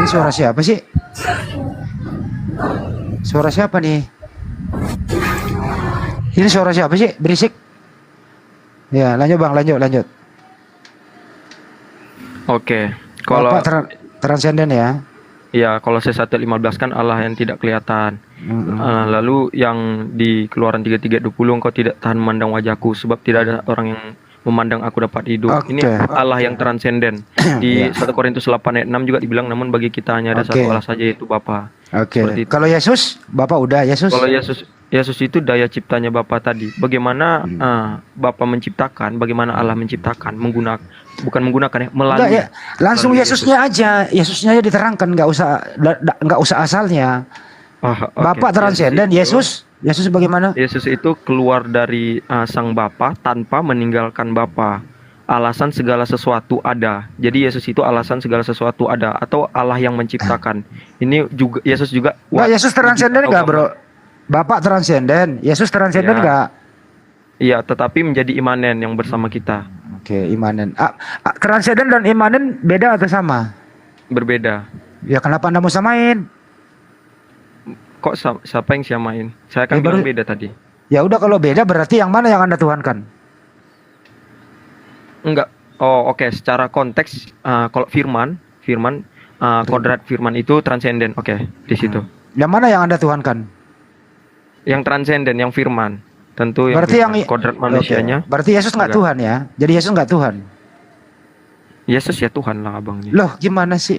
S4: Ini suara siapa sih? Suara siapa nih? Ini suara siapa sih? Berisik. Ya, lanjut Bang, lanjut.
S1: Oke. Kalau
S4: Bapak transenden ya.
S1: ya kalau C1:15 kan Allah yang tidak kelihatan. Lalu yang di Keluaran 33:20, engkau tidak tahan memandang wajahku sebab tidak ada orang yang memandang aku dapat hidup.
S4: Oke.
S1: Ini Allah yang transenden. Di 1 Korintus 8 ayat 6 juga dibilang, namun bagi kita hanya ada
S4: Oke.
S1: satu Allah saja, yaitu Bapa.
S4: Oke.
S1: Seperti itu.
S4: Kalau Yesus, Bapak udah Yesus.
S1: Kalau Yesus itu daya ciptanya Bapa tadi. Bagaimana Bapa menciptakan, bagaimana Allah menciptakan, bukan menggunakan ya,
S4: Enggak
S1: melalui.
S4: ya, langsung
S1: melalui
S4: Yesusnya aja. Yesusnya aja diterangkan, nggak usah asalnya.
S1: Oke.
S4: Bapak transenden, Yesus bagaimana?
S1: Yesus itu keluar dari sang Bapa tanpa meninggalkan Bapa. Alasan segala sesuatu ada. Jadi Yesus itu alasan segala sesuatu ada, atau Allah yang menciptakan. Ini juga Yesus juga.
S4: Enggak, Yesus transenden enggak, Bro? Bapak transenden, Yesus transenden
S1: Ya.
S4: enggak?
S1: Iya, tetapi menjadi imanen yang bersama kita.
S4: Oke, imanen. Transenden dan imanen beda atau sama?
S1: Berbeda.
S4: Ya kenapa Anda mau samain?
S1: Kok siapa yang samain? Saya kan
S4: Ya,
S1: bilang
S4: baru-
S1: beda tadi.
S4: Ya udah, kalau beda berarti yang mana yang Anda tuhankan?
S1: Enggak. Oh, oke. Secara konteks, kalau firman, kodrat firman itu transenden. Oke, di situ.
S4: Yang mana yang Anda tuhankan?
S1: Yang transenden, yang firman. Tentu yang
S4: Berarti yang
S1: firman. Kodrat manusianya.
S4: Oke. Berarti Yesus nggak
S1: Enggak.
S4: Tuhan ya? Jadi Yesus nggak Tuhan.
S1: Yesus ya Tuhan lah abangnya.
S4: Loh, gimana sih?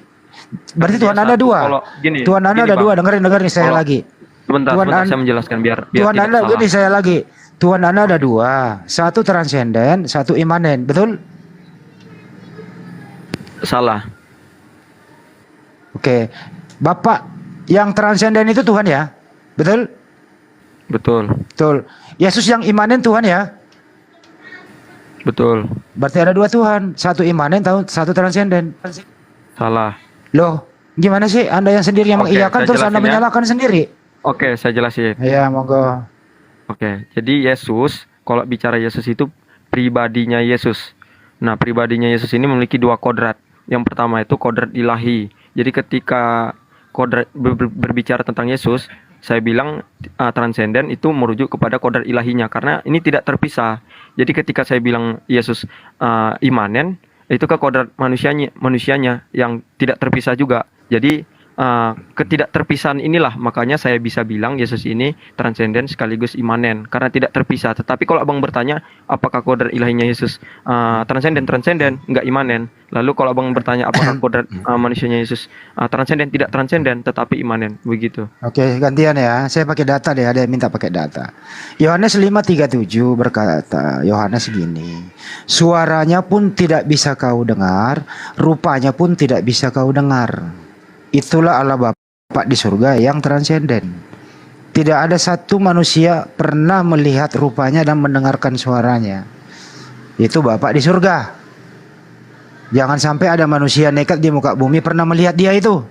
S4: Berarti
S1: Dia
S4: Tuhan Anda
S1: satu.
S4: dua.
S1: Kalau gini,
S4: Tuhan Anda
S1: gini,
S4: ada
S1: Bang.
S4: dua. Dengerin nih saya
S1: Kalau-
S4: lagi.
S1: Sebentar,
S4: Tuhan
S1: saya menjelaskan biar
S4: Tuhan
S1: tidak
S4: Anda
S1: salah.
S4: gini saya lagi. Tuhan Anda ada dua. Satu transenden, satu imanen. Betul?
S1: Salah.
S4: Oke. Bapak yang transenden itu Tuhan ya? Betul?
S1: Betul.
S4: Betul. Yesus yang imanen Tuhan ya?
S1: Betul.
S4: Berarti ada dua Tuhan. Satu imanen, satu transenden.
S1: Salah.
S4: Loh, gimana sih Anda yang sendiri yang
S1: Oke,
S4: mengiyakan
S1: saya
S4: terus Anda
S1: jelasin ya.
S4: menyalahkan sendiri?
S1: Oke, saya jelasin.
S4: Ya, monggo.
S1: Oke, jadi Yesus, kalau bicara Yesus itu pribadinya Yesus. Nah, pribadinya Yesus ini memiliki dua kodrat. Yang pertama itu kodrat ilahi. Jadi ketika kodrat berbicara tentang Yesus, saya bilang transenden itu merujuk kepada kodrat ilahinya, karena ini tidak terpisah. Jadi ketika saya bilang Yesus imanen, itu ke kodrat manusianya yang tidak terpisah juga. Jadi ketidakterpisahan inilah makanya saya bisa bilang Yesus ini transenden sekaligus imanen, karena tidak terpisah. Tetapi kalau abang bertanya apakah kodrat ilahinya Yesus transenden, enggak imanen. Lalu kalau abang bertanya apakah kodrat manusianya Yesus transenden, tidak transenden tetapi imanen, begitu.
S4: Oke, gantian ya. Saya pakai data deh, ada yang minta pakai data. Yohanes 5:37 berkata, Yohanes gini, suaranya pun tidak bisa kau dengar, rupanya pun tidak bisa kau dengar. Itulah Allah Bapa di surga yang transenden. Tidak ada satu manusia pernah melihat rupanya dan mendengarkan suaranya. Itu Bapa di surga. Jangan sampai ada manusia nekat di muka bumi pernah melihat dia itu.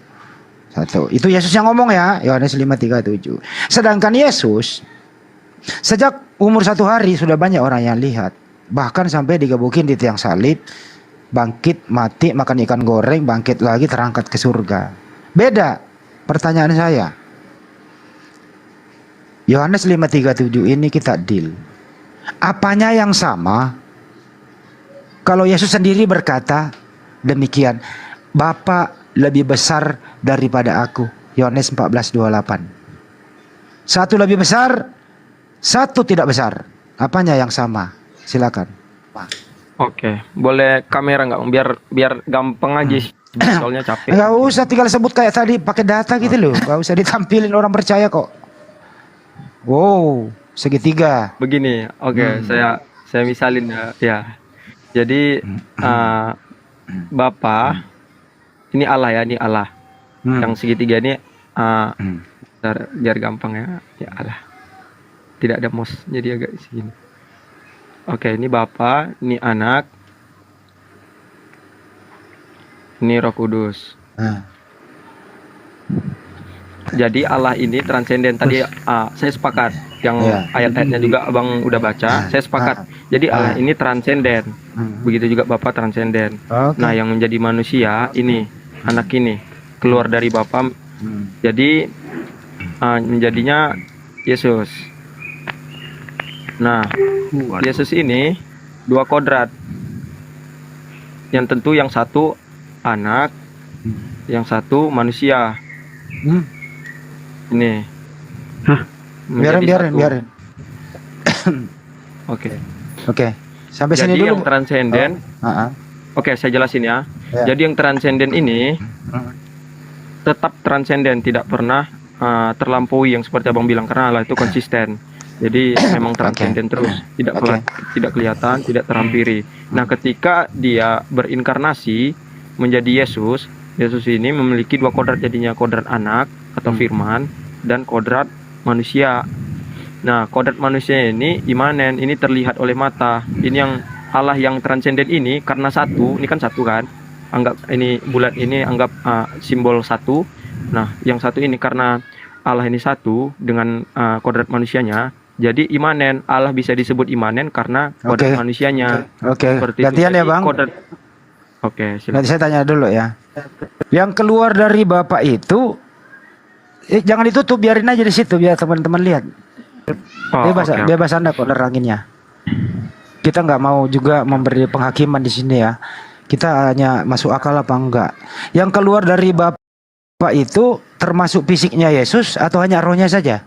S4: Satu. Itu Yesus yang ngomong ya, Yohanes 5:37. Sedangkan Yesus sejak umur 1 hari sudah banyak orang yang lihat. Bahkan sampai digebukin di tiang salib, bangkit, mati, makan ikan goreng, bangkit lagi, terangkat ke surga. Beda pertanyaan saya. Yohanes 5:37 ini kita deal. Apanya yang sama? Kalau Yesus sendiri berkata demikian, Bapa lebih besar daripada aku. Yohanes 14:28. Satu lebih besar, satu tidak besar. Apanya yang sama? Silakan.
S1: Oke, boleh kamera nggak, Bang? Biar gampang aja sih. Soalnya capek.
S4: Nggak usah tinggal sebut kayak tadi pakai data gitu loh. Nggak usah ditampilin, orang percaya kok. Wow, segitiga.
S1: Begini, oke, saya misalin ya. Ya. Jadi Bapa ini Allah ya, ini Allah. Yang segitiga ini biar gampang ya. Ya Allah. Tidak ada mos, jadi agak segini. Oke, ini Bapa, ini Anak, ini Roh Kudus. Jadi Allah ini transenden. Tadi saya sepakat. Yang ayat-ayatnya juga Abang udah baca. Saya sepakat. Jadi Allah ini transenden. Begitu juga Bapa transenden. Nah, yang menjadi manusia ini, Anak ini keluar dari Bapa. Jadi menjadinya Yesus. Nah, Yesus ini dua kodrat. Yang tentu yang satu anak, yang satu manusia. Ini.
S4: Biarin. Oke. Sampai
S1: Jadi
S4: sini dulu.
S1: yang transenden. Oke, saya jelasin ya. Jadi yang transenden ini tetap transenden, tidak pernah terlampaui yang seperti Abang bilang, karena Allah itu konsisten. Jadi memang transenden terus, tidak kelihatan, tidak terhampiri. Nah, ketika dia berinkarnasi menjadi Yesus, Yesus ini memiliki dua kodrat, jadinya kodrat anak atau firman dan kodrat manusia. Nah, kodrat manusia ini imanen, ini terlihat oleh mata. Ini yang Allah yang transenden ini karena satu, ini kan satu kan? Anggap ini bulat ini anggap simbol satu. Nah, yang satu ini karena Allah ini satu dengan kodrat manusianya. Jadi imanen, Allah bisa disebut imanen karena kodrat manusianya. Seperti
S4: Gantian
S1: itu.
S4: ya, Bang.
S1: Oke,
S4: Nanti saya tanya dulu ya. Yang keluar dari Bapak itu jangan ditutup, biarin aja di situ biar teman-teman lihat. Bebas Anda kok neranginnya. Kita nggak mau juga memberi penghakiman di sini ya. Kita hanya masuk akal apa enggak. Yang keluar dari Bapak itu termasuk fisiknya Yesus atau hanya rohnya saja?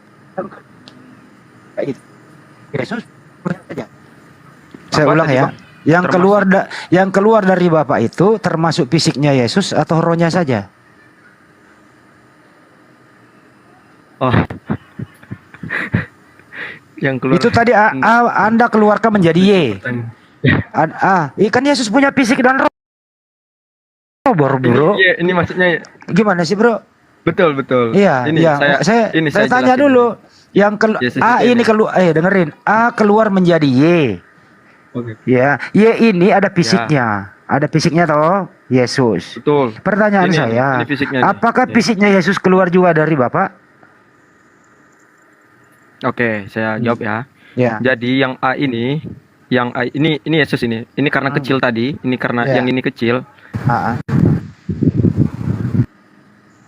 S4: Yesus saja. Saya ulang ya. Yang keluar dari Bapak itu termasuk fisiknya Yesus atau rohnya saja?
S1: Oh. Yang keluar
S4: Itu tadi Anda keluarkan menjadi Y. Ikan Yesus punya fisik dan roh, bro.
S1: Iya, ini maksudnya
S4: Gimana sih, bro?
S1: betul.
S4: Iya,
S1: Ini
S4: saya tanya
S1: jelasin
S4: dulu. Yang dengerin. A keluar menjadi Y.
S1: Oke.
S4: Ya, Y ini ada fisiknya. Ada fisiknya toh, Yesus.
S1: Betul.
S4: Pertanyaan saya,
S1: ini fisiknya nih.
S4: apakah fisiknya Yesus keluar juga dari Bapak?
S1: Oke, saya jawab ya.
S4: Ya.
S1: Jadi yang A ini Yesus ini karena kecil tadi, ini karena yang ini kecil.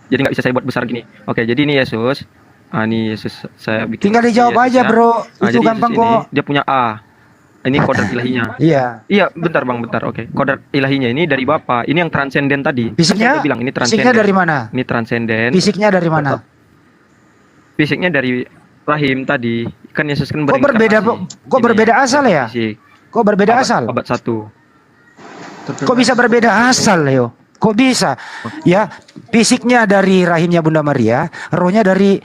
S1: Jadi nggak bisa saya buat besar gini. Oke, jadi ini Yesus. Ini Yesus saya bikin.
S4: Tinggal dijawab aja, bro. Itu
S1: jadi
S4: gampang
S1: Yesus
S4: kok.
S1: Dia punya A. Ini kodrat ilahinya. Iya, bentar Bang, bentar. Oke. Kodrat ilahinya ini dari Bapa. Ini yang transenden tadi.
S4: Fisiknya?
S1: Saya bilang ini transenden.
S4: Fisiknya dari mana?
S1: Ini transenden.
S4: Fisiknya dari mana?
S1: Fisiknya dari rahim tadi. Kan Yesus kan
S4: Kok berbeda, kok berbeda asal ya? Kok berbeda asal?
S1: Abad 1.
S4: Kok bisa berbeda asal, Leo? Kok bisa? Ya, fisiknya dari rahimnya Bunda Maria, rohnya dari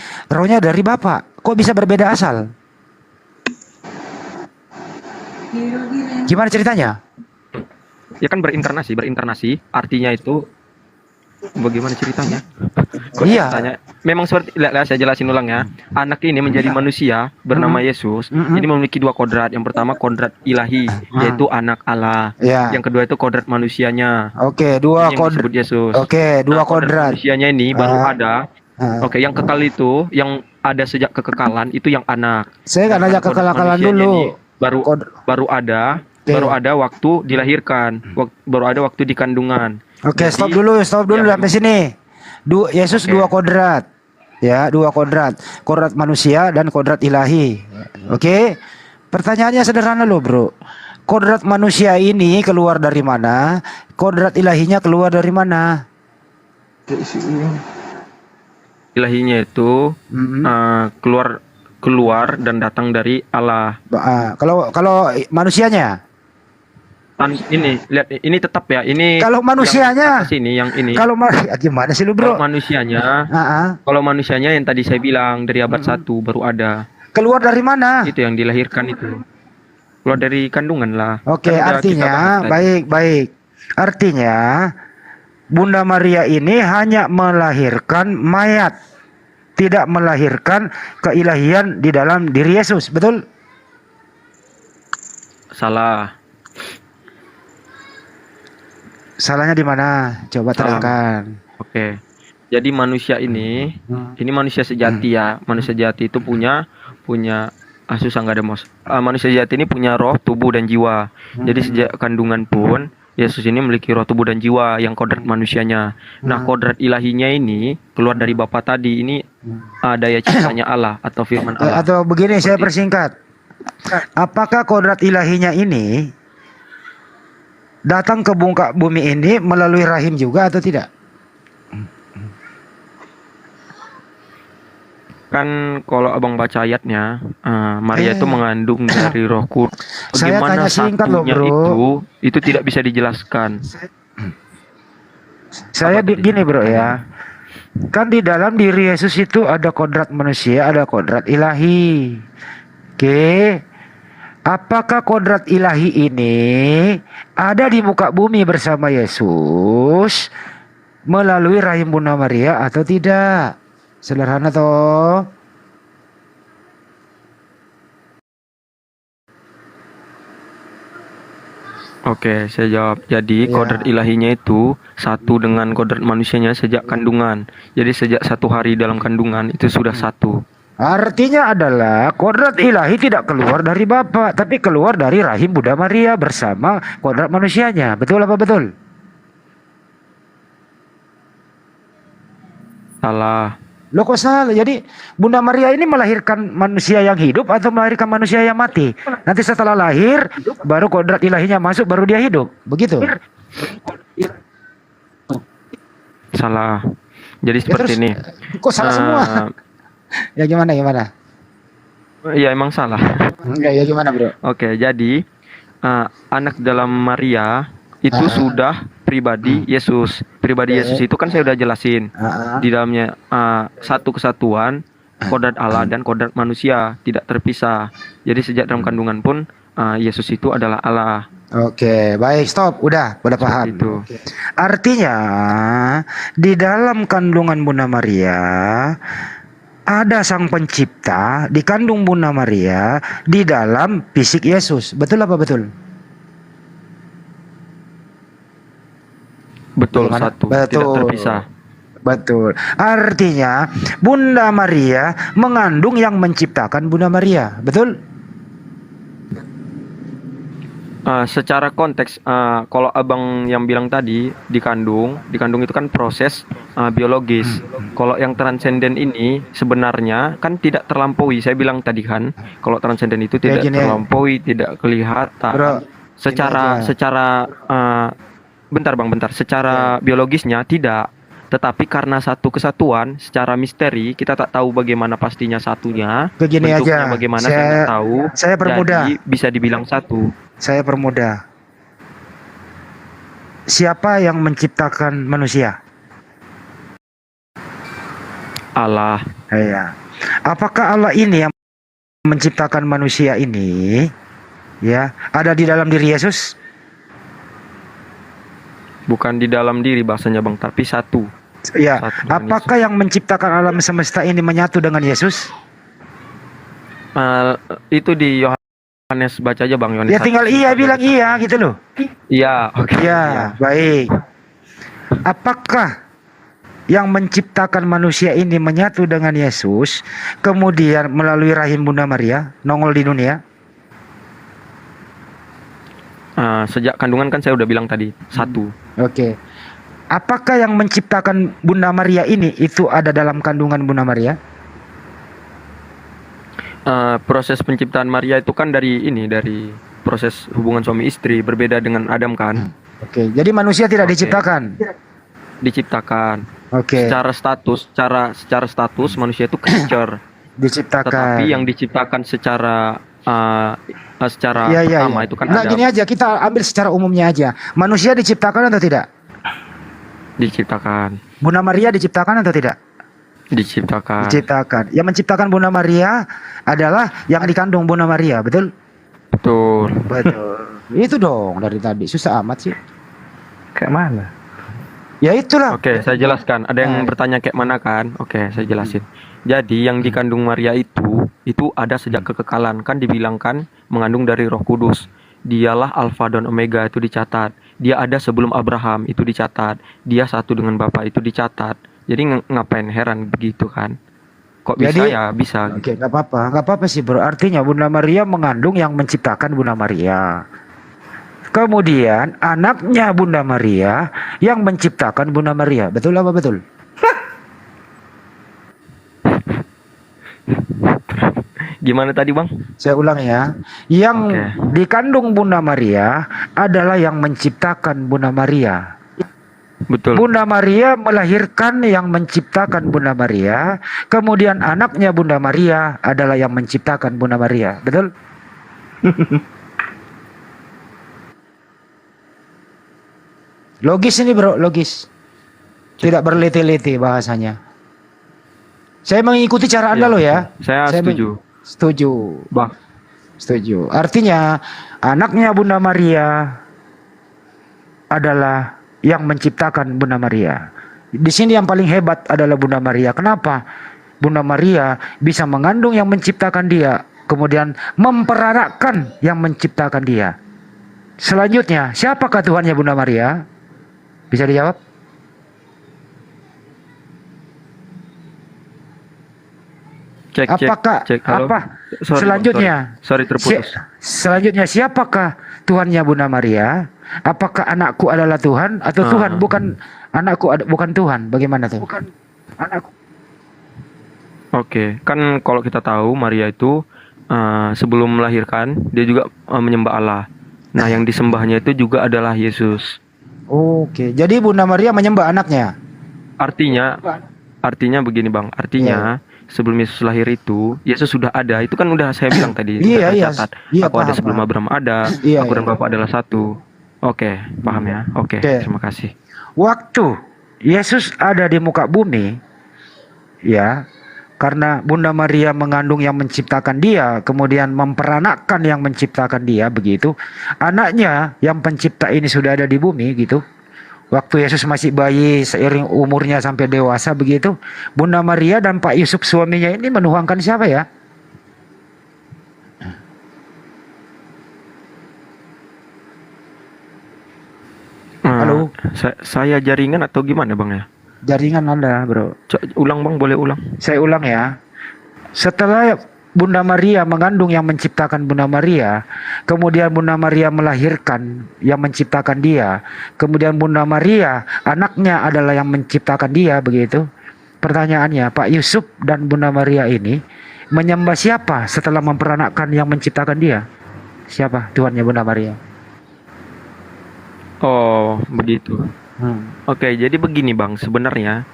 S4: Bapak. Kok bisa berbeda asal? Gimana ceritanya?
S1: Ya kan berinkarnasi artinya itu bagaimana ceritanya?
S4: Iya.
S1: Ceritanya? Memang seperti saya jelasin ulang ya. Anak ini menjadi manusia bernama Yesus. Ini memiliki dua kodrat. Yang pertama kodrat ilahi, yaitu anak Allah. Yang kedua itu kodrat manusianya.
S4: Oke, dua kodrat
S1: Yesus.
S4: Oke, dua kodrat.
S1: Manusianya ini baru ada. Oke, yang kekal itu, yang ada sejak kekekalan itu yang anak.
S4: Saya nggak nanya kekekalan dulu.
S1: Baru ada waktu dilahirkan, baru ada waktu di kandungan.
S4: Oke, stop dulu sampai sini. Yesus dua kodrat. Ya, dua kodrat. Kodrat manusia dan kodrat ilahi. Oke. Pertanyaannya sederhana loh, bro. Kodrat manusia ini keluar dari mana? Kodrat ilahinya keluar dari mana?
S1: Ilahinya itu keluar dan datang dari Allah.
S4: Kalau manusianya?
S1: Ini lihat ini tetap ya. Ini
S4: Kalau manusianya,
S1: yang atas ini yang ini.
S4: kalau gimana sih lu
S1: Kalau
S4: bro?
S1: manusianya,
S4: Ah,
S1: kalau manusianya yang tadi saya bilang dari abad 1 baru ada.
S4: keluar dari mana?
S1: Itu yang dilahirkan itu. Keluar dari kandungan lah.
S4: Oke,
S1: Kan udah kita
S4: artinya
S1: bahas tadi.
S4: baik. Artinya Bunda Maria ini hanya melahirkan mayat, tidak melahirkan keilahian di dalam diri Yesus, betul?
S1: Salah.
S4: Salahnya di mana? Coba
S1: Salah.
S4: terangkan.
S1: Oke. Jadi manusia ini manusia sejati ya. Manusia sejati itu punya susah nggak ada mos. Manusia sejati ini punya roh, tubuh dan jiwa. Jadi sejak kandungan pun Yesus ini memiliki roh, tubuh dan jiwa yang kodrat manusianya. Nah, kodrat ilahinya ini keluar dari Bapa tadi ini daya ciptanya Allah atau firman Allah.
S4: Atau begini saya persingkat. Apakah kodrat ilahinya ini datang ke muka bumi ini melalui rahim juga atau tidak?
S1: Kan kalau abang baca ayatnya, Maria itu mengandung dari Roh Kudus.
S4: Saya
S1: Bagaimana
S4: tanya singkat loh,
S1: satunya
S4: bro.
S1: itu tidak bisa dijelaskan.
S4: Saya gini bro ya. Kan di dalam diri Yesus itu ada kodrat manusia, ada kodrat ilahi. Oke. Apakah kodrat ilahi ini ada di muka bumi bersama Yesus melalui rahim Bunda Maria atau tidak? Sederhana toh.
S1: Oke, saya jawab. Jadi
S4: Ya.
S1: kodrat ilahinya itu satu dengan kodrat manusianya sejak kandungan. Jadi sejak 1 hari dalam kandungan itu sudah satu.
S4: Artinya adalah kodrat ilahi tidak keluar dari Bapa, tapi keluar dari rahim Bunda Maria bersama kodrat manusianya. Betul apa betul?
S1: Salah.
S4: Loh kok salah? Jadi Bunda Maria ini melahirkan manusia yang hidup atau melahirkan manusia yang mati? Nanti setelah lahir baru kodrat ilahinya masuk baru dia hidup. Begitu?
S1: Salah. Jadi
S4: Ya
S1: seperti
S4: terus,
S1: ini.
S4: kok salah semua? Ya gimana?
S1: Ya emang salah.
S4: Enggak ya gimana bro?
S1: Oke, jadi anak dalam Maria itu sudah pribadi Yesus. Pribadi Yesus itu kan saya udah jelasin. Di dalamnya satu kesatuan kodrat Allah dan kodrat manusia tidak terpisah. Jadi sejak dalam kandungan pun Yesus itu adalah Allah.
S4: Oke, baik, stop. Udah paham.
S1: Itu.
S4: Artinya di dalam kandungan Bunda Maria ada Sang Pencipta di kandung Bunda Maria di dalam fisik Yesus. Betul apa betul?
S1: Betul,
S4: Bagaimana?
S1: satu, tidak terpisah.
S4: Betul. Artinya Bunda Maria mengandung yang menciptakan Bunda Maria. Betul?
S1: Secara konteks, kalau abang yang bilang tadi dikandung itu kan proses biologis. Kalau yang transenden ini sebenarnya kan tidak terlampaui. Saya bilang tadi kan, kalau transenden itu tidak
S4: gini.
S1: terlampaui, tidak kelihatan.
S4: Bro,
S1: Secara bentar bang, bentar. Secara biologisnya tidak. Tetapi karena satu kesatuan, secara misteri kita tak tahu bagaimana pastinya satunya.
S4: Begini
S1: bentuknya
S4: aja.
S1: bagaimana saya nggak tahu.
S4: Saya permudah.
S1: Jadi bisa dibilang satu.
S4: Saya permudah. Siapa yang menciptakan manusia?
S1: Allah.
S4: Iya. Apakah Allah ini yang menciptakan manusia ini? Ya, ada di dalam diri Yesus?
S1: Bukan di dalam diri bahasanya bang, tapi satu.
S4: Ya.
S1: Satu dengan
S4: Apakah yang menciptakan alam semesta ini menyatu dengan Yesus?
S1: Itu di Yohanes, baca aja bang, Yohanes.
S4: Ya tinggal
S1: 1.
S4: iya bilang iya gitu loh.
S1: Iya, oke.
S4: Ya, baik. Apakah yang menciptakan manusia ini menyatu dengan Yesus kemudian melalui rahim Bunda Maria nongol di dunia?
S1: Sejak kandungan kan saya udah bilang tadi satu.
S4: Oke. Apakah yang menciptakan Bunda Maria ini itu ada dalam kandungan Bunda Maria?
S1: Proses penciptaan Maria itu kan dari proses hubungan suami istri, berbeda dengan Adam kan.
S4: Oke. Jadi manusia tidak
S1: Oke.
S4: diciptakan.
S1: Diciptakan.
S4: Oke.
S1: Secara status manusia itu creature.
S4: Diciptakan.
S1: Tetapi yang diciptakan secara secara
S4: Iya, iya,
S1: pertama
S4: iya.
S1: itu kan
S4: Nah,
S1: ada
S4: gini aja, kita ambil secara umumnya aja. Manusia diciptakan atau tidak?
S1: diciptakan,
S4: Bunda Maria diciptakan atau tidak?
S1: diciptakan.
S4: Diciptakan. Yang menciptakan Bunda Maria adalah yang dikandung Bunda Maria, betul?
S1: Betul.
S4: Betul. Itu dong dari tadi. Susah amat sih.
S7: Kayak mana?
S4: Ya itulah.
S1: Oke, saya jelaskan. Ada yang
S4: Nah.
S1: bertanya kayak mana kan? Oke, saya jelasin. Jadi yang dikandung Maria itu ada sejak kekekalan, kan dibilangkan mengandung dari Roh Kudus. Dialah Alfa dan Omega, itu dicatat. Dia ada sebelum Abraham, itu dicatat. Dia satu dengan Bapa, itu dicatat. Jadi ngapain heran begitu kan? Kok bisa
S4: Jadi-
S1: ya? Bisa.
S4: Oke, nggak apa-apa sih bro. Artinya Bunda Maria mengandung yang menciptakan Bunda Maria. Kemudian anaknya Bunda Maria yang menciptakan Bunda Maria. Betul apa betul?
S1: Gimana tadi Bang?
S4: Saya ulang ya. Yang
S1: Oke.
S4: dikandung Bunda Maria adalah yang menciptakan Bunda Maria.
S1: Betul.
S4: Bunda Maria melahirkan yang menciptakan Bunda Maria. Kemudian anaknya Bunda Maria adalah yang menciptakan Bunda Maria. Betul? Logis ini bro, logis. Tidak berlete-lete bahasanya. Saya mengikuti cara Anda
S1: Iya,
S4: loh ya.
S1: Saya
S4: Saya
S1: setuju.
S4: Setuju.
S1: Bang,
S4: Setuju. Artinya anaknya Bunda Maria adalah yang menciptakan Bunda Maria. Di sini yang paling hebat adalah Bunda Maria. Kenapa? Bunda Maria bisa mengandung yang menciptakan dia, kemudian memperanakkan yang menciptakan dia. Selanjutnya, siapakah Tuhannya Bunda Maria? Bisa dijawab?
S1: cek
S4: Apakah
S1: cek. Halo.
S4: apa?
S1: Sorry, Bang,
S4: Selanjutnya,
S1: sorry terputus.
S4: selanjutnya siapakah Tuhannya Bunda Maria? Apakah anakku adalah Tuhan atau Tuhan bukan anakku bukan Tuhan? Bagaimana tuh? Bukan anakku.
S1: Oke, kan kalau kita tahu Maria itu sebelum melahirkan dia juga menyembah Allah. Nah, yang disembahnya itu juga adalah Yesus.
S4: Oke, jadi Bunda Maria menyembah anaknya.
S1: Artinya begini Bang, artinya sebelum Yesus lahir itu Yesus sudah ada. Itu kan udah saya bilang tadi,
S4: Iya,
S1: sudah
S4: iya.
S1: tercatat.
S4: Iya,
S1: Aku ada
S4: paham,
S1: sebelum
S4: paham.
S1: Abraham ada,
S4: Iya,
S1: aku dan
S4: iya.
S1: Bapa adalah satu. Oke, paham ya? Oke,
S4: Oke.
S1: terima kasih.
S4: Waktu Yesus ada di muka bumi, ya, karena Bunda Maria mengandung yang menciptakan dia, kemudian memperanakkan yang menciptakan dia, begitu. Anaknya yang pencipta ini sudah ada di bumi, gitu. Waktu Yesus masih bayi, seiring umurnya sampai dewasa, begitu. Bunda Maria dan Pak Yusuf suaminya ini menuhankan siapa ya? Halo?
S1: Saya jaringan atau gimana Bang ya?
S4: Jaringan Anda, bro.
S1: Ulang Bang, boleh ulang?
S4: Saya ulang ya. Setelah Bunda Maria mengandung yang menciptakan Bunda Maria, kemudian Bunda Maria melahirkan yang menciptakan dia, kemudian Bunda Maria anaknya adalah yang menciptakan dia, begitu. Pertanyaannya, Pak Yusuf dan Bunda Maria ini menyembah siapa setelah memperanakkan yang menciptakan dia? Siapa Tuhannya Bunda Maria?
S1: Oh, begitu. Oke, jadi begini Bang, sebenarnya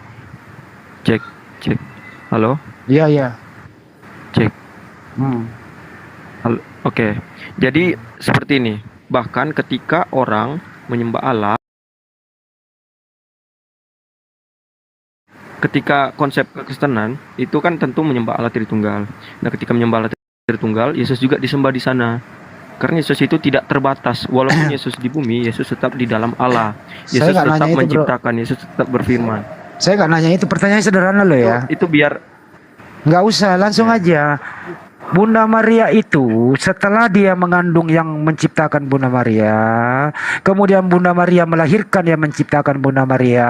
S1: cek. Halo?
S4: Iya, iya.
S1: Cek.
S4: Hmm.
S1: Oke. Jadi seperti ini. Bahkan ketika orang menyembah Allah, ketika konsep kekristenan itu kan tentu menyembah Allah Tritunggal. Nah, ketika menyembah Allah Tritunggal, Yesus juga disembah di sana. Karena Yesus itu tidak terbatas. Walaupun Yesus di bumi, Yesus tetap di dalam Allah.
S4: Saya
S1: Yesus
S4: nggak
S1: tetap
S4: nanya itu, bro.
S1: menciptakan, Yesus tetap berfirman.
S4: Saya nggak nanya itu, pertanyaan sederhana loh ya.
S1: Itu biar
S4: Nggak usah, langsung aja. Bunda Maria itu setelah dia mengandung yang menciptakan Bunda Maria, kemudian Bunda Maria melahirkan yang menciptakan Bunda Maria,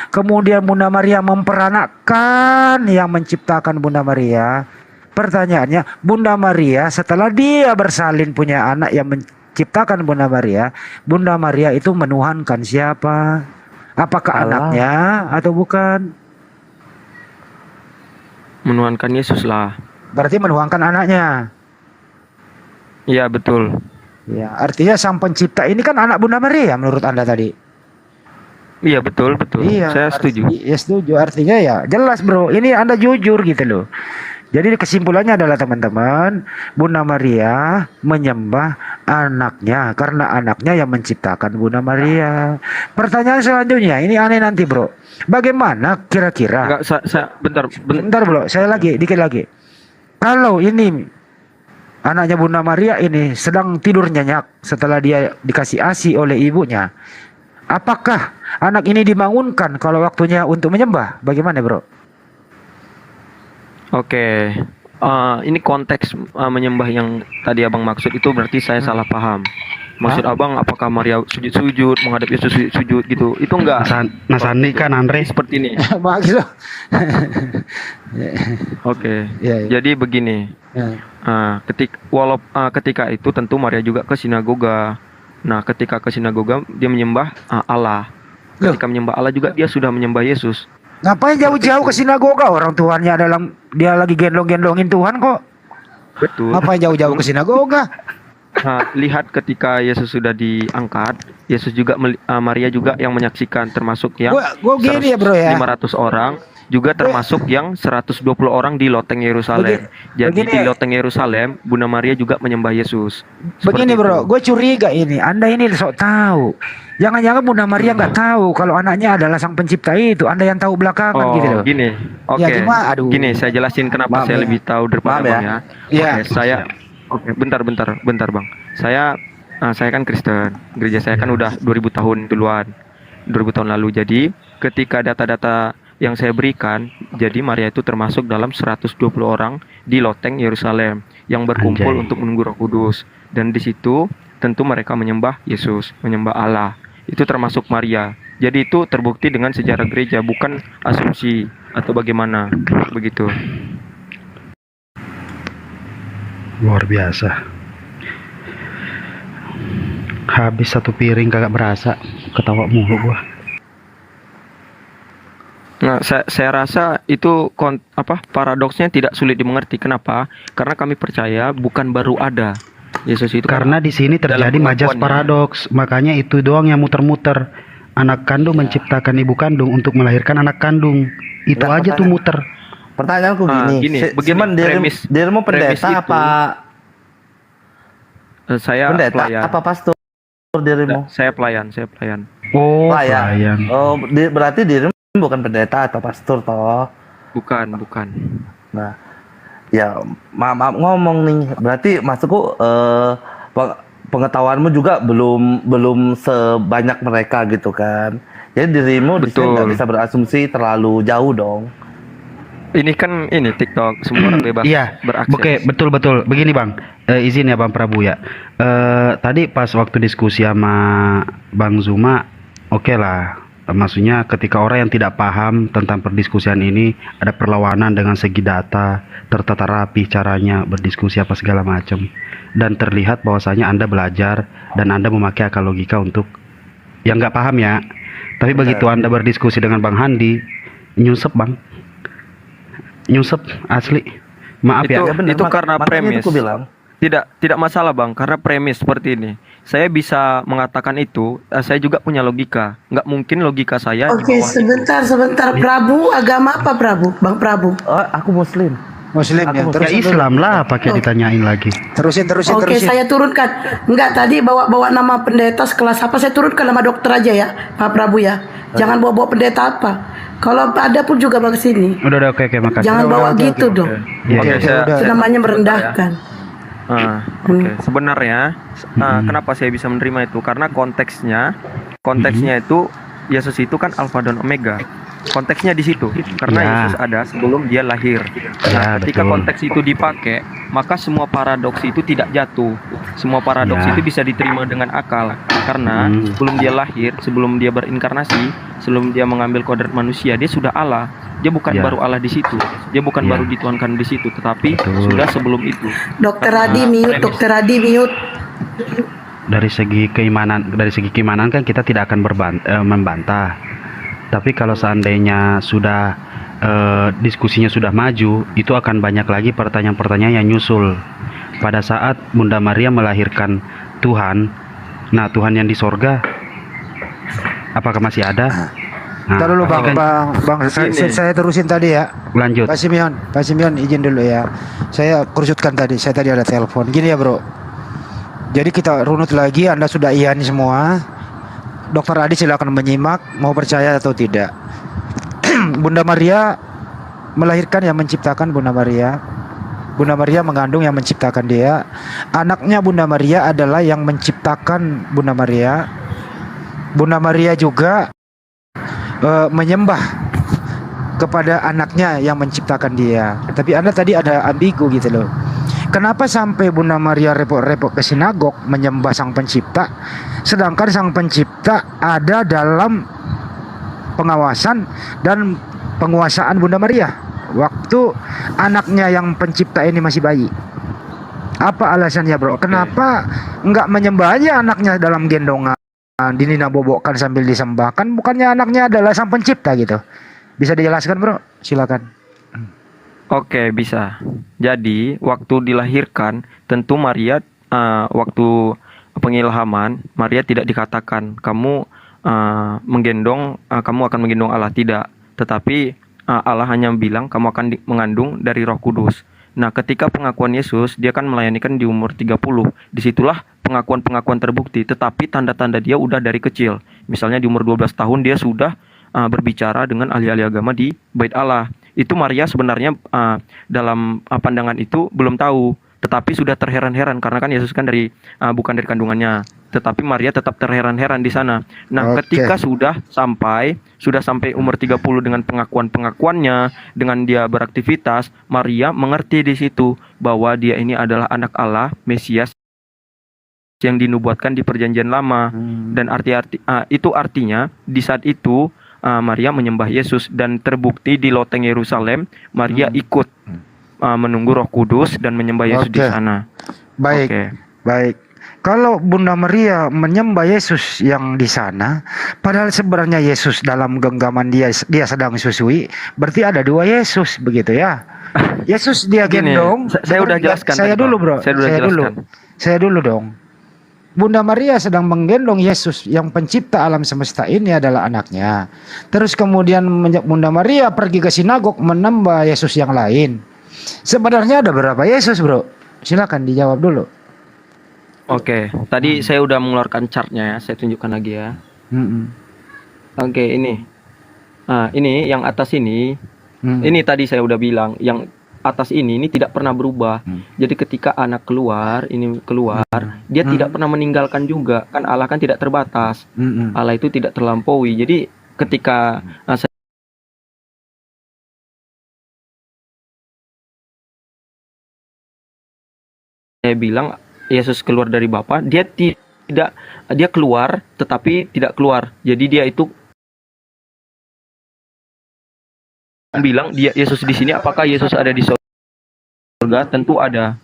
S4: kemudian Bunda Maria memperanakkan yang menciptakan Bunda Maria. Pertanyaannya, Bunda Maria setelah dia bersalin punya anak yang menciptakan Bunda Maria itu menuhankan siapa? Apakah anaknya atau bukan?
S1: menuhankan Yesus lah.
S4: Berarti menuhankan anaknya.
S1: Iya, betul.
S4: Ya, artinya sang pencipta ini kan anak Bunda Maria menurut Anda tadi.
S1: Iya, betul.
S4: Iya,
S1: Saya setuju.
S4: Ya setuju. Artinya ya jelas bro. Ini Anda jujur gitu loh. Jadi kesimpulannya adalah teman-teman, Bunda Maria menyembah anaknya karena anaknya yang menciptakan Bunda Maria. Pertanyaan selanjutnya, ini aneh nanti bro. Bagaimana kira-kira?
S1: Enggak, bentar.
S4: Bentar bro, saya lagi, dikit lagi. Kalau ini anaknya Bunda Maria ini sedang tidur nyenyak setelah dia dikasih ASI oleh ibunya, apakah anak ini dibangunkan kalau waktunya untuk menyembah? Bagaimana bro?
S1: Oke, ini konteks menyembah yang tadi abang maksud itu berarti saya salah paham. Maksud abang apakah Maria sujud-sujud menghadap Yesus sujud gitu? Itu enggak.
S7: Mas Andi kan Andre.
S1: Seperti ini.
S4: Maksud.
S1: Oke.
S4: Ya, ya.
S1: Jadi begini.
S4: Ya.
S1: Ketika itu tentu Maria juga ke sinagoga. Nah, ketika ke sinagoga dia menyembah Allah. Ketika menyembah Allah juga dia sudah menyembah Yesus.
S4: Ngapain jauh-jauh ke sinagoga? Orang Tuhannya dia lagi gendong-gendongin Tuhan kok.
S1: Betul.
S4: Ngapain jauh-jauh ke sinagoga?
S1: Nah, lihat ketika Yesus sudah diangkat, Yesus juga Maria juga yang menyaksikan, termasuk yang
S4: Gua gini ya bro ya.
S1: 500 orang, juga termasuk yang 120 orang di loteng Yerusalem. Jadi
S4: begini
S1: di
S4: ya.
S1: loteng Yerusalem, Bunda Maria juga menyembah Yesus.
S4: Begini
S1: Seperti
S4: bro,
S1: itu.
S4: gue curiga ini. Anda ini sok tahu. Jangan-jangan Bunda Maria nggak tahu kalau anaknya adalah sang pencipta itu. Anda yang tahu belakangan
S1: Oh,
S4: gitu loh.
S1: gini. Oke.
S4: Ya, gimana? Aduh.
S1: Gini, saya jelasin kenapa
S2: Maaf
S1: saya
S2: ya.
S1: lebih tahu daripada
S2: Maaf ya.
S1: Bang ya.
S4: Iya.
S1: Oke, Oke, bentar Bang. Saya kan Kristen. Gereja saya kan udah 2000 tahun duluan. 2000 tahun lalu. Jadi, ketika data-data yang saya berikan, jadi Maria itu termasuk dalam 120 orang di loteng Yerusalem yang berkumpul
S7: Anjay.
S1: untuk menunggu Roh Kudus. Dan di situ tentu mereka menyembah Yesus, menyembah Allah. Itu termasuk Maria. Jadi itu terbukti dengan sejarah gereja, bukan asumsi atau bagaimana. Begitu.
S7: Luar biasa. Habis satu piring kagak berasa. Ketawa mulu gua.
S1: Nah, saya rasa itu paradoksnya tidak sulit dimengerti. Kenapa? Karena kami percaya bukan baru ada Yesus itu.
S7: Karena di sini terjadi
S1: dalam
S7: majas
S1: pengakuannya.
S7: paradoks. Makanya itu doang yang muter-muter. Anak kandung menciptakan ibu kandung untuk melahirkan anak kandung. Itu
S2: Nggak,
S7: aja tuh muter.
S2: Pertanyaanku gini,
S1: begini,
S2: Simon dirimu
S1: premis
S2: pendeta
S1: itu,
S2: apa
S1: saya
S2: pendeta
S1: pelayan.
S2: apa pastor dirimu?
S1: Saya pelayan.
S7: Oh,
S2: Pelayan.
S7: pelayan.
S2: Oh, berarti dirimu bukan pendeta atau pastor toh.
S1: Bukan.
S2: Nah, ya maaf ngomong nih. Berarti maksudku pengetahuanmu juga belum sebanyak mereka gitu kan. Jadi dirimu di sini
S1: Betul.
S2: nggak bisa berasumsi terlalu jauh dong.
S1: Ini kan TikTok, semua orang bebas
S7: Iya,
S1: berakses.
S7: oke, betul. Begini bang, izin ya bang Prabu ya. Tadi pas waktu diskusi sama Bang Zuma, oke lah. Maksudnya ketika orang yang tidak paham tentang perdiskusian ini, ada perlawanan dengan segi data, tertata rapi caranya berdiskusi apa segala macam, dan terlihat bahwasanya Anda belajar dan Anda memakai akal logika untuk yang nggak paham ya. Tapi begitu Anda berdiskusi dengan Bang Handi, nyusep bang. Nyusep asli. Maaf
S1: Itu-
S7: ya.
S1: itu karena
S2: makanya
S1: premis.
S2: itu aku bilang.
S1: Tidak masalah bang, karena premis seperti ini. Saya bisa mengatakan itu, saya juga punya logika. Nggak mungkin logika saya di
S6: Oke,
S1: bawah itu.
S6: sebentar. Prabu, agama apa Prabu? Bang Prabu.
S2: Oh, aku Muslim.
S4: Muslim ya.
S2: Aku-
S7: Ya
S4: Terusin,
S7: Islam lah pakai ditanyain lagi.
S4: terusin.
S6: Oke, saya turunkan. Enggak, tadi bawa nama pendeta sekelas apa? Saya turunkan nama dokter aja ya, Pak Prabu ya. Jangan bawa pendeta apa. Kalau ada pun juga bang sini.
S7: Udah oke makasih.
S6: Jangan bawa gitu dong.
S7: Iya,
S1: Oke,
S7: iya.
S1: saya-
S4: udah.
S6: Itu namanya merendahkan.
S1: Oke. Sebenarnya kenapa saya bisa menerima itu? Karena konteksnya itu Yesus itu kan Alfa dan Omega. Konteksnya di situ. Karena
S7: Ya.
S1: Yesus ada sebelum dia lahir.
S7: Ya,
S1: Ketika
S7: betul.
S1: konteks itu dipakai, maka semua paradoks itu tidak jatuh. Semua paradoks
S7: Ya.
S1: itu bisa diterima dengan akal. Karena sebelum dia lahir, sebelum dia berinkarnasi, sebelum dia mengambil kodrat manusia, dia sudah Allah. Dia bukan
S7: Ya.
S1: baru Allah di situ. Dia bukan
S7: Ya.
S1: baru dituankan di situ, tetapi
S7: Betul.
S1: sudah sebelum itu.
S6: Dokter Adi mute, dokter Adi mute.
S7: Dari segi keimanan kan kita tidak akan membantah. Tapi kalau seandainya sudah diskusinya sudah maju, itu akan banyak lagi pertanyaan-pertanyaan yang nyusul. Pada saat Bunda Maria melahirkan Tuhan, nah Tuhan yang di sorga, apakah masih ada?
S4: Ntar dulu bang,
S7: pasti kan
S4: saya terusin tadi ya.
S7: lanjut.
S4: Pak Simeon izin dulu ya. Saya kerucutkan tadi, saya tadi ada telepon. Gini ya bro. Jadi kita runut lagi, Anda sudah iyani semua. Dokter Adi silakan menyimak, mau percaya atau tidak. Bunda Maria melahirkan yang menciptakan Bunda Maria. Bunda Maria mengandung yang menciptakan dia. Anaknya Bunda Maria adalah yang menciptakan Bunda Maria. Bunda Maria juga menyembah kepada anaknya yang menciptakan dia. Tapi Anda tadi ada ambigu gitu loh. Kenapa sampai Bunda Maria repot-repot ke sinagog menyembah Sang Pencipta, sedangkan Sang Pencipta ada dalam pengawasan dan penguasaan Bunda Maria waktu anaknya yang pencipta ini masih bayi? Apa alasannya bro? Kenapa nggak menyembah aja anaknya dalam gendongan, dinina bobokkan sambil disembahkan? Bukannya anaknya adalah Sang Pencipta gitu? Bisa dijelaskan bro? Silakan.
S1: Oke, bisa. Jadi, waktu dilahirkan, tentu Maria, waktu pengilhaman, Maria tidak dikatakan, kamu kamu akan menggendong Allah. Tidak. Tetapi, Allah hanya bilang, kamu akan mengandung dari Roh Kudus. Nah, ketika pengakuan Yesus, dia kan melayanikan di umur 30. Disitulah pengakuan-pengakuan terbukti. Tetapi, tanda-tanda dia udah dari kecil. Misalnya, di umur 12 tahun, dia sudah berbicara dengan ahli-ahli agama di Bait Allah. Itu Maria sebenarnya dalam pandangan itu belum tahu, tetapi sudah terheran-heran karena kan Yesus kan bukan dari kandungannya, tetapi Maria tetap terheran-heran di sana. Nah, ketika sudah sampai umur 30 dengan pengakuannya, dengan dia beraktivitas, Maria mengerti di situ bahwa dia ini adalah anak Allah, Mesias yang dinubuatkan di Perjanjian Lama. Dan itu artinya di saat itu Maria menyembah Yesus, dan terbukti di loteng Yerusalem Maria ikut menunggu Roh Kudus dan menyembah Yesus di sana.
S4: Baik. Baik. Kalau Bunda Maria menyembah Yesus yang di sana, padahal sebenarnya Yesus dalam genggaman dia sedang susui, berarti ada dua Yesus begitu ya? Yesus dia gendong.
S1: Saya udah jelaskan.
S4: Saya dulu bro. Saya dulu dong. Bunda Maria sedang menggendong Yesus yang pencipta alam semesta ini adalah anaknya. Terus kemudian Bunda Maria pergi ke sinagog menambah Yesus yang lain. Sebenarnya ada berapa Yesus bro? Silakan dijawab dulu.
S1: Oke, tadi saya udah mengeluarkan chartnya ya, saya tunjukkan lagi ya. Oke, ini. Ini yang atas ini. Ini tadi saya udah bilang, yang atas ini tidak pernah berubah. Jadi ketika anak keluar, dia tidak pernah meninggalkan juga. Kan Allah kan tidak terbatas. Allah itu tidak terlampaui. Jadi ketika saya bilang Yesus keluar dari Bapa, dia keluar tetapi tidak keluar. Jadi dia itu bilang Yesus di sini, apakah Yesus ada di surga? Tentu ada.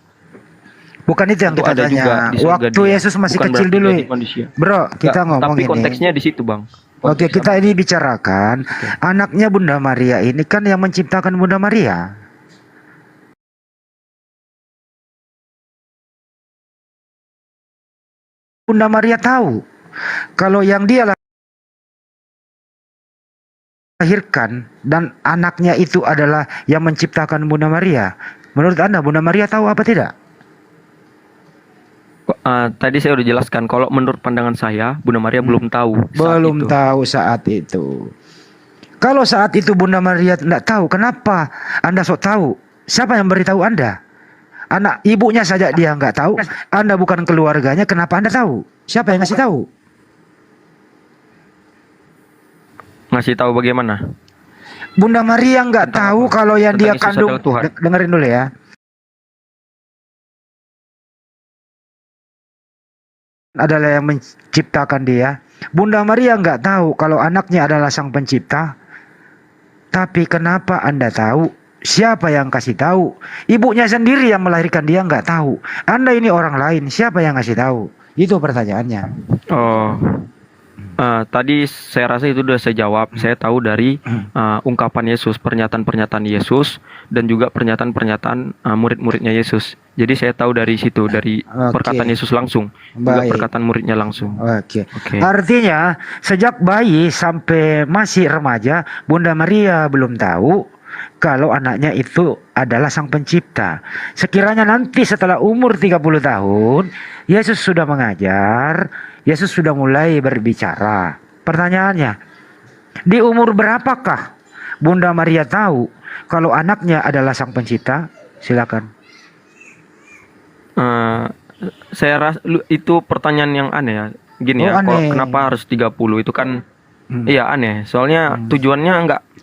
S4: Bukan itu yang kita tanya. Juga waktu Yesus masih kecil dulu, bro. Kita ngomong
S1: tapi
S4: ini.
S1: Konteksnya di situ, Bang.
S4: Oke, kita ini bicarakan anaknya Bunda Maria ini kan yang menciptakan Bunda Maria. Bunda Maria tahu kalau yang dia lahirkan dan anaknya itu adalah yang menciptakan Bunda Maria. Menurut Anda Bunda Maria tahu apa tidak?
S1: Tadi saya udah jelaskan kalau menurut pandangan saya Bunda Maria belum tahu.
S4: Saat itu. Kalau saat itu Bunda Maria tidak tahu, kenapa Anda sok tahu? Siapa yang beritahu Anda? Anak ibunya saja dia nggak tahu. Anda bukan keluarganya, kenapa Anda tahu? Siapa yang ngasih tahu?
S1: Ngasih tahu bagaimana?
S4: Bunda Maria nggak tahu kalau yang dia kandung. Dengerin dulu ya. Adalah yang menciptakan dia. Bunda Maria nggak tahu kalau anaknya adalah Sang Pencipta. Tapi kenapa Anda tahu? Siapa yang kasih tahu? Ibunya sendiri yang melahirkan dia nggak tahu. Anda ini orang lain, siapa yang kasih tahu? Itu pertanyaannya.
S1: Oh. Tadi saya rasa itu sudah saya jawab. Saya tahu dari ungkapan Yesus, pernyataan-pernyataan Yesus, dan juga pernyataan-pernyataan murid-muridnya Yesus. Jadi saya tahu dari situ, dari perkataan Yesus langsung, juga
S4: Baik.
S1: perkataan muridnya langsung.
S4: Oke.
S1: Oke.
S4: Artinya sejak bayi sampai masih remaja, Bunda Maria belum tahu kalau anaknya itu adalah Sang Pencipta. Sekiranya nanti setelah umur 30 tahun, Yesus sudah mengajar, Yesus sudah mulai berbicara. Pertanyaannya, di umur berapakah Bunda Maria tahu kalau anaknya adalah Sang Pencipta? Silakan.
S1: Saya rasa itu pertanyaan yang aneh ya. Gini
S4: Oh,
S1: ya, kok
S4: aneh.
S1: kenapa harus 30? Itu kan iya aneh. Soalnya tujuannya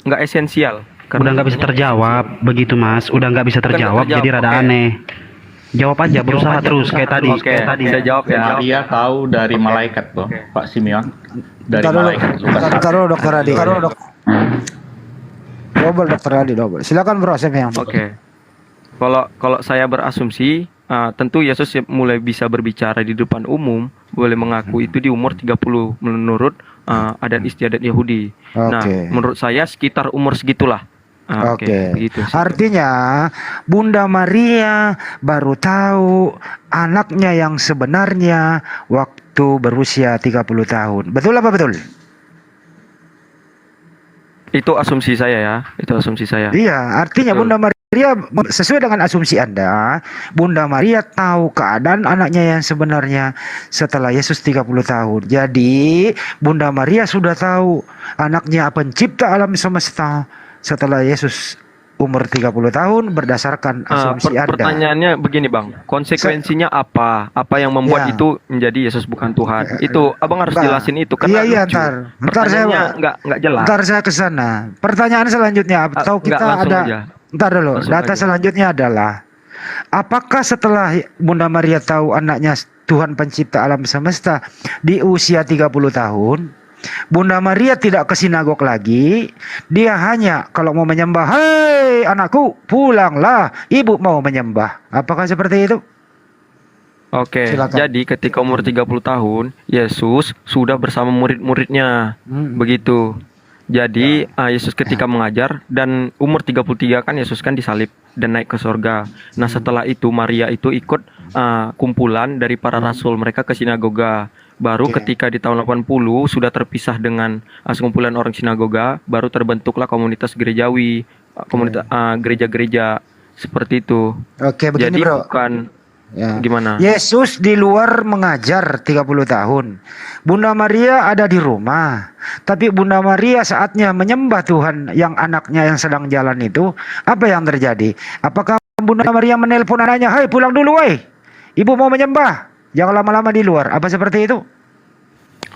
S1: nggak esensial.
S7: Udah nggak bisa terjawab begitu Mas, udah nggak bisa terjawab,
S1: terjawab,
S7: jadi rada
S1: oke.
S7: aneh. Jawab aja, berusaha terus kayak tadi.
S1: Oke, saya jawab ya.
S9: Maria tahu dari malaikat, Bang. Pak Simeon. Dari
S4: Bentar dulu,
S9: malaikat. Lukas
S4: bentar dulu Dokter Adi. Double Dokter Adi, double. Silakan Bro Semyang.
S1: Oke. Kalau saya berasumsi, tentu Yesus mulai bisa berbicara di depan umum, boleh mengaku itu di umur 30 menurut adat istiadat Yahudi. Nah,
S4: Oke.
S1: menurut saya sekitar umur segitulah.
S4: Oke.
S1: Begitu sih.
S4: Artinya Bunda Maria baru tahu anaknya yang sebenarnya waktu berusia 30 tahun. Betul apa betul?
S1: Itu asumsi saya ya. Itu asumsi saya.
S4: Iya, artinya
S1: Betul.
S4: Bunda Maria sesuai dengan asumsi Anda, Bunda Maria tahu keadaan anaknya yang sebenarnya setelah Yesus 30 tahun. Jadi, Bunda Maria sudah tahu anaknya pencipta alam semesta setelah Yesus umur 30 tahun berdasarkan asumsi Anda.
S1: Pertanyaannya begini Bang, konsekuensinya apa? Apa yang membuat
S4: Ya.
S1: itu menjadi Yesus bukan Tuhan? Itu Abang harus
S4: Enggak.
S1: jelasin itu
S4: Iya, iya,
S1: lucu.
S4: ntar saya
S1: Pertanyaannya nggak jelas.
S4: Ntar saya ke sana. Pertanyaan selanjutnya atau
S1: Enggak,
S4: kita
S1: langsung
S4: ada
S1: aja.
S4: ntar dulu.
S1: Langsung
S4: Data
S1: aja.
S4: selanjutnya adalah apakah setelah Bunda Maria tahu anaknya Tuhan pencipta alam semesta di usia 30 tahun, Bunda Maria tidak ke sinagog lagi. Dia hanya kalau mau menyembah, "Hei anakku, pulanglah, ibu mau menyembah." Apakah seperti itu?
S1: Oke,
S4: Silakan.
S1: jadi ketika umur 30 tahun, Yesus sudah bersama murid-muridnya. Begitu. Jadi Yesus ketika mengajar dan umur 33 kan Yesus kan disalib dan naik ke surga. Nah, setelah itu Maria itu ikut kumpulan dari para rasul, mereka ke sinagoga. Baru ketika di tahun 80 sudah terpisah dengan sekumpulan orang sinagoga, baru terbentuklah komunitas gerejawi, komunitas gereja-gereja seperti itu.
S4: Oke, begini
S1: Jadi
S4: bro.
S1: bukan
S4: Ya.
S1: gimana?
S4: Yesus di luar mengajar 30 tahun. Bunda Maria ada di rumah. Tapi Bunda Maria saatnya menyembah Tuhan yang anaknya yang sedang jalan itu, apa yang terjadi? Apakah Bunda Maria menelpon anaknya, "Hai, pulang dulu, woi. Ibu mau menyembah. Jangan lama-lama di luar." Apa seperti itu?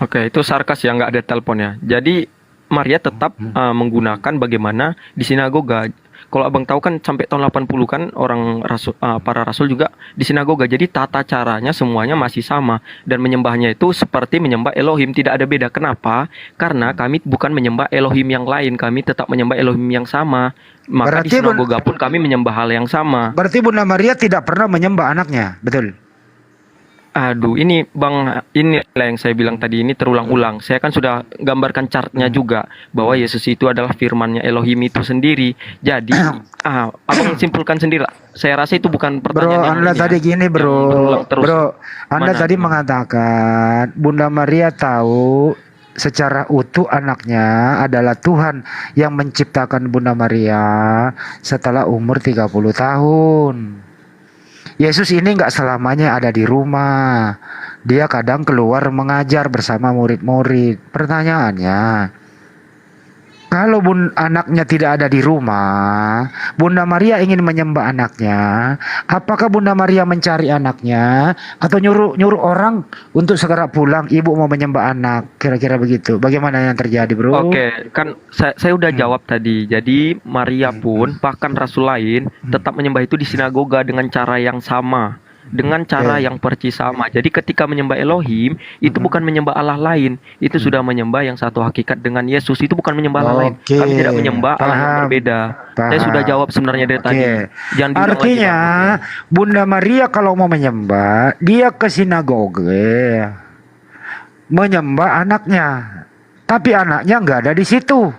S1: Oke, itu sarkas ya, nggak ada teleponnya. Jadi Maria tetap menggunakan bagaimana di sinagoga. Kalau abang tahu kan sampai tahun 80 kan orang rasul, para rasul juga di sinagoga. Jadi tata caranya semuanya masih sama dan menyembahnya itu seperti menyembah Elohim, tidak ada beda. Kenapa? Karena kami bukan menyembah Elohim yang lain, kami tetap menyembah Elohim yang sama. Maka di
S4: Berarti
S1: sinagoga pun kami menyembah hal yang sama.
S4: Berarti Bunda Maria tidak pernah menyembah anaknya, betul?
S1: Aduh, ini Bang, inilah yang saya bilang tadi, ini terulang-ulang. Saya kan sudah gambarkan chartnya juga bahwa Yesus itu adalah firmannya Elohim itu sendiri. Jadi, abang simpulkan sendiri lah. Saya rasa itu bukan
S4: Bro,
S1: pertanyaan yang
S4: Anda
S1: ini
S4: tadi
S1: ya,
S4: gini
S1: yang
S4: bro,
S1: berulang terus.
S4: bro, Anda
S1: Mana?
S4: tadi mengatakan Bunda Maria tahu secara utuh anaknya adalah Tuhan yang menciptakan Bunda Maria setelah umur 30 tahun. Yesus ini nggak selamanya ada di rumah. Dia kadang keluar mengajar bersama murid-murid. Pertanyaannya, kalau anaknya tidak ada di rumah, Bunda Maria ingin menyembah anaknya, apakah Bunda Maria mencari anaknya atau nyuruh orang untuk segera pulang, ibu mau menyembah anak, kira-kira begitu. Bagaimana yang terjadi, bro?
S1: Oke, kan saya udah jawab tadi. Jadi Maria pun bahkan rasul lain tetap menyembah itu di sinagoga dengan cara yang sama, dengan cara yang percis sama. Jadi ketika menyembah Elohim itu bukan menyembah Allah lain, itu sudah menyembah yang satu hakikat dengan Yesus. Itu bukan menyembah Allah lain.
S4: Oke,
S1: Kami tidak menyembah Allah yang
S4: paham,
S1: berbeda. Saya
S4: paham.
S1: sudah jawab sebenarnya dari tadi. Jangan diulang lagi,
S4: Artinya
S1: Bang.
S4: Bunda Maria kalau mau menyembah dia ke sinagoga. menyembah anaknya, tapi anaknya nggak ada di situ.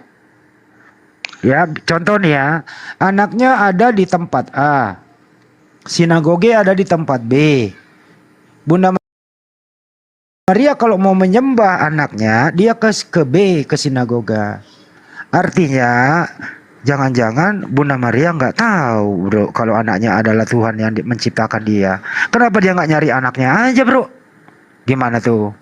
S4: Ya, contoh nih ya, anaknya ada di tempat A, sinagoge ada di tempat B. Bunda Maria kalau mau menyembah anaknya, dia ke B, ke sinagoga. Artinya, jangan-jangan Bunda Maria nggak tahu, bro, kalau anaknya adalah Tuhan yang menciptakan dia. Kenapa dia nggak nyari anaknya aja, bro? Gimana tuh?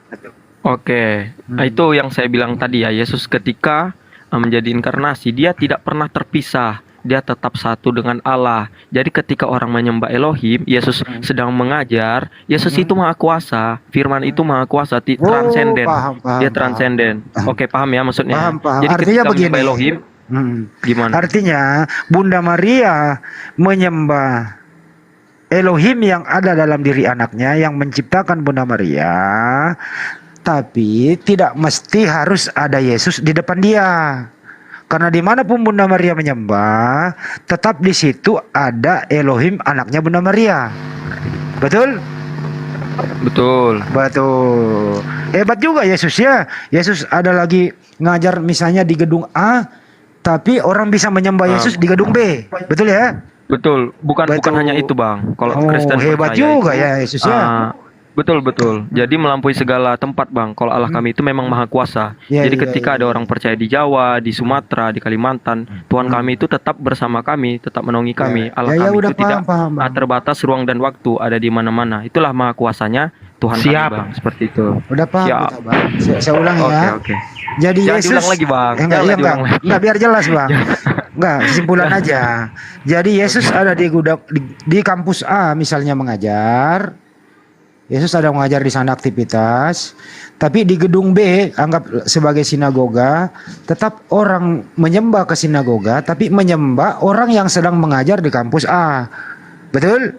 S1: Oke, nah, itu yang saya bilang tadi ya, Yesus ketika menjadi inkarnasi, dia tidak pernah terpisah, dia tetap satu dengan Allah. Jadi ketika orang menyembah Elohim, Yesus sedang mengajar, Yesus itu maha kuasa, firman itu maha kuasa, transenden,
S4: paham,
S1: dia transenden. Oke, paham ya maksudnya?
S4: Paham.
S1: Jadi
S4: Artinya
S1: ketika
S4: begini.
S1: menyembah Elohim, gimana?
S4: Artinya Bunda Maria menyembah Elohim yang ada dalam diri anaknya yang menciptakan Bunda Maria, tapi tidak mesti harus ada Yesus di depan dia. Karena dimanapun Bunda Maria menyembah, tetap di situ ada Elohim anaknya Bunda Maria. Betul?
S1: Betul.
S4: Betul. Hebat juga Yesus ya. Yesus ada lagi ngajar misalnya di gedung A, tapi orang bisa menyembah Yesus di gedung B. Betul ya?
S1: Betul, bukan
S4: Betul.
S1: hanya itu Bang. Kalau
S4: Oh,
S1: Kristen
S4: hebat
S1: percaya
S4: juga
S1: itu,
S4: ya Yesus ya.
S1: betul. Jadi melampaui segala tempat Bang. Kalau Allah kami itu memang maha kuasa.
S4: Ya,
S1: Jadi
S4: ya,
S1: ketika
S4: ya.
S1: ada orang percaya di Jawa, di Sumatera, di Kalimantan, Tuhan kami itu tetap bersama kami, tetap menaungi kami. Allah
S4: Ya,
S1: kami
S4: udah
S1: itu tidak
S4: paham, Bang.
S1: terbatas ruang dan waktu, ada di mana-mana. Itulah maha kuasanya Tuhan kami
S7: Siap.
S1: Bang, seperti itu.
S4: Udah paham
S1: Siap.
S4: kita, Bang. Saya ulang ya.
S1: Oke.
S4: Jadi
S1: Jangan
S4: Yesus
S1: diulang lagi, Bang.
S4: Enggak,
S1: Jangan
S4: iya,
S1: diulang
S4: Bang.
S1: lagi.
S4: Enggak, biar jelas, Bang. Enggak, kesimpulan aja. Jadi Yesus ada di kampus A misalnya mengajar. Yesus ada mengajar di sana aktivitas. Tapi di gedung B anggap sebagai sinagoga, tetap orang menyembah ke sinagoga, tapi menyembah orang yang sedang mengajar di kampus A. Betul?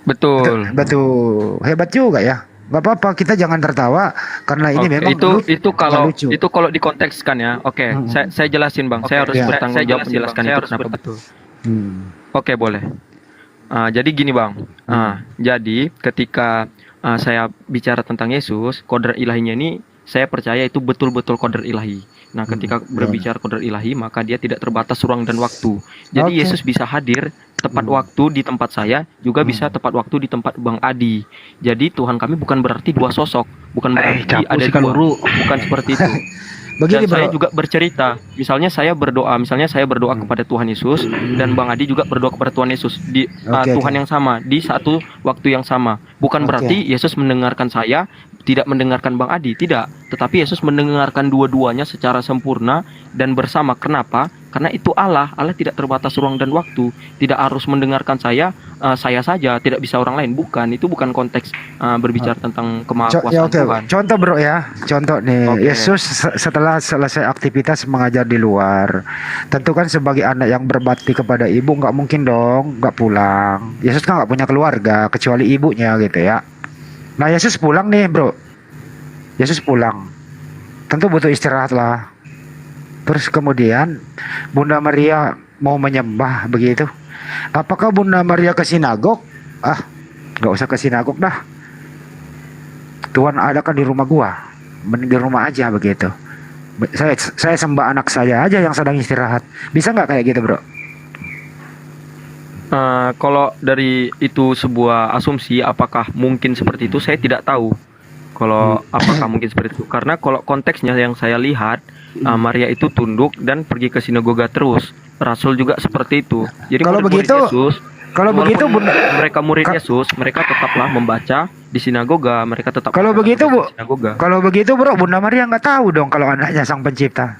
S1: Betul.
S4: Betul. Hebat juga ya. Gak apa-apa, kita jangan tertawa karena ini
S1: Oke,
S4: memang
S1: itu kalau
S4: lucu.
S1: itu kalau dikontekskan ya. Oke, saya jelasin Bang. Saya harus
S4: ya.
S1: bertanggung jawab menjelaskan itu kenapa betul. Oke, boleh. Jadi gini Bang. Jadi ketika saya bicara tentang Yesus, kodrat ilahinya ini saya percaya itu betul-betul kodrat ilahi. Nah, ketika berbicara kodrat ilahi, maka dia tidak terbatas ruang dan waktu. Jadi
S4: Oke.
S1: Yesus bisa hadir tepat waktu di tempat saya, juga bisa tepat waktu di tempat Bang Adi. Jadi Tuhan kami bukan berarti dua sosok, bukan berarti
S7: capu
S1: ada
S7: sih
S1: dua,
S7: kaluru.
S1: bukan seperti itu.
S4: Begini,
S1: Dan saya
S4: Bro.
S1: juga bercerita, misalnya saya berdoa kepada Tuhan Yesus dan Bang Adi juga berdoa kepada Tuhan Yesus di
S4: Oke,
S1: Tuhan
S4: oke.
S1: yang sama di satu waktu yang sama. Bukan
S4: Oke.
S1: berarti Yesus mendengarkan saya, tidak mendengarkan Bang Adi, tidak. Tetapi Yesus mendengarkan dua-duanya secara sempurna dan bersama. Kenapa? Karena itu Allah tidak terbatas ruang dan waktu. Tidak harus mendengarkan saya saja, tidak bisa orang lain. Bukan, itu bukan konteks berbicara tentang
S4: Ya,
S1: kemahakuasaan
S4: oke.
S1: Tuhan.
S4: Contoh bro ya, contoh nih,
S1: Oke.
S4: Yesus setelah selesai aktivitas mengajar di luar, tentu kan sebagai anak yang berbakti kepada ibu nggak mungkin dong nggak pulang. Yesus kan nggak punya keluarga kecuali ibunya gitu ya. Nah Yesus pulang nih bro, Yesus pulang, tentu butuh istirahat lah. Terus kemudian Bunda Maria mau menyembah begitu. Apakah Bunda Maria ke sinagog? Nggak usah ke sinagog dah. Tuhan ada kan di rumah gua, mending di rumah aja begitu. Saya sembah anak saya aja yang sedang istirahat. Bisa nggak kayak gitu bro?
S1: Kalau dari itu sebuah asumsi, apakah mungkin seperti itu? Saya tidak tahu. Kalau apakah mungkin seperti itu? Karena kalau konteksnya yang saya lihat, Maria itu tunduk dan pergi ke sinagoga terus. Rasul juga seperti itu. Jadi
S4: Kalau
S1: murid-murid
S4: begitu-
S1: Yesus,
S4: kalau
S1: walaupun
S4: begitu, Bunda-
S1: mereka murid Yesus, mereka tetaplah membaca di sinagoga. Mereka tetap
S4: Kalau begitu bu,
S1: di sinagoga.
S4: kalau begitu bro, Bunda Maria nggak tahu dong kalau anaknya sang pencipta.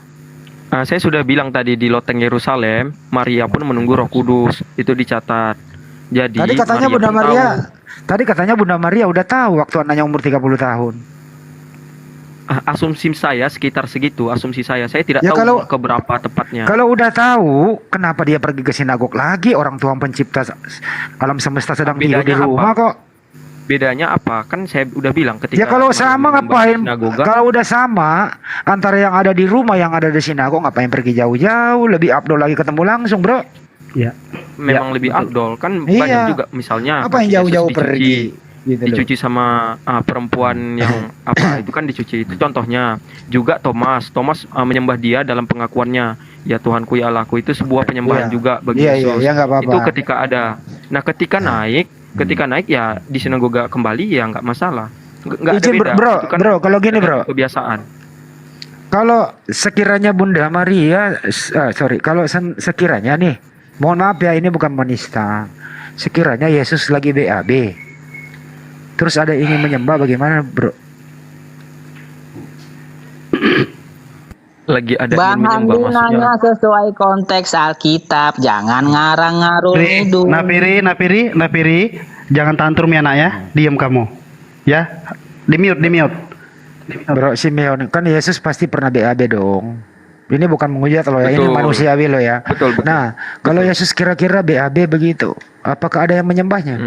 S1: Saya sudah bilang tadi di loteng Yerusalem, Maria pun menunggu Roh Kudus. Itu dicatat. Jadi
S4: Tadi katanya Bunda
S1: pun
S4: Maria,
S1: tahu.
S4: tadi katanya Bunda Maria udah tahu waktu anaknya umur 30 tahun.
S1: Asumsi saya sekitar segitu. Asumsi saya tidak
S4: Ya,
S1: tahu
S4: kalau-
S1: keberapa tepatnya.
S4: Kalau udah tahu, kenapa dia pergi ke sinagog lagi? Orang Tuhan pencipta alam semesta sedang tidur di
S1: Bedanya
S4: rumah
S1: apa?
S4: kok.
S1: Bedanya apa? Kan saya udah bilang ketika
S4: Ya kalau
S1: Maria
S4: sama
S1: menyembah
S4: ngapain?
S1: di sinagoga,
S4: Kalau udah sama antara yang ada di rumah yang ada di sinagog, ngapain pergi jauh-jauh? Lebih afdol lagi ketemu langsung, bro.
S7: Ya.
S1: memang lebih afdol kan
S4: Iya.
S1: banyak juga misalnya
S4: Apa yang
S1: kaki Yesus
S4: jauh-jauh
S1: dicuci.
S4: pergi? Gitu loh.
S1: dicuci sama perempuan yang apa itu kan dicuci, itu contohnya. Juga Thomas menyembah dia dalam pengakuannya, ya Tuhanku ya Allahku, itu sebuah penyembahan
S4: Iya.
S1: juga bagi
S4: Iya, iya,
S1: Yesus.
S4: ya nggak apa-apa.
S1: Itu ketika ada. Nah ketika naik ya di sinagoga kembali ya nggak masalah, nggak ada
S4: Izin,
S1: beda.
S4: bro,
S1: Itu kan
S4: bro, kalau gini, bro.
S1: kebiasaan.
S4: Kalau sekiranya Bunda Maria, kalau sekiranya nih, mohon maaf ya, ini bukan menista. Sekiranya Yesus lagi BAB, terus ada ingin menyembah, bagaimana, bro?
S1: Lagi ada
S10: Bang
S1: ingin
S10: Handi
S1: menyembah maksudnya.
S10: nanya sesuai konteks Alkitab, jangan ngarang-ngarung
S7: Napiri,
S10: nuduh.
S7: Napiri, jangan tantrum ya nak ya, diam kamu, ya, di mute.
S4: Bro Simeon, kan Yesus pasti pernah BAB dong. Ini bukan menghujat loh ya, ini
S1: Betul.
S4: manusiawi loh ya.
S1: Betul.
S4: Nah, kalau Yesus kira-kira BAB begitu, apakah ada yang menyembahnya?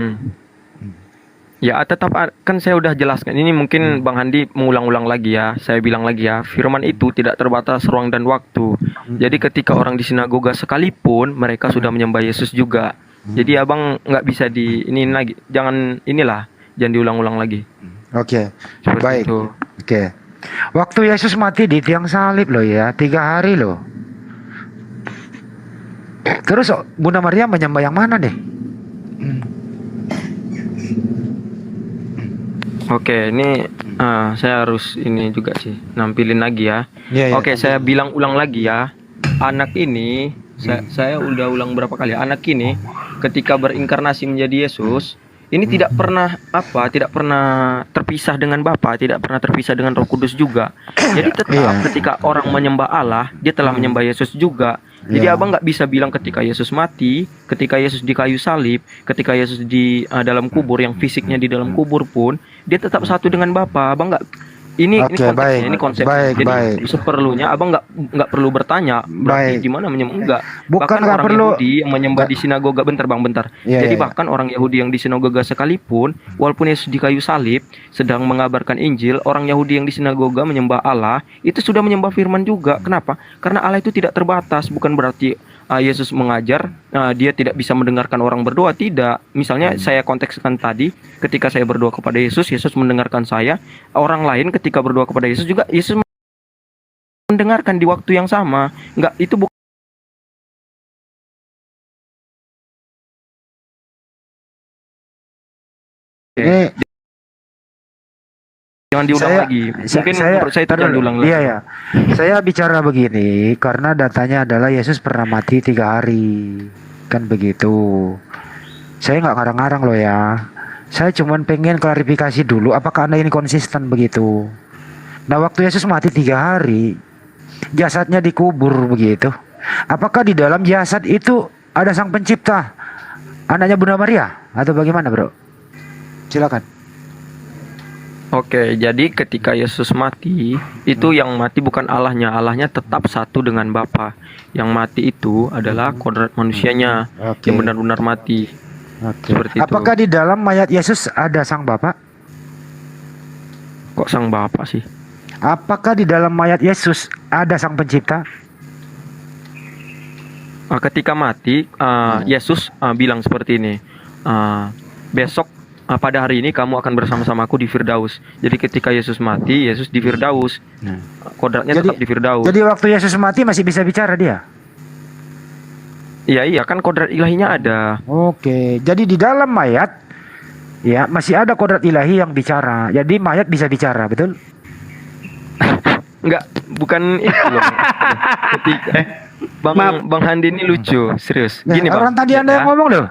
S1: Ya tetap kan saya udah jelaskan. Ini mungkin Bang Handi mengulang-ulang lagi ya. Saya bilang lagi ya, firman itu tidak terbatas ruang dan waktu. Jadi ketika orang di sinagoga sekalipun mereka sudah menyembah Yesus juga. Jadi abang nggak bisa ini lagi. Jangan diulang-ulang lagi.
S4: Oke,
S1: Seperti
S4: baik.
S1: itu.
S4: Oke. Waktu Yesus mati di tiang salib loh ya, 3 hari loh. Terus Bunda Maria menyembah yang mana deh?
S1: Oke, ini saya harus ini juga sih nampilin lagi ya.
S4: Iya, iya.
S1: Oke, saya bilang ulang lagi ya. Anak ini saya udah ulang berapa kali. Anak ini ketika berinkarnasi menjadi Yesus, ini tidak pernah terpisah dengan Bapa, tidak pernah terpisah dengan Roh Kudus juga. Jadi tetap ketika orang menyembah Allah, dia telah menyembah Yesus juga. Jadi abang nggak bisa bilang ketika Yesus mati, ketika Yesus di kayu salib, ketika Yesus di dalam kubur, yang fisiknya di dalam kubur pun, dia tetap satu dengan Bapa. Abang nggak. Ini
S4: Oke,
S1: konteksnya,
S4: baik.
S1: ini konsepnya.
S4: Baik,
S1: Jadi
S4: baik.
S1: seperlunya abang nggak perlu bertanya berarti
S4: Baik.
S1: gimana menyembah, enggak.
S4: Bukan
S1: Bahkan
S4: nggak
S1: orang
S4: perlu.
S1: Yahudi yang menyembah di sinagoga, bentar.
S4: Iya,
S1: Jadi
S4: iya,
S1: bahkan orang Yahudi yang di sinagoga sekalipun, walaupun Yesus di kayu salib sedang mengabarkan Injil, orang Yahudi yang di sinagoga menyembah Allah itu sudah menyembah firman juga. Kenapa? Karena Allah itu tidak terbatas. Bukan berarti Yesus mengajar dia tidak bisa mendengarkan orang berdoa, tidak. Misalnya saya kontekskan tadi, ketika saya berdoa kepada Yesus, Yesus mendengarkan saya. Orang lain ketika berdoa kepada Yesus juga, Yesus mendengarkan di waktu yang sama. Enggak, itu bukan.
S4: Ini
S1: Jangan diulang lagi. Mungkin menurut saya itu jangan diulang lagi.
S4: Iya ya. Saya bicara begini karena datanya adalah Yesus pernah mati 3 hari. Kan begitu. Saya nggak ngarang-ngarang loh ya. Saya cuman pengen klarifikasi dulu apakah Anda ini konsisten begitu. Nah, waktu Yesus mati 3 hari, jasadnya dikubur begitu. Apakah di dalam jasad itu ada Sang Pencipta, anaknya Bunda Maria, atau bagaimana, bro? Silakan.
S1: Oke, jadi ketika Yesus mati, itu yang mati bukan Allahnya. Allahnya tetap satu dengan Bapa. Yang mati itu adalah kodrat manusianya
S4: Oke.
S1: yang benar-benar mati.
S4: Oke.
S1: Seperti itu.
S4: Apakah di dalam mayat Yesus ada Sang Bapa?
S1: Kok sang Bapa sih?
S4: Apakah di dalam mayat Yesus ada Sang Pencipta?
S1: Ketika mati, Yesus bilang seperti ini. Besok pada hari ini kamu akan bersama-samaku di Firdaus. Jadi ketika Yesus mati, Yesus di Firdaus. Kodratnya tetap di Firdaus.
S4: Jadi waktu Yesus mati masih bisa bicara dia?
S1: Iya kan kodrat ilahinya ada.
S4: Oke, jadi di dalam mayat ya masih ada kodrat ilahi yang bicara. Jadi mayat bisa bicara, betul?
S1: Enggak, bukan itu loh. Ketika Bang Handi ini lucu, serius.
S4: Nah,
S1: Gini, Bang.
S4: orang tadi Anda yang
S1: Ya.
S4: ngomong loh.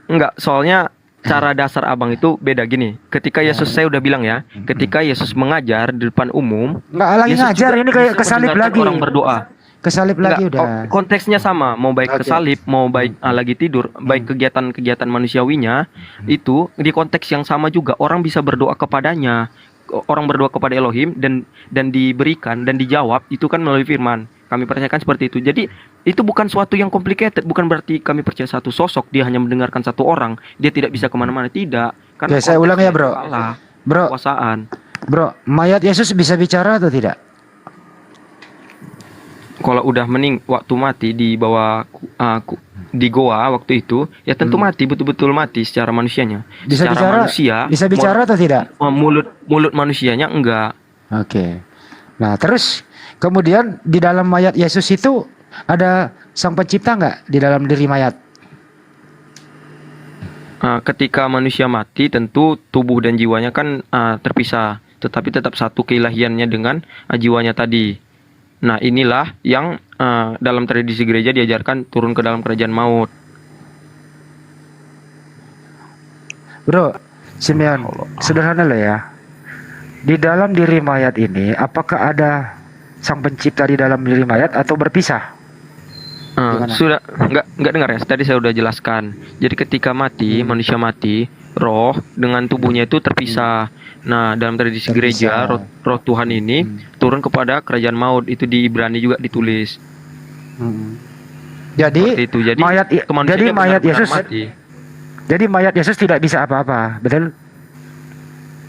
S1: Enggak, soalnya cara dasar abang itu beda gini. Ketika Yesus, saya udah bilang ya, ketika Yesus mengajar di depan umum,
S4: Nggak lagi
S1: Yesus
S4: ngajar,
S1: juga
S4: ini kayak
S1: bisa
S4: kesalip
S1: mendengarkan
S4: lagi.
S1: orang berdoa.
S4: Kesalip lagi
S1: Enggak,
S4: udah.
S1: konteksnya sama, mau baik
S4: Oke.
S1: kesalip, mau baik lagi tidur, baik kegiatan-kegiatan manusiawinya, itu di konteks yang sama juga orang bisa berdoa kepadanya. Orang berdoa kepada Elohim dan diberikan dan dijawab itu kan melalui firman. Kami percayakan seperti itu. Jadi itu bukan suatu yang complicated. Bukan berarti kami percaya satu sosok, dia hanya mendengarkan satu orang, dia tidak bisa kemana-mana. Tidak.
S4: Oke, saya ulang ya, bro.
S1: Allah,
S4: Bro,
S1: kekuasaan.
S4: bro, mayat Yesus bisa bicara atau tidak?
S1: Kalau udah waktu mati di bawah di goa waktu itu, ya tentu mati, betul-betul mati secara manusianya.
S4: Bisa
S1: Secara
S4: bicara,
S1: manusia,
S4: bisa bicara atau tidak?
S1: mulut manusianya enggak.
S4: Oke. Nah, terus kemudian di dalam mayat Yesus itu ada Sang Pencipta nggak di dalam diri mayat?
S1: Ketika manusia mati, tentu tubuh dan jiwanya kan terpisah, tetapi tetap satu keilahiannya dengan jiwanya tadi. Nah, inilah yang dalam tradisi gereja diajarkan turun ke dalam kerajaan maut.
S4: Bro, Simeon, sederhana loh ya. Di dalam diri mayat ini, apakah ada Sang Pencipta di dalam diri mayat atau berpisah? Gimana?
S1: Sudah nggak dengar ya? Tadi saya udah jelaskan. Jadi ketika mati, manusia mati, roh dengan tubuhnya itu terpisah. Nah, dalam tradisi gereja, roh Tuhan ini turun kepada kerajaan maut. Itu di Ibrani juga ditulis.
S4: Jadi
S1: Seperti itu. Jadi
S4: mayat
S1: kemanusiaannya
S4: mayat
S1: benar-benar
S4: Yesus
S1: mati.
S4: jadi mayat Yesus tidak bisa apa-apa, betul?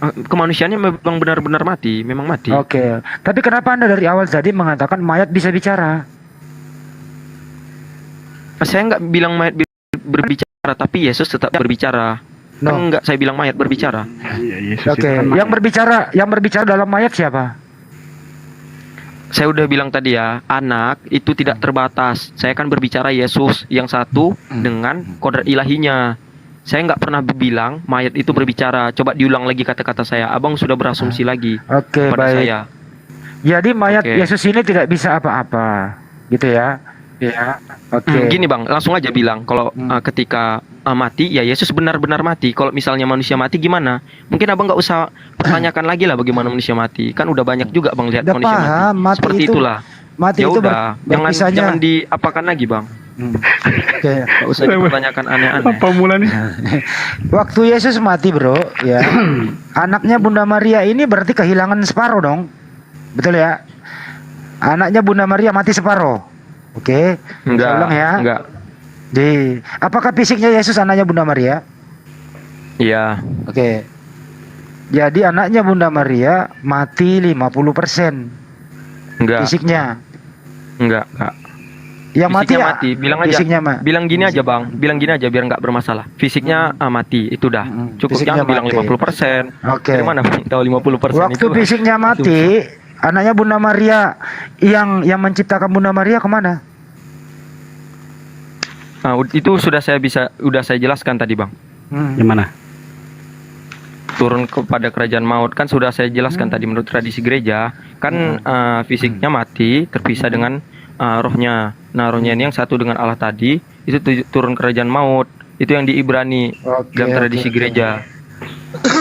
S1: Kemanusiaannya memang benar-benar mati, memang mati.
S4: Oke. Tapi kenapa Anda dari awal tadi mengatakan mayat bisa bicara?
S1: Saya nggak bilang mayat berbicara, tapi Yesus tetap berbicara.
S4: No.
S1: Kan nggak saya bilang mayat berbicara.
S4: Oke. Yang berbicara dalam mayat siapa?
S1: Saya udah bilang tadi ya, anak itu tidak terbatas. Saya kan berbicara Yesus yang satu dengan kodrat ilahinya. Saya nggak pernah bilang mayat itu berbicara. Coba diulang lagi kata-kata saya. Abang sudah berasumsi lagi
S4: Oke,
S1: kepada
S4: baik.
S1: saya.
S4: Jadi mayat
S1: Oke.
S4: Yesus ini tidak bisa apa-apa, gitu ya? Ya. Oke.
S1: Gini bang, langsung aja bilang kalau ketika mati, ya Yesus benar-benar mati. Kalau misalnya manusia mati gimana? Mungkin abang nggak usah pertanyakan lagi lah bagaimana manusia mati. Kan udah banyak juga bang lihat
S4: Udah
S1: manusia
S4: paham,
S1: mati.
S4: mati
S1: Seperti
S4: itu-
S1: itulah.
S4: Mati
S1: Ya
S4: itu
S1: udah, jangan
S4: berpisahnya.
S1: diapakan lagi bang.
S4: Oke.
S1: Nggak usah dipertanyakan aneh-aneh.
S4: Waktu Yesus mati, bro, ya, anaknya Bunda Maria ini berarti kehilangan separuh dong, betul ya? Anaknya Bunda Maria mati separuh. Oke,
S1: Enggak,
S4: saya ulang ya.
S1: enggak.
S4: Apakah fisiknya Yesus anaknya Bunda Maria?
S1: Iya.
S4: Oke. Jadi anaknya Bunda Maria mati 50%.
S1: Enggak.
S4: Fisiknya.
S1: Enggak.
S4: Yang mati
S1: Fisiknya
S4: ya?
S1: mati. Bilang aja.
S4: Fisiknya
S1: Bilang gini aja bang. Bilang gini aja biar nggak bermasalah. Fisiknya mati. Itu dah. Cukup.
S4: Fisiknya
S1: Jangan bilang
S4: mati.
S1: 50%.
S4: Oke.
S1: Dari mana bang tahu 50%
S4: Waktu
S1: itu?
S4: fisiknya mati, anaknya Bunda Maria yang menciptakan Bunda Maria kemana?
S1: Nah, itu sudah saya jelaskan tadi bang.
S7: Gimana?
S1: Turun kepada kerajaan maut kan sudah saya jelaskan tadi menurut tradisi gereja kan fisiknya mati terpisah dengan rohnya. Nah rohnya ini yang satu dengan Allah tadi itu turun kerajaan maut. Itu yang di Ibrani dalam tradisi gereja.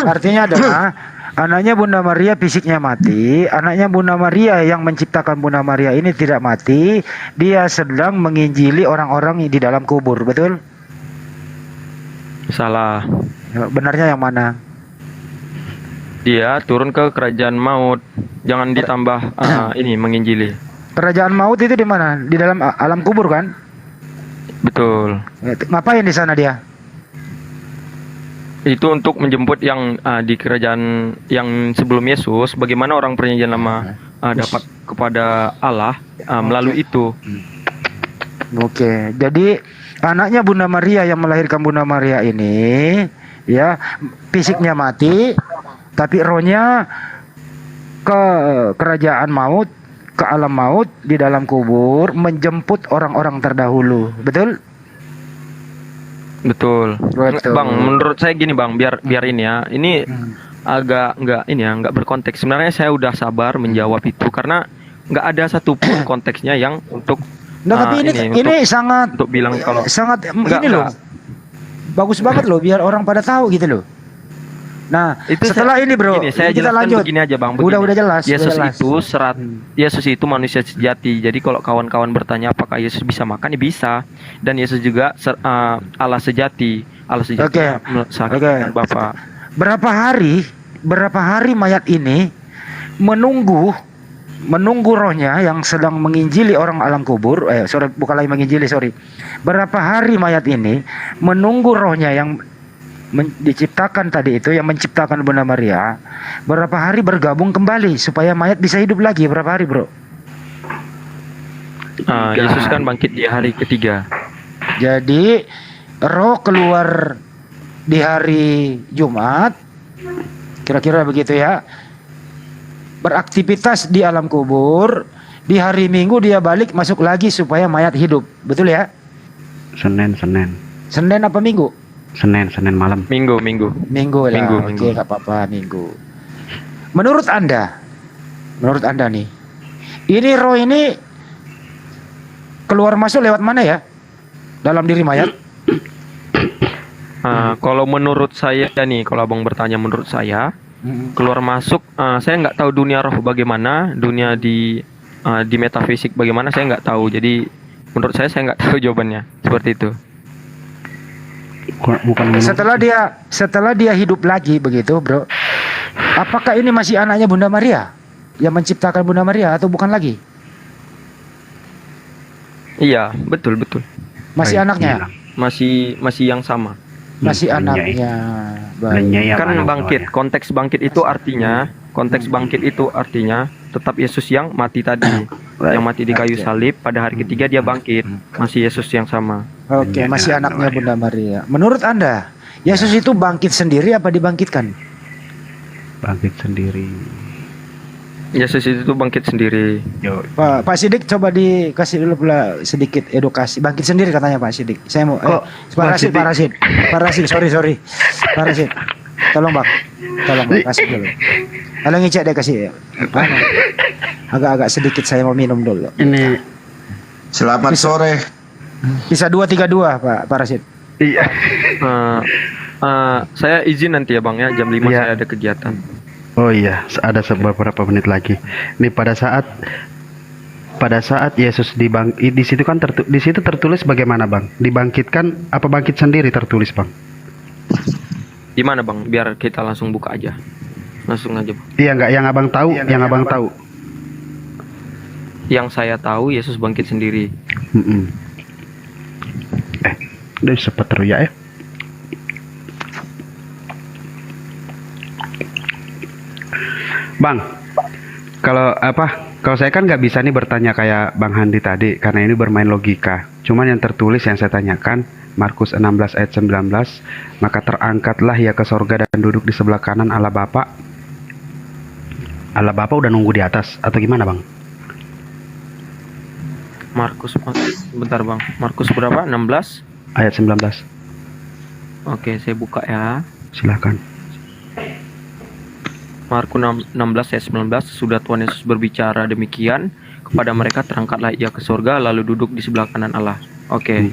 S4: Artinya adalah anaknya Bunda Maria fisiknya mati, anaknya Bunda Maria yang menciptakan Bunda Maria ini tidak mati, dia sedang menginjili orang-orang di dalam kubur, betul?
S1: Salah.
S4: Benarnya yang mana?
S1: Dia turun ke kerajaan maut. Jangan ditambah ini menginjili.
S4: Kerajaan maut itu di mana? Di dalam alam kubur kan?
S1: Betul.
S4: Ngapain di sana dia?
S1: Itu untuk menjemput yang di kerajaan yang sebelum Yesus. Bagaimana orang perjanjian lama dapat kepada Allah melalui itu.
S4: Oke, jadi anaknya Bunda Maria yang melahirkan Bunda Maria ini, ya fisiknya mati, tapi rohnya ke kerajaan maut, ke alam maut di dalam kubur menjemput orang-orang terdahulu, betul?
S1: Betul.
S4: Betul.
S1: Bang, menurut saya gini bang, biar ini ya, ini agak nggak berkonteks. Sebenarnya saya udah sabar menjawab itu karena nggak ada satupun konteksnya yang untuk
S4: Nah, tapi ini sangat
S1: untuk bilang kalau
S4: sangat
S1: Enggak,
S4: ini loh. Bagus banget loh biar orang pada tahu gitu loh. Nah,
S1: itu
S4: setelah ini bro,
S1: gini, saya
S4: kita
S1: jelaskan
S4: lanjut.
S1: begini aja bang.
S4: Udah jelas.
S1: Yesus
S4: udah jelas.
S1: itu Yesus itu manusia sejati. Jadi kalau kawan-kawan bertanya apakah Yesus bisa makan, ya bisa. Dan Yesus juga Allah sejati. Allah sejati.
S4: Oke.
S1: Dengan Bapa.
S4: Berapa hari mayat ini menunggu rohnya yang sedang menginjili orang alam kubur. Bukan lagi menginjili, sorry. Berapa hari mayat ini menunggu rohnya yang diciptakan tadi itu, yang menciptakan Bunda Maria, berapa hari bergabung kembali supaya mayat bisa hidup lagi? Berapa hari bro?
S1: Yesus kan bangkit di hari ketiga.
S4: Jadi roh keluar di hari Jumat, kira-kira begitu ya. Beraktivitas di alam kubur, di hari Minggu dia balik masuk lagi supaya mayat hidup. Betul ya?
S7: Senin
S4: Senin apa Minggu?
S7: Senin malam.
S1: Minggu.
S4: Minggu lah.
S1: Minggu,
S4: Oke,
S1: minggu.
S4: nggak apa-apa Minggu. Menurut Anda nih, ini roh ini keluar masuk lewat mana ya? Dalam diri mayat?
S1: Kalau menurut saya nih, kalau abang bertanya menurut saya, keluar masuk, saya nggak tahu dunia roh bagaimana, dunia di metafisik bagaimana, saya nggak tahu. Jadi menurut saya nggak tahu jawabannya seperti itu.
S7: Bukan
S4: Setelah dia hidup lagi begitu, bro. Apakah ini masih anaknya Bunda Maria yang menciptakan Bunda Maria atau bukan lagi?
S1: Iya, betul.
S4: Masih
S7: Baik,
S4: anaknya?
S7: iya.
S1: Masih yang sama.
S4: Masih
S7: Lenyai.
S4: anaknya. Baik.
S7: Lenyai apa
S1: Kan
S7: anak
S1: bangkit,
S7: bawahnya?
S1: konteks bangkit itu artinya tetap Yesus yang mati tadi, yang mati di kayu salib, pada hari ketiga dia bangkit, masih Yesus yang sama.
S4: Oke, masih anaknya Bunda Maria. Menurut Anda, Yesus itu bangkit sendiri apa dibangkitkan?
S7: Bangkit sendiri.
S1: Yesus itu bangkit sendiri.
S7: Yo,
S4: Pak Sidik coba dikasih dulu pula sedikit edukasi. Bangkit sendiri katanya Pak Sidik. Saya mau Pak Rasid, sorry. Pak Rasid. Tolong Bang, kasih dulu. Kalau ngecek deh kasih. Agak-agak sedikit saya mau minum dulu.
S7: ini
S11: Selamat sore.
S4: Bisa 232 Pak Rasid.
S7: iya.
S1: Saya izin nanti ya Bang ya, jam 5
S7: Iya.
S1: saya ada kegiatan.
S7: Oh iya, ada beberapa menit lagi. Ini pada saat Yesus di situ kan di situ tertulis bagaimana Bang? Dibangkitkan apa bangkit sendiri tertulis Bang?
S1: Gimana Bang? Biar kita langsung buka aja. Langsung aja Bang.
S7: Iya enggak yang Abang tahu, yang Abang tahu.
S1: Yang saya tahu Yesus bangkit sendiri.
S7: Udah sepet terus ya. Bang, kalau saya kan nggak bisa nih bertanya kayak Bang Handi tadi karena ini bermain logika. Cuman yang tertulis yang saya tanyakan Markus 16 ayat 19, maka terangkatlah ia ke sorga dan duduk di sebelah kanan Allah Bapa. Allah Bapa udah nunggu di atas atau gimana Bang?
S1: Markus, bentar Bang. Markus berapa? 16?
S7: Ayat 19.
S1: Oke, saya buka ya.
S7: Silakan.
S1: Markus 16 ayat 19, sudah Tuhan Yesus berbicara demikian kepada mereka, terangkatlah ia ke surga lalu duduk di sebelah kanan Allah. Oke.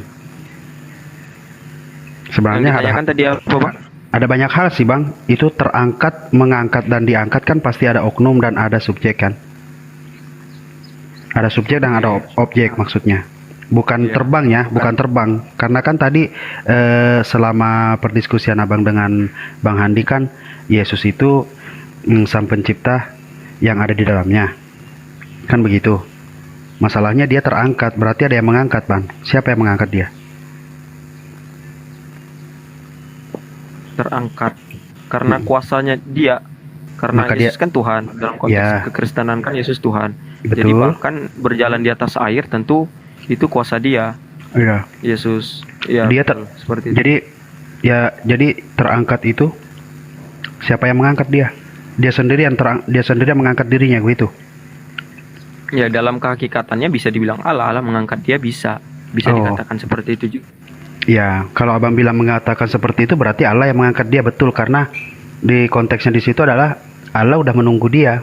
S7: Sebenarnya
S1: Yang ditanyakan tadi apa Bang?
S7: ada banyak hal sih Bang. Itu terangkat, mengangkat dan diangkat kan pasti ada oknum dan ada subjek kan. Ada subjek dan ada objek maksudnya. Bukan terbang ya, bukan terbang. Karena kan tadi selama perdiskusian Abang dengan Bang Handi kan Yesus itu sang pencipta yang ada di dalamnya. Kan begitu. Masalahnya dia terangkat, berarti ada yang mengangkat Bang. Siapa yang mengangkat dia?
S1: Terangkat karena kuasanya dia, karena
S7: Maka
S1: Yesus
S7: dia-
S1: kan Tuhan, dalam konteks
S7: Ya.
S1: kekristenan kan Yesus Tuhan.
S7: Betul.
S1: Jadi bahkan berjalan di atas air tentu itu kuasa dia,
S7: Iya.
S1: Yesus. Ya,
S7: Dia
S1: betul, seperti itu.
S7: Jadi terangkat itu siapa yang mengangkat dia? Dia sendiri yang mengangkat dirinya begitu.
S1: Ya, dalam kehakikatannya bisa dibilang Allah mengangkat dia, bisa
S7: Oh.
S1: dikatakan seperti itu juga.
S7: Ya, kalau Abang bilang mengatakan seperti itu berarti Allah yang mengangkat dia, betul, karena di konteksnya di situ adalah Allah udah menunggu dia.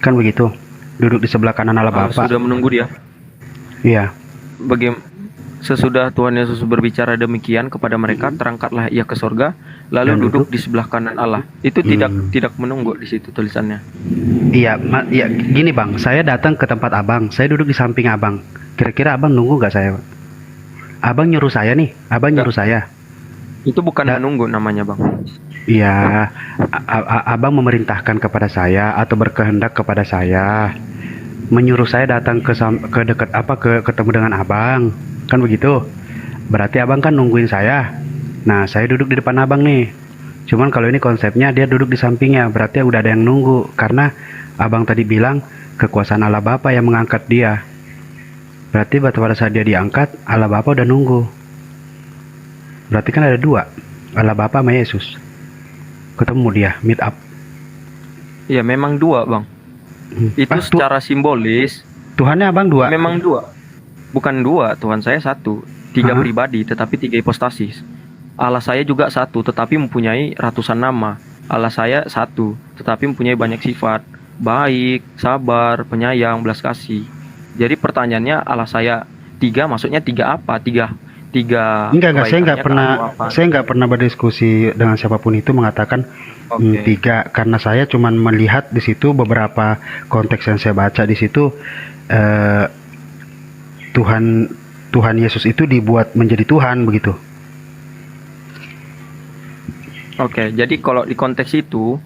S7: Kan begitu. Duduk di sebelah kanan Allah Bapa.
S1: Sudah menunggu dia.
S7: Iya.
S1: Sesudah Tuhan Yesus berbicara demikian kepada mereka, terangkatlah ia ke sorga, lalu
S7: Dan
S1: duduk
S7: duduk.
S1: di sebelah kanan Allah. Itu tidak menunggu di situ tulisannya.
S7: Iya, ya gini Bang, saya datang ke tempat Abang, saya duduk di samping Abang. Kira-kira Abang nunggu nggak saya? Abang nyuruh saya nih, Abang nyuruh saya.
S1: Itu bukan menunggu namanya Bang.
S7: Iya, Abang memerintahkan kepada saya atau berkehendak kepada saya, menyuruh saya datang ke dekat ketemu dengan Abang, kan begitu? Berarti Abang kan nungguin saya. Nah, saya duduk di depan Abang nih. Cuman kalau ini konsepnya dia duduk di sampingnya, berarti udah ada yang nunggu karena Abang tadi bilang kekuasaan Allah Bapa yang mengangkat dia. Berarti pada saat dia diangkat, Allah Bapa udah nunggu. Berarti kan ada dua, Allah Bapa sama Yesus. Ketemu dia, meet up.
S1: Ya memang dua bang. Itu
S7: Pas tu-
S1: secara simbolis
S7: Tuhannya abang dua.
S1: memang dua. Bukan dua, Tuhan saya satu. Tiga
S7: Hah?
S1: pribadi tetapi tiga hipostasis. Allah saya juga satu tetapi mempunyai ratusan nama. Allah saya satu tetapi mempunyai banyak sifat. Baik, sabar, penyayang, belas kasih. Jadi pertanyaannya Allah saya tiga, maksudnya tiga apa? Tiga
S7: Enggak, saya nggak
S1: kebaikannya
S7: pernah,
S1: ke apa?
S7: saya nggak pernah berdiskusi dengan siapapun itu mengatakan
S1: Oke.
S7: tiga, karena saya cuman melihat di situ beberapa konteks yang saya baca di situ, Tuhan Yesus itu dibuat menjadi Tuhan begitu.
S1: Oke, jadi kalau di konteks itu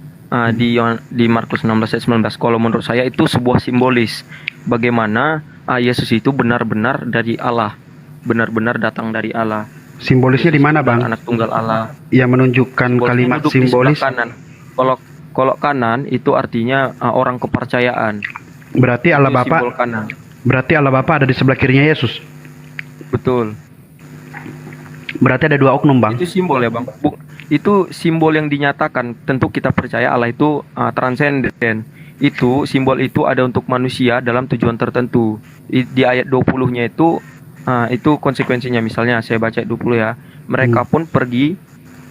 S1: di Markus 16 ayat 19, kalau menurut saya itu sebuah simbolis bagaimana Yesus itu benar-benar dari Allah, benar-benar datang dari Allah.
S7: Simbolisnya di mana, Bang?
S1: Anak tunggal Allah.
S7: Yang menunjukkan
S1: Simbolisnya
S7: kalimat
S1: duduk di sebelah
S7: simbolis.
S1: kanan. Kalau kanan itu artinya orang kepercayaan.
S7: Berarti Allah
S1: Itu
S7: Bapa.
S1: simbol kanan.
S7: Berarti Allah Bapa ada di sebelah kirinya Yesus.
S1: Betul.
S7: Berarti ada dua oknum, Bang.
S1: Itu simbol ya, Bang. Itu simbol yang dinyatakan. Tentu kita percaya Allah itu transenden. Itu simbol itu ada untuk manusia dalam tujuan tertentu. Di ayat 20-nya itu konsekuensinya, misalnya saya baca ayat 20 ya. Mereka pun pergi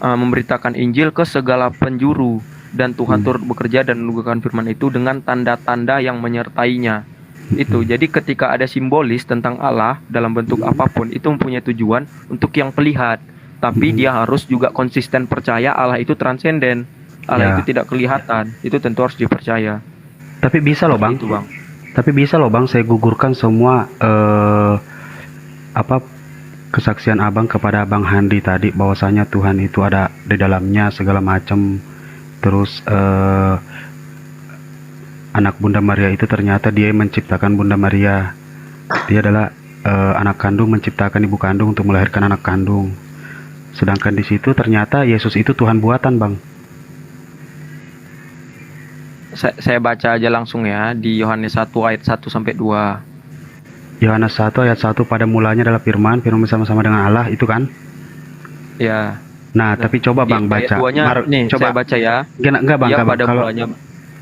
S1: memberitakan Injil ke segala penjuru, dan Tuhan turut bekerja dan menunjukkan firman itu dengan tanda-tanda yang menyertainya. Itu jadi ketika ada simbolis tentang Allah dalam bentuk apapun, itu mempunyai tujuan untuk yang pelihat. Tapi dia harus juga konsisten percaya Allah itu transenden. Allah
S7: Ya.
S1: itu tidak kelihatan. Itu tentu harus dipercaya.
S7: Tapi bisa loh, Bang.
S1: Itu, Bang.
S7: Tapi bisa loh, Bang, saya gugurkan semua kesaksian Abang kepada Abang Handi tadi, bahwasanya Tuhan itu ada di dalamnya segala macam. Terus anak Bunda Maria itu ternyata dia menciptakan Bunda Maria. Dia adalah anak kandung menciptakan ibu kandung untuk melahirkan anak kandung. Sedangkan di situ ternyata Yesus itu Tuhan buatan, Bang.
S1: Saya baca aja langsung ya di Yohanes 1 ayat 1 sampai 2.
S7: Yohanes 1 ayat 1, pada mulanya adalah firman bersama-sama dengan Allah, itu kan?
S1: Ya.
S7: Nah, tapi coba Bang
S1: Ayat
S7: baca.
S1: 2-nya nih
S7: coba
S1: saya baca ya.
S7: Enggak, Bang,
S1: Ya,
S7: enggak, Bang.
S1: pada
S7: Kalau
S1: mulanya.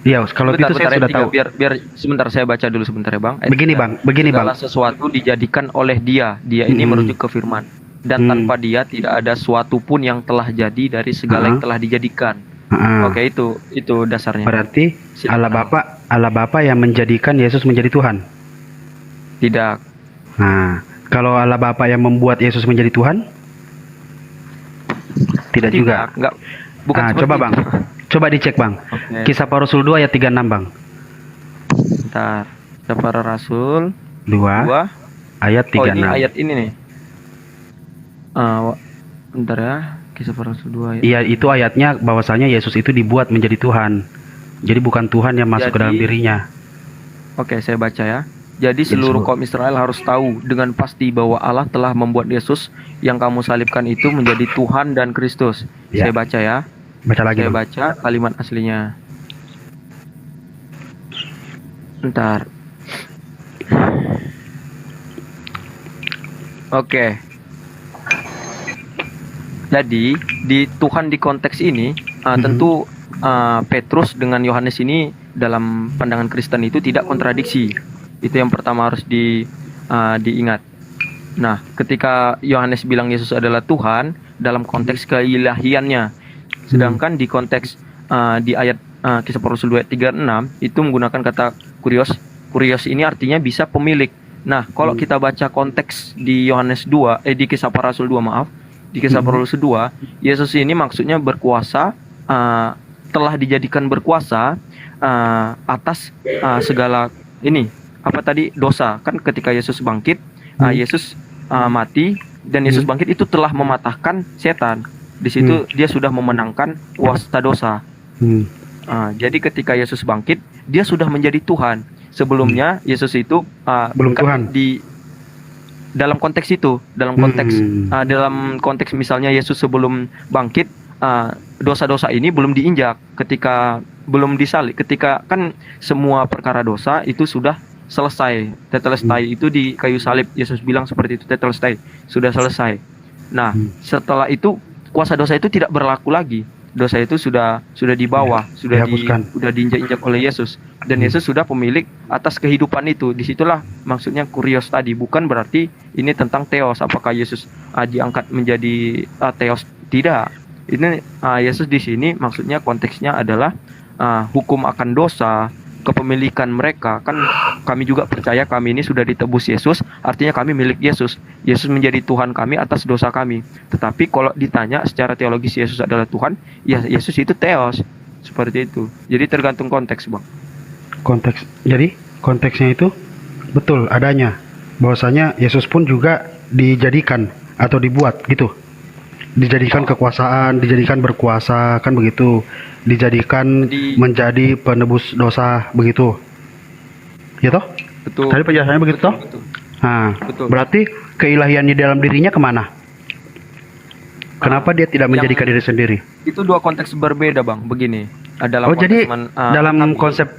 S7: iya, kalau gitu saya
S1: Ayat
S7: sudah
S1: 3,
S7: tahu.
S1: biar sebentar saya baca dulu sebentar ya, Bang. Ayat
S7: Begini,
S1: 3.
S7: Bang, begini, Bang.
S1: Segala sesuatu dijadikan oleh Dia. Dia ini merujuk ke firman. Dan tanpa Dia tidak ada suatu pun yang telah jadi dari segala yang telah dijadikan. Oke, itu dasarnya.
S7: Berarti Allah Bapa yang menjadikan Yesus menjadi Tuhan.
S1: Tidak.
S7: Nah, kalau Allah Bapa yang membuat Yesus menjadi Tuhan? Tidak juga.
S1: Enggak. Bukan
S7: Nah,
S1: seperti
S7: coba Bang.
S1: itu.
S7: Coba dicek, Bang.
S1: Oke.
S7: Kisah Para Rasul 2 ayat 36, Bang.
S1: Bentar. Kisah Para Rasul
S7: 2 ayat 36.
S1: Oh, ini ayat ini nih. Bentar ya. Kisah Para Rasul 2 ayat.
S7: Iya, itu ayatnya bahwasanya Yesus itu dibuat menjadi Tuhan. Jadi bukan Tuhan yang masuk ke dalam dirinya.
S1: Oke, saya baca ya. Jadi seluruh kaum Israel harus tahu dengan pasti bahwa Allah telah membuat Yesus yang kamu salibkan itu menjadi Tuhan dan Kristus.
S7: Ya.
S1: Saya baca ya.
S7: Baca lagi,
S1: Saya
S7: Bang.
S1: baca kalimat aslinya. Bentar. Oke. Jadi di Tuhan di konteks ini tentu Petrus dengan Yohanes ini dalam pandangan Kristen itu tidak kontradiksi. Itu yang pertama harus diingat. Nah, ketika Yohanes bilang Yesus adalah Tuhan dalam konteks keilahiannya, sedangkan di konteks di ayat Kisah Para Rasul 2 ayat 36 itu menggunakan kata kurios. Kurios ini artinya bisa pemilik. Nah, kalau kita baca konteks di Yohanes 2 di Kisah Para Rasul 2, maaf, di Kisah Para Rasul 2, Yesus ini maksudnya berkuasa, telah dijadikan berkuasa atas segala ini apa tadi dosa. Kan ketika Yesus bangkit, Yesus mati dan Yesus bangkit itu telah mematahkan setan. Di situ dia sudah memenangkan kuasa dosa. Jadi ketika Yesus bangkit, dia sudah menjadi Tuhan. Sebelumnya Yesus itu
S7: belum Tuhan.
S1: Di dalam konteks itu, dalam konteks misalnya Yesus sebelum bangkit, dosa-dosa ini belum diinjak ketika belum disalib. Ketika kan semua perkara dosa itu sudah selesai. Tetelestai itu di kayu salib. Yesus bilang seperti itu, tetelestai, sudah selesai. Nah, setelah itu kuasa dosa itu tidak berlaku lagi. Dosa itu sudah di bawah, sudah diinjak-injak oleh Yesus, dan Yesus sudah pemilik atas kehidupan itu. Disitulah maksudnya kurios tadi, bukan berarti ini tentang theos. Apakah Yesus diangkat menjadi theos? Tidak. Ini Yesus di sini maksudnya konteksnya adalah hukum akan dosa, kepemilikan mereka. Kan kami juga percaya kami ini sudah ditebus Yesus, artinya kami milik Yesus. Yesus menjadi Tuhan kami atas dosa kami. Tetapi kalau ditanya secara teologis Yesus adalah Tuhan, ya Yesus itu theos. Seperti itu. Jadi tergantung konteks, Bang.
S7: Konteks. Jadi konteksnya itu betul adanya. Bahwasanya Yesus pun juga dijadikan atau dibuat gitu. Dijadikan kekuasaan, dijadikan berkuasa, kan begitu. Dijadikan menjadi penebus dosa, begitu. Ya toh?
S1: Betul.
S7: Tadi penjelasannya begitu toh?
S1: Betul.
S7: Nah,
S1: Betul.
S7: berarti keilahian di dalam dirinya kemana? Kenapa dia tidak menjadikan diri sendiri?
S1: Itu dua konteks berbeda, Bang. Begini, adalah
S7: jadi dalam konsep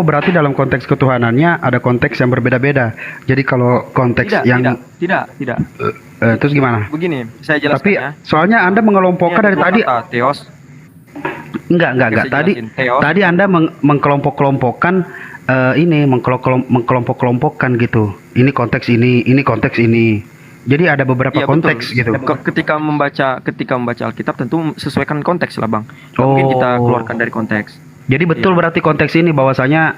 S7: berarti dalam konteks ketuhanannya ada konteks yang berbeda-beda. Jadi kalau konteks
S1: tidak.
S7: Terus gimana?
S1: Begini, saya jelaskan
S7: Tapi
S1: ya.
S7: soalnya Anda mengelompokkan dari tadi.
S1: Theos.
S7: Enggak. Tadi Anda mengkelompok-kelompokkan mengkelompok-kelompokkan gitu. Ini konteks ini. Jadi ada beberapa konteks gitu.
S1: Ketika membaca Alkitab tentu sesuaikan konteks lah, Bang. Mungkin kita keluarkan dari konteks.
S7: Jadi betul berarti konteks ini bahwasanya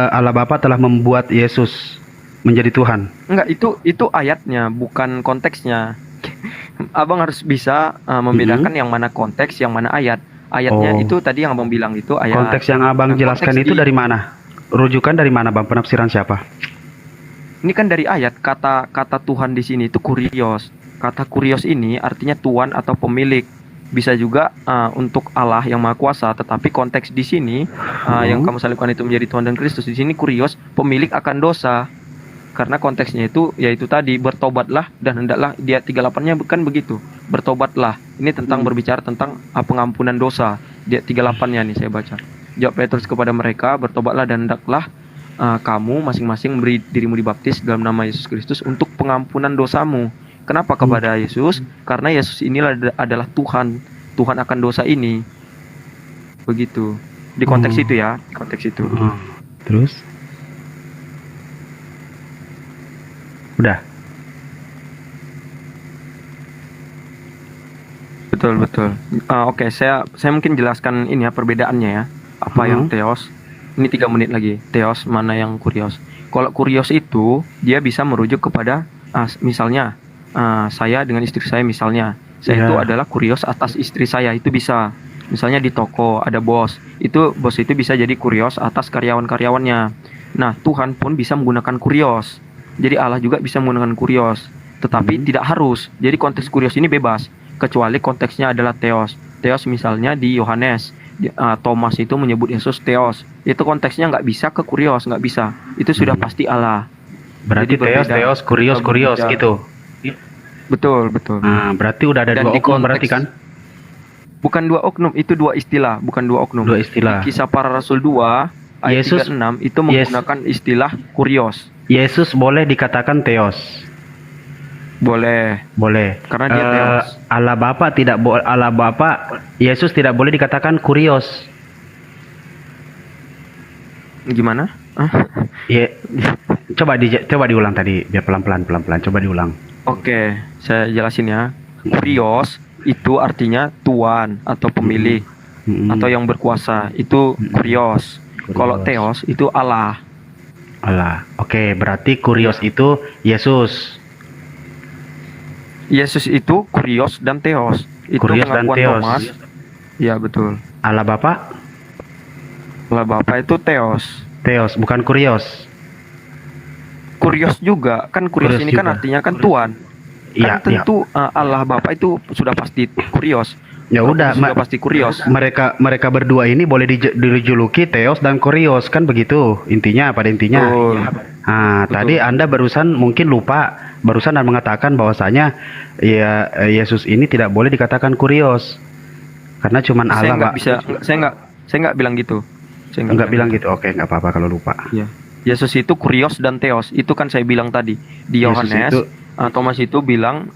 S7: Allah Bapa telah membuat Yesus menjadi Tuhan.
S1: Enggak, itu ayatnya, bukan konteksnya. Abang harus bisa membedakan yang mana konteks, yang mana ayat. Ayatnya itu tadi yang Abang bilang itu ayat.
S7: Konteks yang Abang jelaskan itu dari mana? Rujukan dari mana, Bang? Penafsiran siapa?
S1: Ini kan dari ayat, kata Tuhan di sini itu kurios. Kata kurios ini artinya tuan atau pemilik. Bisa juga untuk Allah yang Maha Kuasa, tetapi konteks di sini yang kamu salibkan itu menjadi Tuhan dan Kristus. Di sini kurios pemilik akan dosa. Karena konteksnya itu yaitu tadi bertobatlah dan hendaklah dia 38-nya bukan begitu. Bertobatlah. Ini tentang berbicara tentang pengampunan dosa. Dia 38-nya nih saya baca. Jawab Petrus kepada mereka, bertobatlah dan hendaklah kamu masing-masing memberi dirimu dibaptis dalam nama Yesus Kristus untuk pengampunan dosamu. Kenapa kepada Yesus? Karena Yesus inilah adalah Tuhan akan dosa ini. Begitu. Di konteks itu ya, konteks itu.
S7: Terus? Udah.
S1: Betul. Oke, saya mungkin jelaskan ini ya perbedaannya ya. Apa yang theos? Ini 3 menit lagi. Theos mana yang kurios? Kalau kurios itu dia bisa merujuk kepada misalnya saya dengan istri saya misalnya. Saya itu adalah kurios atas istri saya, itu bisa. Misalnya di toko ada bos. Bos itu bisa jadi kurios atas karyawan-karyawannya. Nah, Tuhan pun bisa menggunakan kurios. Jadi Allah juga bisa menggunakan kurios, tetapi tidak harus. Jadi konteks kurios ini bebas, kecuali konteksnya adalah theos. Theos misalnya di Yohanes, Thomas itu menyebut Yesus theos. Itu konteksnya nggak bisa ke kurios, nggak bisa. Itu sudah pasti Allah.
S7: Berarti theos, kurios gitu.
S1: Betul.
S7: Nah, berarti udah ada 2 oknum berarti kan?
S1: Bukan 2 oknum, itu 2 istilah, bukan 2 oknum.
S7: 2 istilah.
S1: Kisah Para Rasul 2 ayat 36 itu menggunakan istilah kurios.
S7: Yesus boleh dikatakan theos.
S1: Boleh. Karena dia theos.
S7: Allah Bapa Yesus tidak boleh dikatakan kurios.
S1: Gimana?
S7: Coba diulang tadi biar pelan-pelan. Coba diulang.
S1: Oke, saya jelasin ya. Kurios itu artinya tuan atau pemilik atau yang berkuasa. Itu kurios. Kalau theos itu Allah. Oke, berarti kurios itu Yesus. Yesus itu kurios dan theos. Itu
S7: kurios dan theos.
S1: Thomas. Ya, betul.
S7: Allah Bapa
S1: itu theos.
S7: Theos, bukan kurios.
S1: Kurios juga. Kan kurios ini juga. Kan artinya kan tuan. Kan tentu Allah Bapa itu sudah pasti kurios.
S7: Ya udah,
S1: pasti kurios.
S7: Mereka berdua ini boleh dijuluki theos dan kurios, kan begitu intinya, pada intinya. Nah, tadi Anda barusan mungkin lupa dan mengatakan bahwasanya ya Yesus ini tidak boleh dikatakan kurios karena cuman Allah.
S1: Saya nggak bilang gitu.
S7: Nggak bilang gitu. Oke, nggak apa-apa kalau lupa.
S1: Ya Yesus itu kurios dan theos. Itu kan saya bilang tadi di
S7: Yesus
S1: Yohanes.
S7: itu-
S1: Thomas itu bilang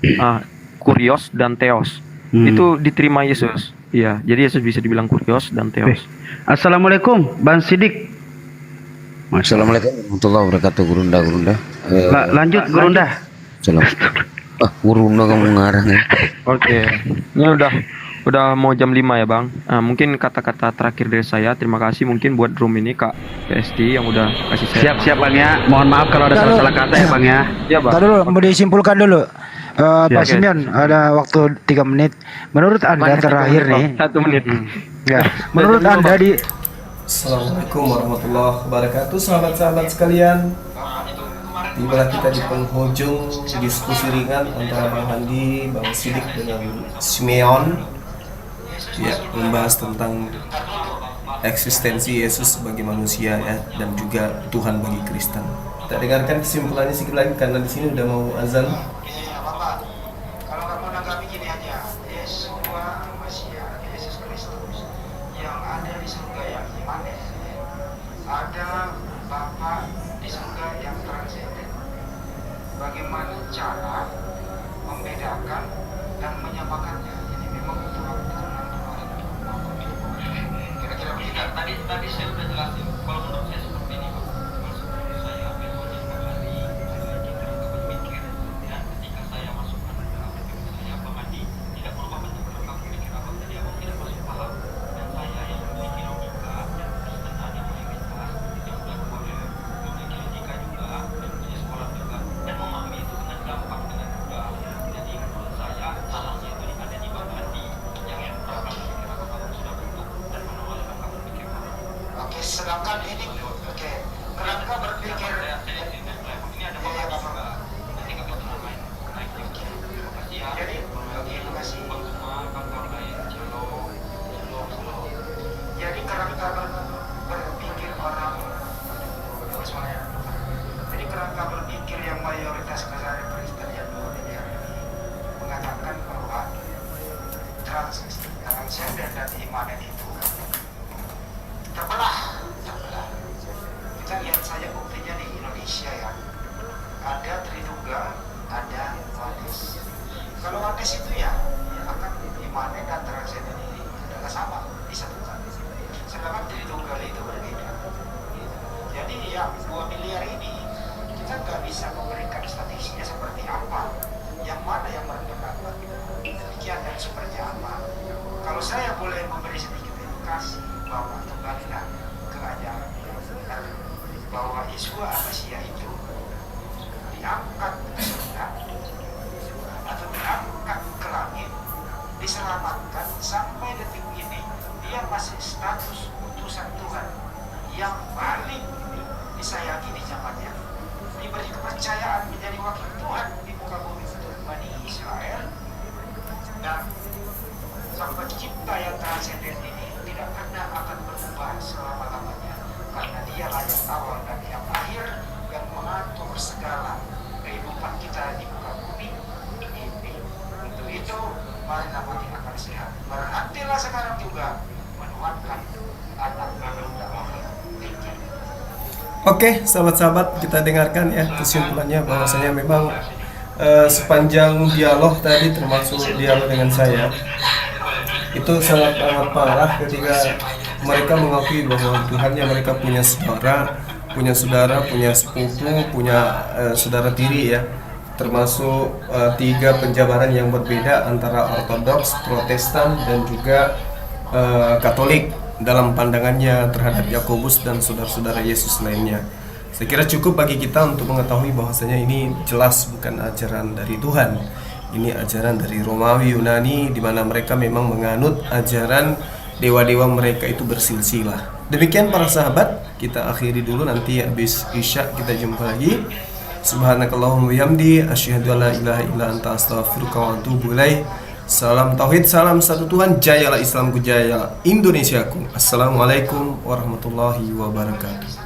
S1: kurios dan theos. Itu diterima Yesus. Iya, jadi Yesus bisa dibilang kurios dan theos.
S7: Assalamualaikum, Bang Sidik.
S12: Assalamualaikum warahmatullahi wabarakatuh, Gurunda.
S7: Lanjut, Gurunda.
S12: Salam. Gurunda kamu ngarang ya.
S1: Oke. Ini udah mau jam 5 ya, Bang. Mungkin kata-kata terakhir dari saya. Terima kasih mungkin buat room ini Kak PST yang udah kasih saya.
S7: Siap-siap Bang ya. Mohon maaf kalau ada salah-salah kata ya Bang ya.
S1: Iya, Bang.
S4: Tadi dulu mau disimpulkan dulu. Pak
S1: Oke.
S4: Simeon ada waktu 3 menit. Menurut Anda terakhir nih,
S1: 1 menit.
S4: ya, menurut Anda di
S5: Assalamualaikum warahmatullahi wabarakatuh, sahabat-sahabat sekalian. Tibalah kita di penghujung diskusi ringan antara Bang Handi, Bang Sidik dengan Simeon. Ya, membahas tentang eksistensi Yesus sebagai manusia ya, dan juga Tuhan bagi Kristen. Kita dengarkan kesimpulannya sedikit lagi karena di sini udah mau azan.
S13: Kalau kamu menanggapi gini aja, Yesua Mesias, Yesus Kristus yang ada di surga yang imanes, ada Bapa di surga yang transenden. Bagaimana cara membedakan dan menyamakannya? Jadi memang Tuhan kira-kira begitu. Tadi saya sudah jelasin. Kalau menurut saya seperti ini, Pak. Maksud saya metodenya dari berpikir dan ketika saya masuk ke dalam berpikir saya, Bang Andi tidak merubah bentuk berkah berpikir apa tadi, Abang tidak masuk paham. Dan saya yang memiliki logika dan Kristen yang mayoritas yang sudah memiliki logika juga dan punya sekolah juga dan memahami itu dengan gampang dengan mudah. Jadi menurut saya salahnya itu ada di Bang Andi yang berkah berpikir apa Bang sudah bentuk dan menolak berkah berpikir apa. Oke, sedangkan ini kerangka berpikir ini ada Bapak juga ketika kita main naik tinggi. Terima kasih ya. Jadi terima kasih Bang Zuma, kawan-kawan lain, Shalom. Jadi kerangka berpikir orang semuanya. Jadi kerangka berpikir yang mayoritas kesadaran Kristen yang dunia mengatakan bahwa transenden dan imanen itu terbelah. Kita lihat saja buktinya di Indonesia ya. Ada Tridungga, ada Wadis. Kalau Wadis itu ya akan imanen dan transenden ini adalah sama, disatukan. Sedangkan Tridunggal itu berbeda. Jadi yang 2 miliar ini kita nggak bisa memberikan statistiknya seperti apa, yang mana yang berpendapat demikian dan seperti apa. Kalau saya boleh memberi sedikit edukasi bahwa kembalilah ke ajaran yang benar, bahwa Yesua Mesias itu diangkat ke surga atau diangkat ke langit, diselamatkan sampai detik ini dia masih status utusan Tuhan yang paling disayangi di zamannya, diberi kepercayaan menjadi wakil Tuhan di muka bumi untuk Bani Israel, dan sang pencipta yang transenden ini tidak pernah akan berubah selama-lamanya karena dialah yang awal dan yang akhir yang mengatur segala kehidupan kita di muka bumi ini. Untuk itu marilah mati akan sehat, berhentilah sekarang juga menuhankan anak Ganda Allah.
S5: Oke, sahabat-sahabat, kita dengarkan ya kesimpulannya bahwasanya memang sepanjang dialog tadi termasuk dialog dengan saya itu sangat parah ketika mereka mengakui bahwa Tuhannya mereka punya saudara, punya sepupu, punya saudara tiri ya, termasuk 3 penjabaran yang berbeda antara Ortodoks, Protestan dan juga Katolik dalam pandangannya terhadap Yakobus dan saudara-saudara Yesus lainnya. Saya kira cukup bagi kita untuk mengetahui bahwasanya ini jelas bukan ajaran dari Tuhan. Ini ajaran dari Romawi Yunani di mana mereka memang menganut ajaran dewa-dewa mereka itu bersilsilah. Demikian para sahabat, kita akhiri dulu, nanti habis Isya kita jumpa lagi. Subhanakallahumma bihamdi asyhadu an la ilaha illa anta astaghfiruka wa atubu ilaik. Salam tauhid, salam satu Tuhan, jayalah Islamku, jayalah Indonesiaku. Assalamualaikum warahmatullahi wabarakatuh.